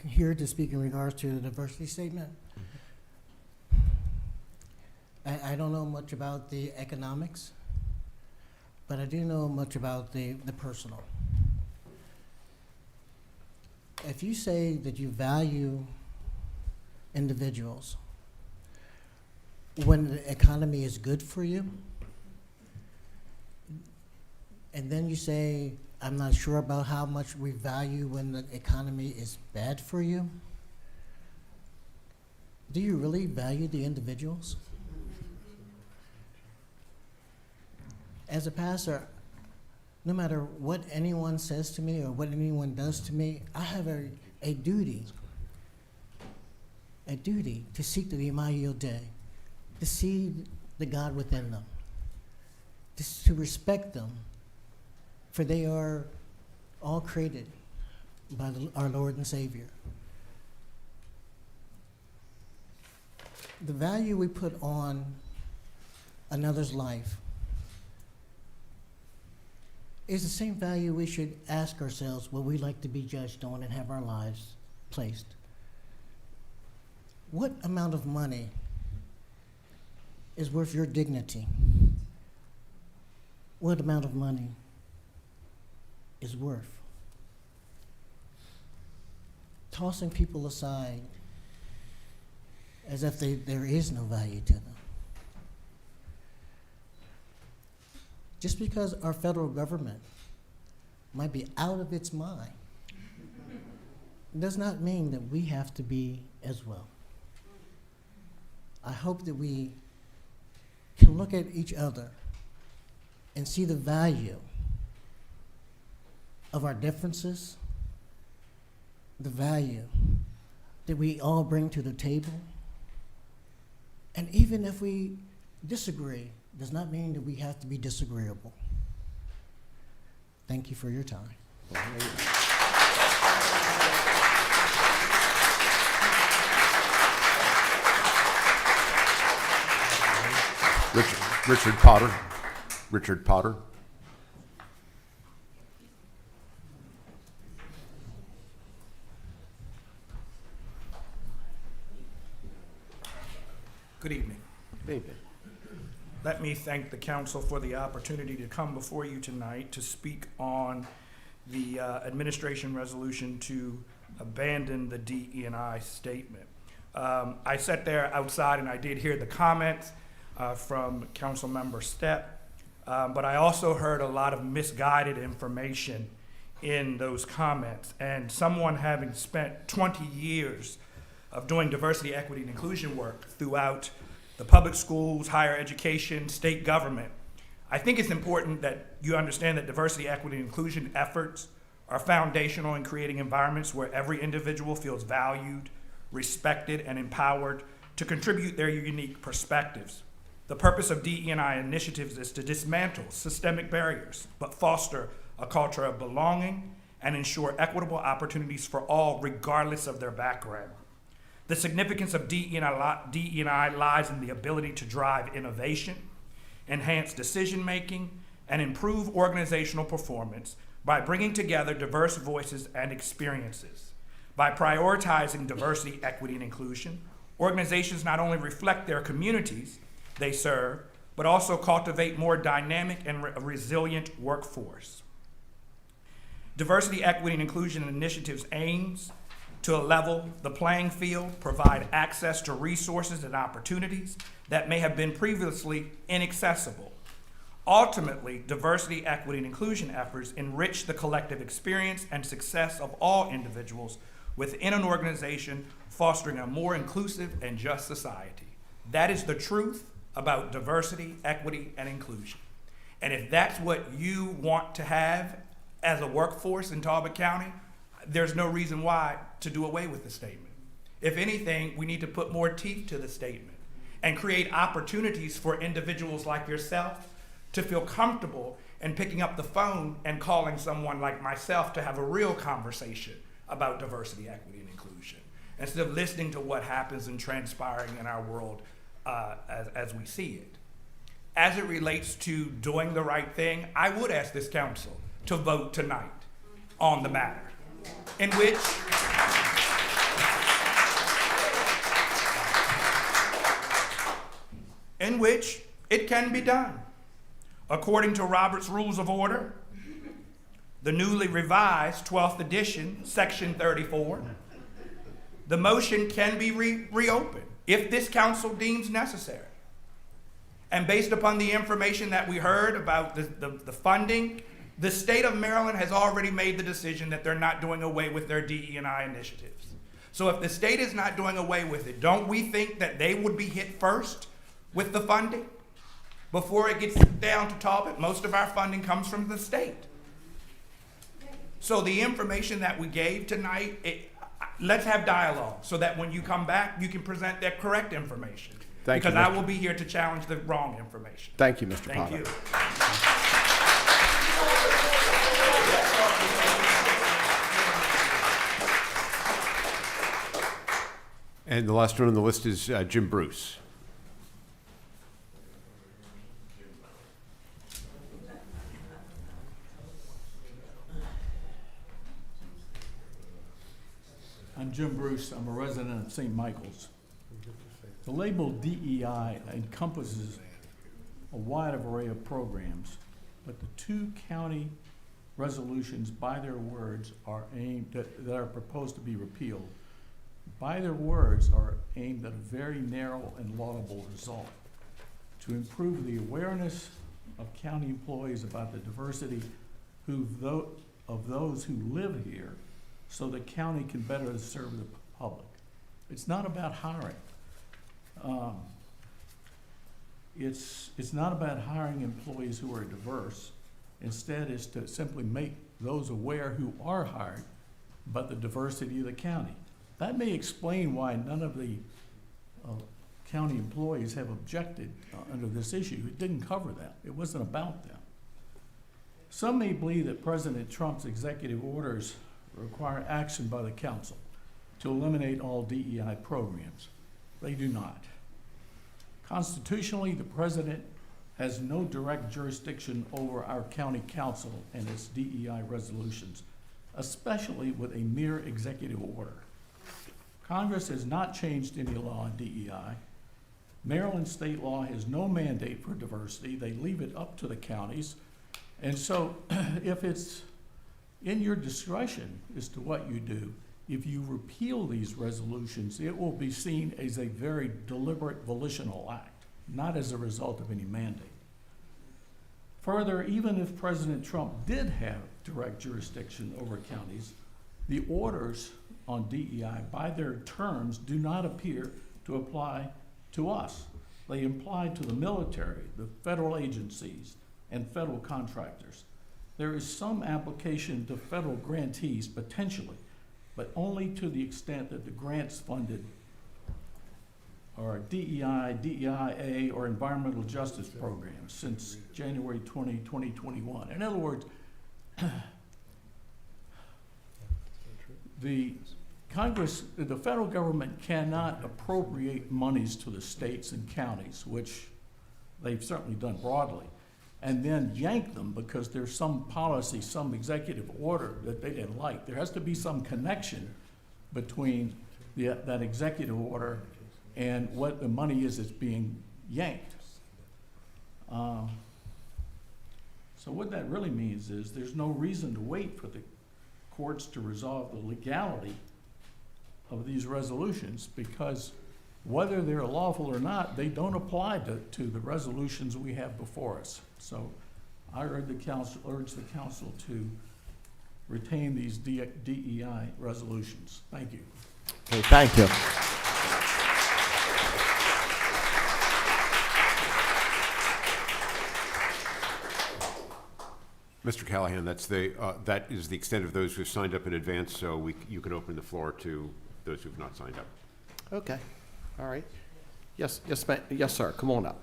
here to speak in regards to the diversity statement. I don't know much about the economics, but I do know much about the personal. If you say that you value individuals when the economy is good for you, and then you say, I'm not sure about how much we value when the economy is bad for you, do you really value the individuals? As a pastor, no matter what anyone says to me or what anyone does to me, I have a duty to seek the Imago Dei, to see the God within them, to respect them, for they are all created by our Lord and Savior. The value we put on another's life is the same value we should ask ourselves what we like to be judged on and have our lives placed. What amount of money is worth your dignity? What amount of money is worth? Tossing people aside as if there is no value to them. Just because our federal government might be out of its mind does not mean that we have to be as well. I hope that we can look at each other and see the value of our differences, the value that we all bring to the table. And even if we disagree, does not mean that we have to be disagreeable. Thank you for your time. Richard Potter. Richard Potter. Good evening. Good evening. Let me thank the council for the opportunity to come before you tonight to speak on the administration resolution to abandon the DE&I statement. I sat there outside and I did hear the comments from Council Member Stepp, but I also heard a lot of misguided information in those comments. And someone having spent 20 years of doing diversity, equity, and inclusion work throughout the public schools, higher education, state government, I think it's important that you understand that diversity, equity, and inclusion efforts are foundational in creating environments where every individual feels valued, respected, and empowered to contribute their unique perspectives. The purpose of DE&I initiatives is to dismantle systemic barriers, but foster a culture of belonging and ensure equitable opportunities for all, regardless of their background. The significance of DE&I lies in the ability to drive innovation, enhance decision-making, and improve organizational performance by bringing together diverse voices and experiences. By prioritizing diversity, equity, and inclusion, organizations not only reflect their communities they serve, but also cultivate more dynamic and resilient workforce. Diversity, equity, and inclusion initiatives aims to level the playing field, provide access to resources and opportunities that may have been previously inaccessible. Ultimately, diversity, equity, and inclusion efforts enrich the collective experience and success of all individuals within an organization, fostering a more inclusive and just society. That is the truth about diversity, equity, and inclusion. And if that's what you want to have as a workforce in Talbot County, there's no reason why to do away with the statement. If anything, we need to put more teeth to the statement and create opportunities for individuals like yourself to feel comfortable in picking up the phone and calling someone like myself to have a real conversation about diversity, equity, and inclusion, instead of listening to what happens and transpiring in our world as we see it. As it relates to doing the right thing, I would ask this council to vote tonight on the matter, in which it can be done. According to Robert's Rules of Order, the newly revised 12th edition, Section 34, the motion can be reopened if this council deems necessary. And based upon the information that we heard about the funding, the state of Maryland has already made the decision that they're not doing away with their DE&I initiatives. So if the state is not doing away with it, don't we think that they would be hit first with the funding before it gets down to Talbot? Most of our funding comes from the state. So the information that we gave tonight, let's have dialogue so that when you come back, you can present that correct information. Thank you, because I Mr. will be here to challenge the wrong information. Thank you, Mr. Thank Potter. you. And the last one on the list is Jim Bruce. I'm Jim Bruce. I'm a resident of St. Michael's. The label DEI encompasses a wide array of programs, but the two county resolutions, by their words, are aimed that are proposed to be repealed. By their words, are aimed at a very narrow and laudable result: to improve the awareness of county employees about the diversity of those who live here, so the county can better serve the public. It's not about hiring. It's not about hiring employees who are diverse. Instead, it's to simply make those aware who are hired about the diversity of the county. That may explain why none of the county employees have objected under this issue. It didn't cover that. It wasn't about them. Some may believe that President Trump's executive orders require action by the council to eliminate all DEI programs. They do not. Constitutionally, the president has no direct jurisdiction over our county council and its DEI resolutions, especially with a mere executive order. Congress has not changed any law on DEI. Maryland state law has no mandate for diversity. They leave it up to the counties. And so if it's in your discretion as to what you do, if you repeal these resolutions, it will be seen as a very deliberate volitional act, not as a result of any mandate. Further, even if President Trump did have direct jurisdiction over counties, the orders on DEI, by their terms, do not appear to apply to us. They apply to the military, the federal agencies, and federal contractors. There is some application to federal grantees, potentially, but only to the extent that the grants funded are DEI, DEIA, or environmental justice programs since January 2021. In other words, the Congress, the federal government cannot appropriate monies to the states and counties, which they've certainly done broadly, and then yank them because there's some policy, some executive order that they didn't like. There has to be some connection between that executive order and what the money is that's being yanked. So what that really means is there's no reason to wait for the courts to resolve the legality of these resolutions, because whether they're lawful or not, they don't apply to the resolutions we have before us. So I urge the council to retain these DEI resolutions. Thank you. Okay, thank you. Mr. Callahan, that is the extent of those who signed up in advance, so you can open the floor to those who've not signed up. Okay, all right. Yes, sir, come on up.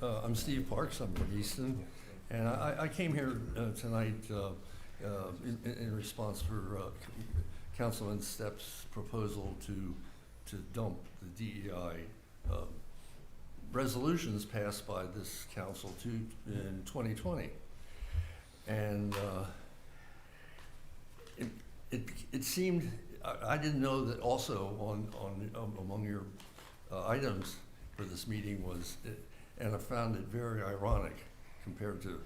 I'm Steve Parks, I'm from Easton, and I came here tonight in response for Councilman Stepp's proposal to dump the DEI resolutions passed by this council in 2020. And it seemed, I didn't know that also among your items for this meeting was, and I found it very ironic compared to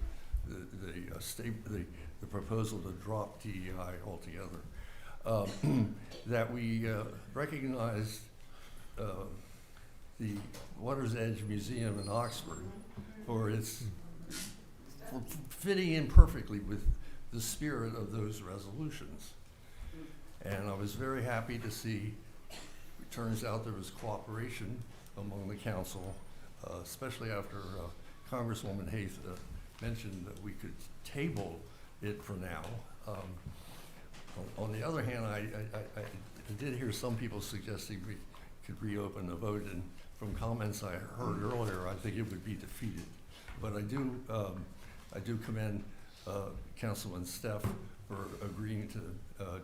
the proposal to drop DEI altogether, that we recognized the Water's Edge Museum in Oxford for fitting in perfectly with the spirit of those resolutions. And I was very happy to see, it turns out there was cooperation among the council, especially after Congresswoman Hayes mentioned that we could table it for now. On the other hand, I did hear some people suggesting we could reopen the vote, and from comments I heard earlier, I think it would be defeated. But I do commend Councilman Steff for agreeing to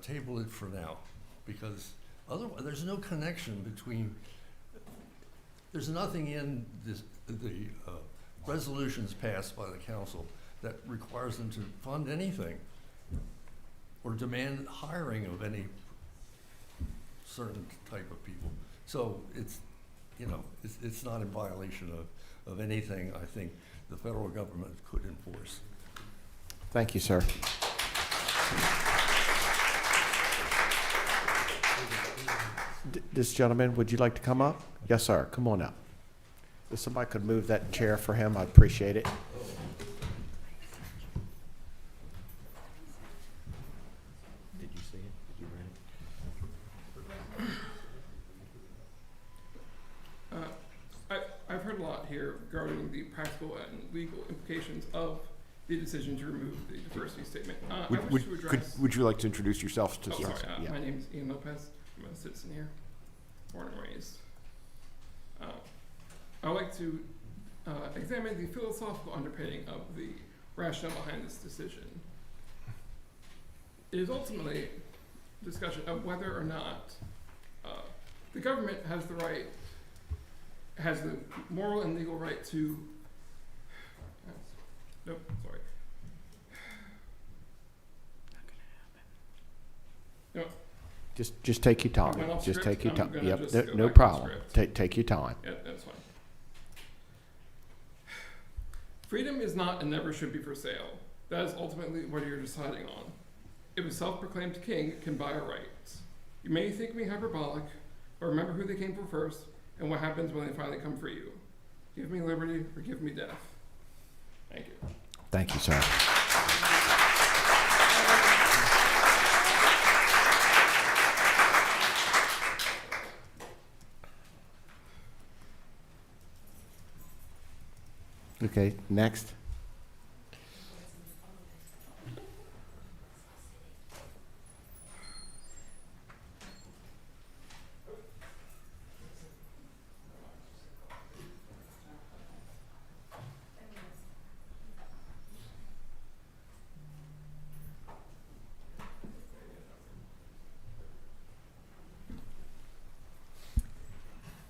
table it for now, because otherwise there's no connection between, there's nothing in the resolutions passed by the council that requires them to fund anything or demand hiring of any certain type of people. So it's not in violation of anything I think the federal government could enforce. Thank you, sir. This gentleman, would you like to come up? Yes, sir. Come on up. If somebody could move that chair for him, I'd appreciate it. Did you see it? Did you read it? I've heard a lot here regarding the practical and legal implications of the decision to remove the diversity statement. Would you like to introduce yourself to sorry, yeah. My name is Ian Lopez. I'm a citizen here, born and raised. I would like to examine the philosophical underpinning of the rationale behind this decision. It is ultimately a discussion of whether or not the government has the moral and legal right to, nope, sorry. No. Just take your time. Went off Just script. take your I'm time. gonna Yep, just no, go no back to problem. script. Take your time. Yeah, that's fine. Freedom is not and never should be for sale. That is ultimately what you're deciding on. If a self-proclaimed king can buy our rights. You may think me hyperbolic, but remember who they came for first and what happens when they finally come for you. Give me liberty or give me death. Thank you. Thank you, sir. Okay, next.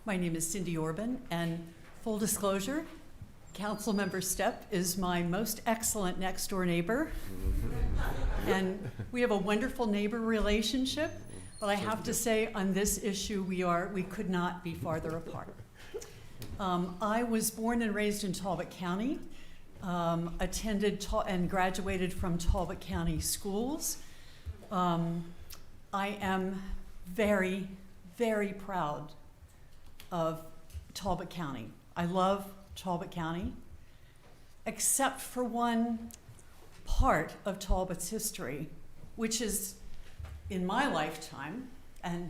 My name is Cindy Orban, and full disclosure, Councilmember Stepp is my most excellent next-door neighbor. And we have a wonderful neighbor relationship, but I have to say, on this issue, we could not be farther apart. I was born and raised in Talbot County, attended and graduated from Talbot County schools. I am very, very proud of Talbot County. I love Talbot County, except for one part of Talbot's history, which is in my lifetime, and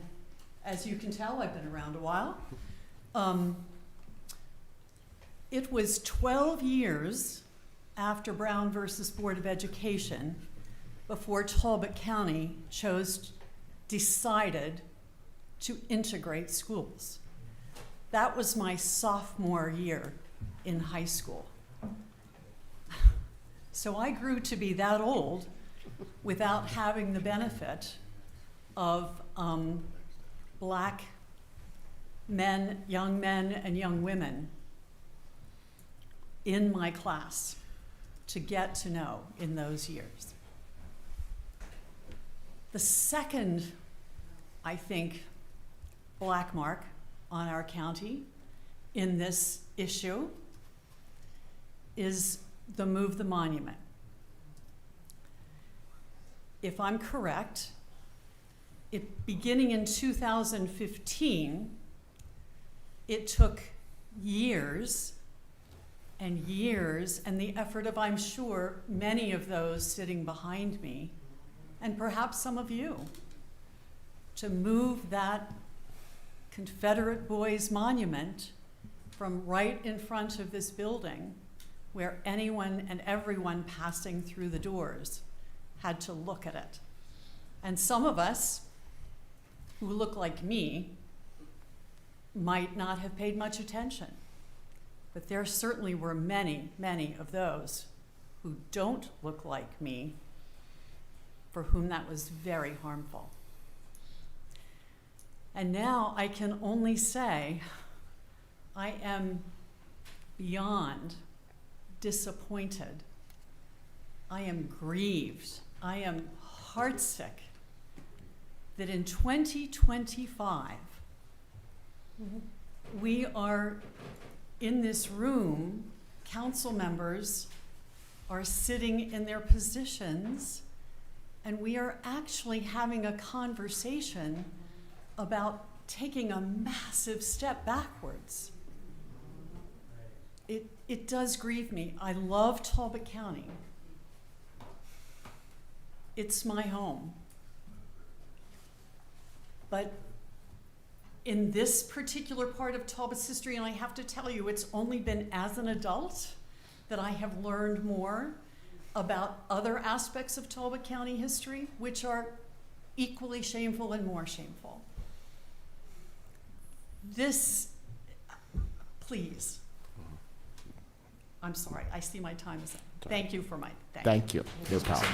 as you can tell, I've been around a while. It was 12 years after Brown versus Board of Education before Talbot County decided to integrate schools. That was my sophomore year in high school. So I grew to be that old without having the benefit of black men, young and young women in my class to get to know in those years. The second, I think, black mark on our county in this issue is the Move the Monument. If I'm correct, beginning in 2015, it took years and years, and the effort of, I'm sure, many of those sitting behind me, and perhaps some of you, to move that Confederate boys' monument from right in front of this building, where anyone and everyone passing through the doors had to look at it. And some of us who look like me might not have paid much attention, but there certainly were many, many of those who don't look like me for whom that was very harmful. And now I can only say I am beyond disappointed. I am grieved. I am heartsick that in 2025, we are in this room, council members are sitting in their positions, and we are actually having a conversation about taking a massive step backwards. It does grieve me. I love Talbot County. It's my home. But in this particular part of Talbot's history, and I have to tell you, it's only been as an adult that I have learned more about other aspects of Talbot County history, which are equally shameful and more shameful. This, please. I'm sorry, I see my time is up. Thank you for my, Thank you. No problem.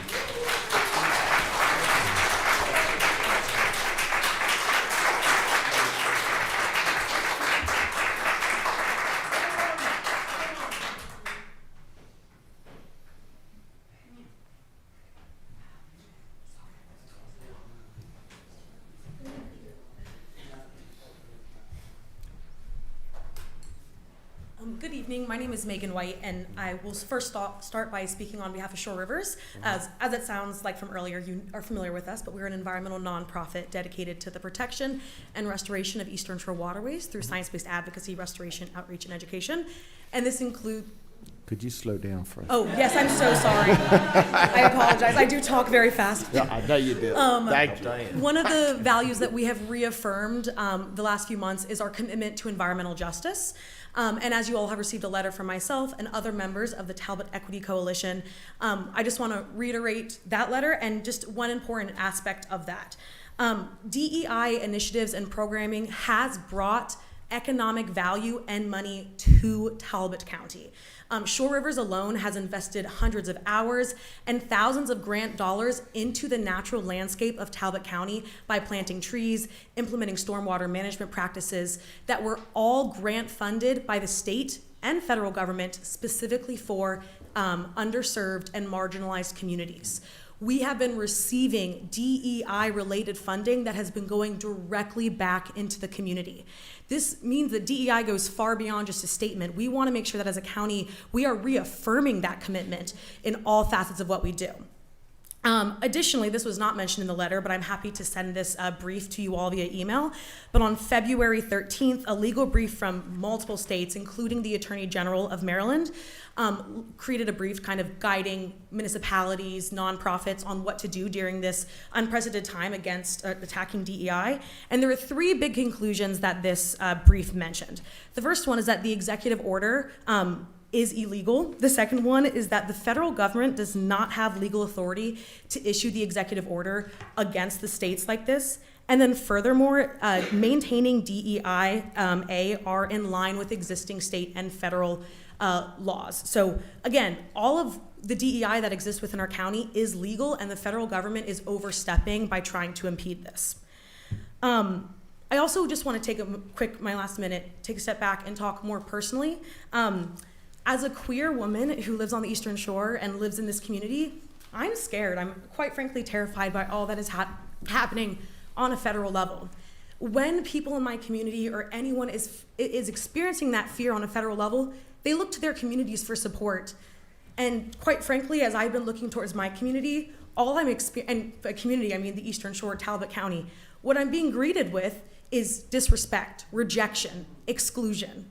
Good evening. My name is Megan White, and I will first start by speaking on behalf of Shore Rivers. As it sounds like from earlier, you are familiar with us, but we're an environmental nonprofit dedicated to the protection and restoration of Eastern Shore waterways through science-based advocacy, restoration, outreach, and education. And this includes... Could you slow down for us? Oh, yes, I'm so sorry. I apologize. I do talk very fast. Yeah, I know you do. Thank you. One of the values that we have reaffirmed the last few months is our commitment to environmental justice. And as you all have received a letter from myself and other members of the Talbot Equity Coalition, I just want to reiterate that letter and just one important aspect of that. DEI initiatives and programming has brought economic value and money to Talbot County. Shore Rivers alone has invested hundreds of hours and thousands of grant dollars into the natural landscape of Talbot County by planting trees, implementing stormwater management practices that were all grant funded by the state and federal government specifically for underserved and marginalized communities. We have been receiving DEI-related funding that has been going directly back into the community. This means that DEI goes far beyond just a statement. We want to make sure that as a county, we are reaffirming that commitment in all facets of what we do. Additionally, this was not mentioned in the letter, but I'm happy to send this brief to you all via email. But on February 13th, a legal brief from multiple states, including the Attorney General of Maryland, created a brief kind of guiding municipalities, nonprofits on what to do during this unprecedented time against attacking DEI. And there are three big conclusions that this brief mentioned. The first one is that the executive order is illegal. The second one is that the federal government does not have legal authority to issue the executive order against the states like this. And then furthermore, maintaining DEI are in line with existing state and federal laws. So again, all of the DEI that exists within our county is legal, and the federal government is overstepping by trying to impede this. I also just want to take my last minute, take a step back and talk more personally. As a queer woman who lives on the Eastern Shore and lives in this community, I'm scared. I'm quite frankly terrified by all that is happening on a federal level. When people in my community or anyone is experiencing that fear on a federal level, they look to their communities for support. And quite frankly, as I've been looking towards my community, and by community, I mean the Eastern Shore, Talbot County, what I'm being greeted with is disrespect, rejection, exclusion.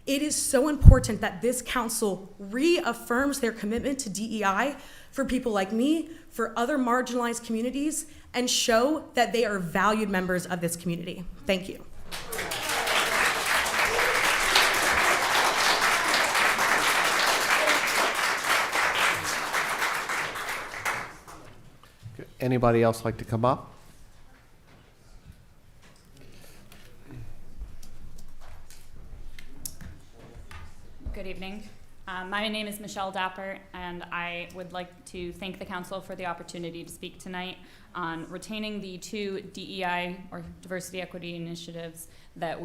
It is so important that this council reaffirms their commitment to DEI for people like me, for other marginalized communities, and show that they are valued members of this community. Thank you. Anybody else like to come up? Good evening. My name is Michelle Dapper, and I would like to thank the council for the opportunity to speak tonight on retaining the two DEI, or diversity equity initiatives, that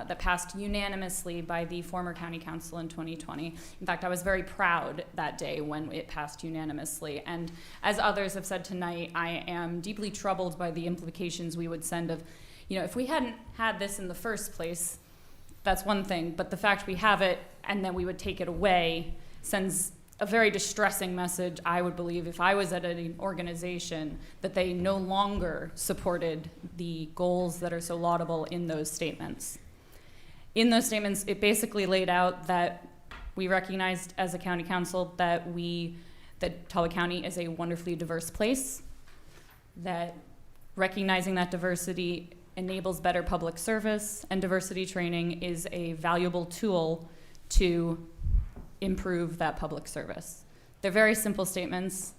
that passed unanimously by the former county council in 2020. In fact, I was very proud that day when it passed unanimously. And as others have said tonight, I am deeply troubled by the implications we would send of, if we hadn't had this in the first place, that's one thing, but the fact we have it and then we would take it away sends a very distressing message, I would believe, if I was at an organization, that they no longer supported the goals that are so laudable in those statements. In those statements, it basically laid out that we recognized as a county council that Talbot County is a wonderfully diverse place, that recognizing that diversity enables better public service, and diversity training is a valuable tool to improve that public service. They're very simple statements.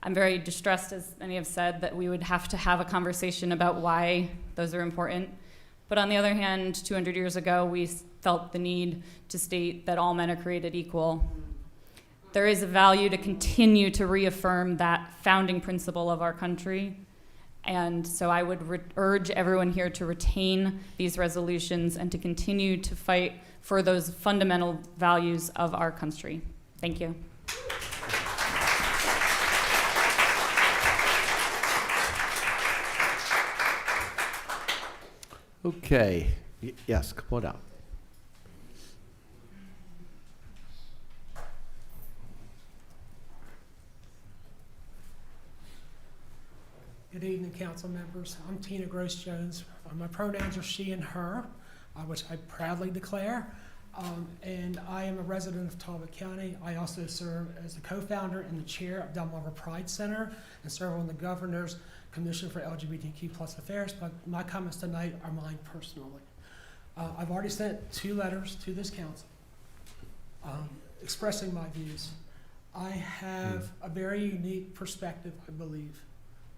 I'm very distressed, as many have said, that we would have to have a conversation about why those are important. But on the other hand, 200 years ago, we felt the need to state that all men are created equal. There is a value to continue to reaffirm that founding principle of our country. And so I would urge everyone here to retain these resolutions and to continue to fight for those fundamental values of our country. Thank you. Okay. Yes, come on out. Good evening, council members. I'm Tina Gross-Jones. My pronouns are she and her, which I proudly declare. And I am a resident of Talbot County. I also serve as the co-founder and the chair of Delmarva Pride Center and serve on the Governor's Commission for LGBTQ+ Affairs. But my comments tonight are mine personally. I've already sent 2 letters to this council expressing my views. I have a very unique perspective, I believe.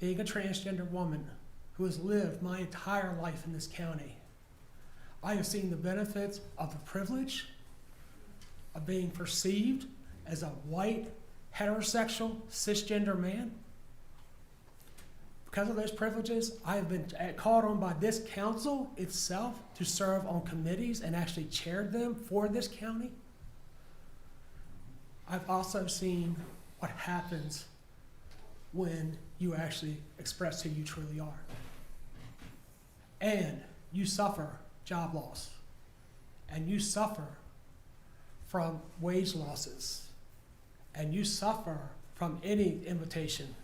Being a transgender woman who has lived my entire life in this county, I have seen the benefits of the privilege of being perceived as a white, heterosexual, cisgender man. Because of those privileges, I have been called on by this council itself to serve on committees and actually chaired them for this county. I've also seen what happens when you actually express who you truly are. And you suffer job loss, and you suffer from wage losses, and you suffer from any invitation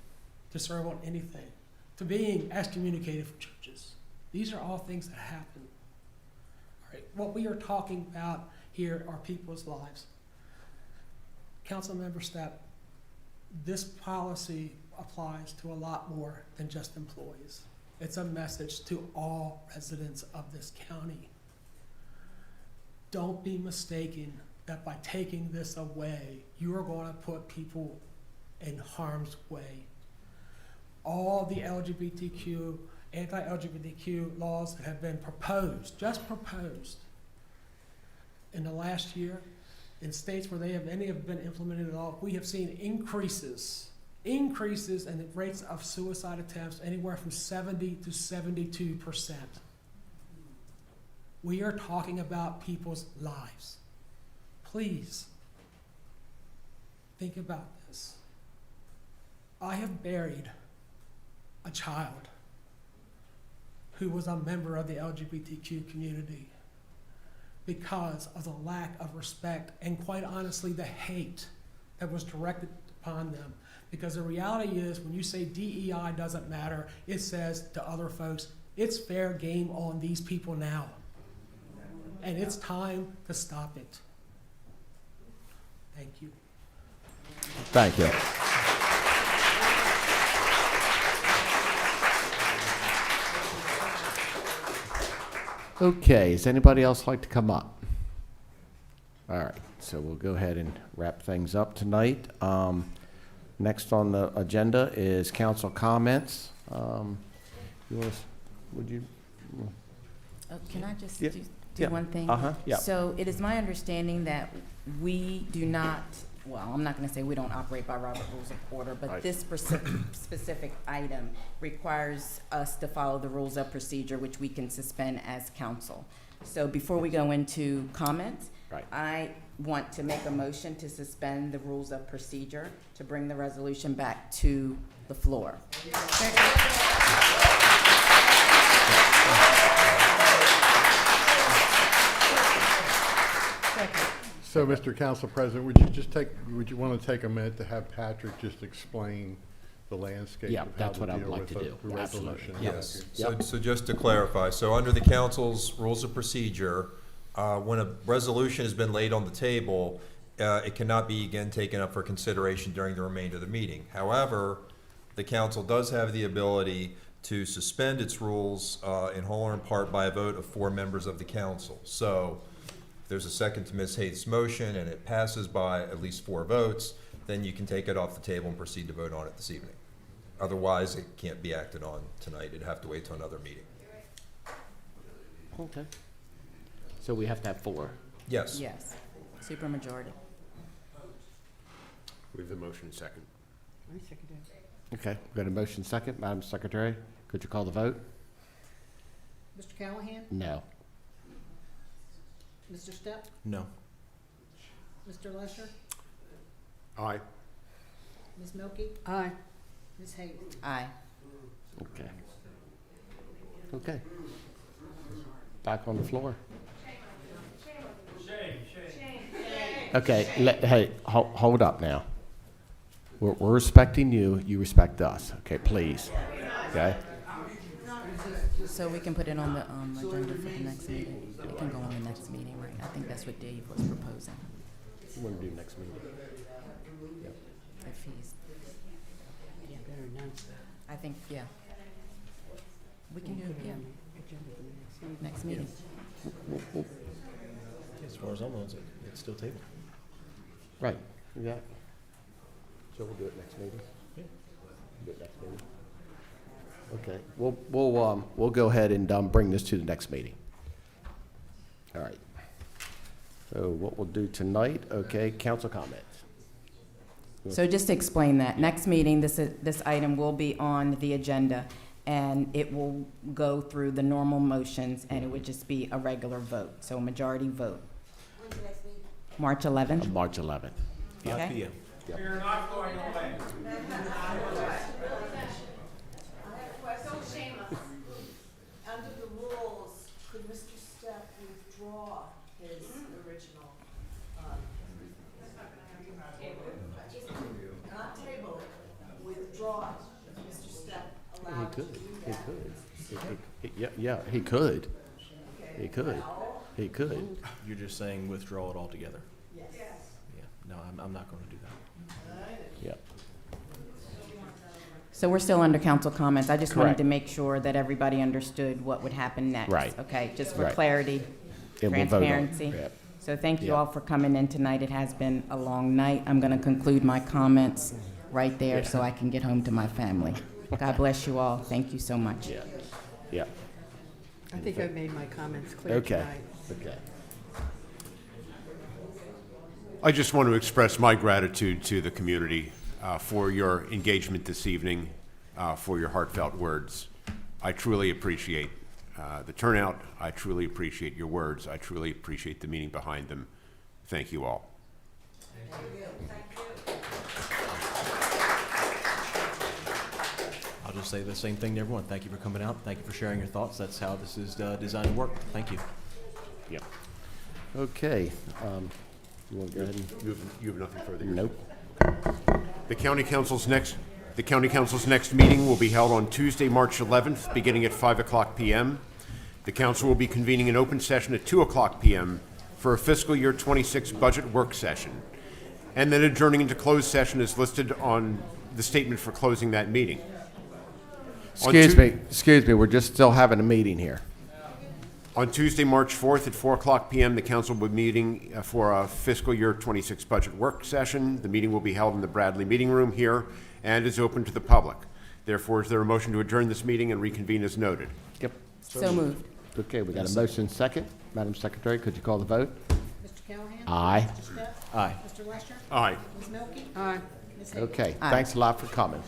to serve on anything, to being excommunicated from churches. These are all things that happen. All right, what we are talking about here are people's lives. Councilmember Stepp, this policy applies to a lot more than just employees. It's a message to all residents of this county. Don't be mistaken that by taking this away, you are going to put people in harm's way. All the LGBTQ, anti-LGBTQ laws that have been proposed, just proposed, in the last year, in states where any have been implemented at all, we have seen increases in the rates of suicide attempts anywhere from 70 to 72%. We are talking about people's lives. Please, think about this. I have buried a child who was a member of the LGBTQ community because of the lack of respect and, quite honestly, the hate that was directed upon them. Because the reality is, when you say DEI doesn't matter, it says to other folks, it's fair game on these people now. And it's time to stop it. Thank you. Thank you. Okay, does anybody else like to come up? All right, so we'll go ahead and wrap things up tonight. Next on the agenda is council comments. Would you? Can I just Yeah. do one thing? Yeah. So it is my understanding that we do not, well, I'm not going to say we don't operate by Robert Rules of Order, but Right. this specific item requires us to follow the rules of procedure, which we can suspend as council. So before we go into comments, Right. I want to make a motion to suspend the rules of procedure to bring the resolution back to the floor. So, Mr. Council President, would you want to take a minute to have Patrick just explain the landscape Yeah, of how that's to what I would deal like with to the do. Absolutely. resolution? Yes, Yep. so just to clarify, so under the council's rules of procedure, when a resolution has been laid on the table, it cannot be again taken up for consideration during the remainder of the meeting. However, the council does have the ability to suspend its rules in whole or in part by a vote of 4 members of the council. So if there's a second to Ms. Haith's motion and it passes by at least 4 votes, then you can take it off the table and proceed to vote on it this evening. Otherwise, it can't be acted on tonight. It'd have to wait till another meeting. Okay. So we have to have 4. Yes. Yes, supermajority. We have the motion second. Okay, we've got a motion second. Madam Secretary, could you call the vote? Mr. Callahan? No. Mr. Stepp? No. Mr. Lesher? Aye. Ms. Milky? Aye. Ms. Hayes? Aye. Okay. Okay. Back on the floor. Okay, hey, hold up now. We're respecting you, you respect us, okay, please, okay? So we can put it on the agenda for the next meeting. It can go on the next meeting, right? I think that's what Dave was proposing. You want to do next meeting? If he's, yeah. I think, yeah. We can do it, yeah. Next meeting. As far as I'm concerned, it's still tabled. Right, yeah. So we'll do it next meeting? Yeah. Do it next meeting. Okay, we'll go ahead and bring this to the next meeting. So what we'll do tonight, okay, council comments. So just to explain that, next meeting, this item will be on the agenda, and it will go through the normal motions, and it would just be a regular vote, so a majority vote. March 11th? March 11th. 5 p.m. We're not going away. Under the rules, could Mr. Stepp withdraw his original, not table it, withdraw it, if Mr. Stepp He allowed to could, do he that? could. Yeah, he could. He could. He could. You're just saying withdraw it altogether? Yes. Yeah, no, I'm not going to do that. Yeah. So we're still under council comments. I just wanted Correct. to make sure that everybody understood what would happen next. Right. Okay, just for Right. clarity, And we'll vote on it. transparency. Yep. So thank you Yep. all for coming in tonight. It has been a long night. I'm going to conclude my comments right there Yeah. so I can get home to my family. God bless you all. Thank you so much. Yeah. Yeah. I think I made my comments clear Okay. tonight. Okay. I just want to express my gratitude to the community for your engagement this evening, for your heartfelt words. I truly appreciate the turnout. I truly appreciate your words. I truly appreciate the meaning behind them. Thank you all. I'll just say the same thing to everyone. Thank you for coming out. Thank you for sharing your thoughts. That's how this is designed to work. Thank you. Yep. Okay. You want to go ahead and? You have nothing further? Nope. The County Council's next meeting will be held on Tuesday, March 11th, beginning at 5:00 p.m. The council will be convening an open session at 2:00 p.m. for a fiscal year 26 budget work session, and then adjourning into closed session is listed on the statement for closing that meeting. Excuse me, we're just still having a meeting here. On Tuesday, March 4th at 4:00 p.m., the council will be meeting for a fiscal year 26 budget work session. The meeting will be held in the Bradley Meeting Room here and is open to the public. Therefore, is there a motion to adjourn this meeting and reconvene as noted? Yep. So moved. Okay, we got a motion second. Madam Secretary, could you call the vote? Mr. Callahan? Aye. Mr. Stepp? Aye. Mr. Wester? Aye. Ms. Milky? Aye. Ms. Hayes? Okay, Aye. thanks a lot for coming.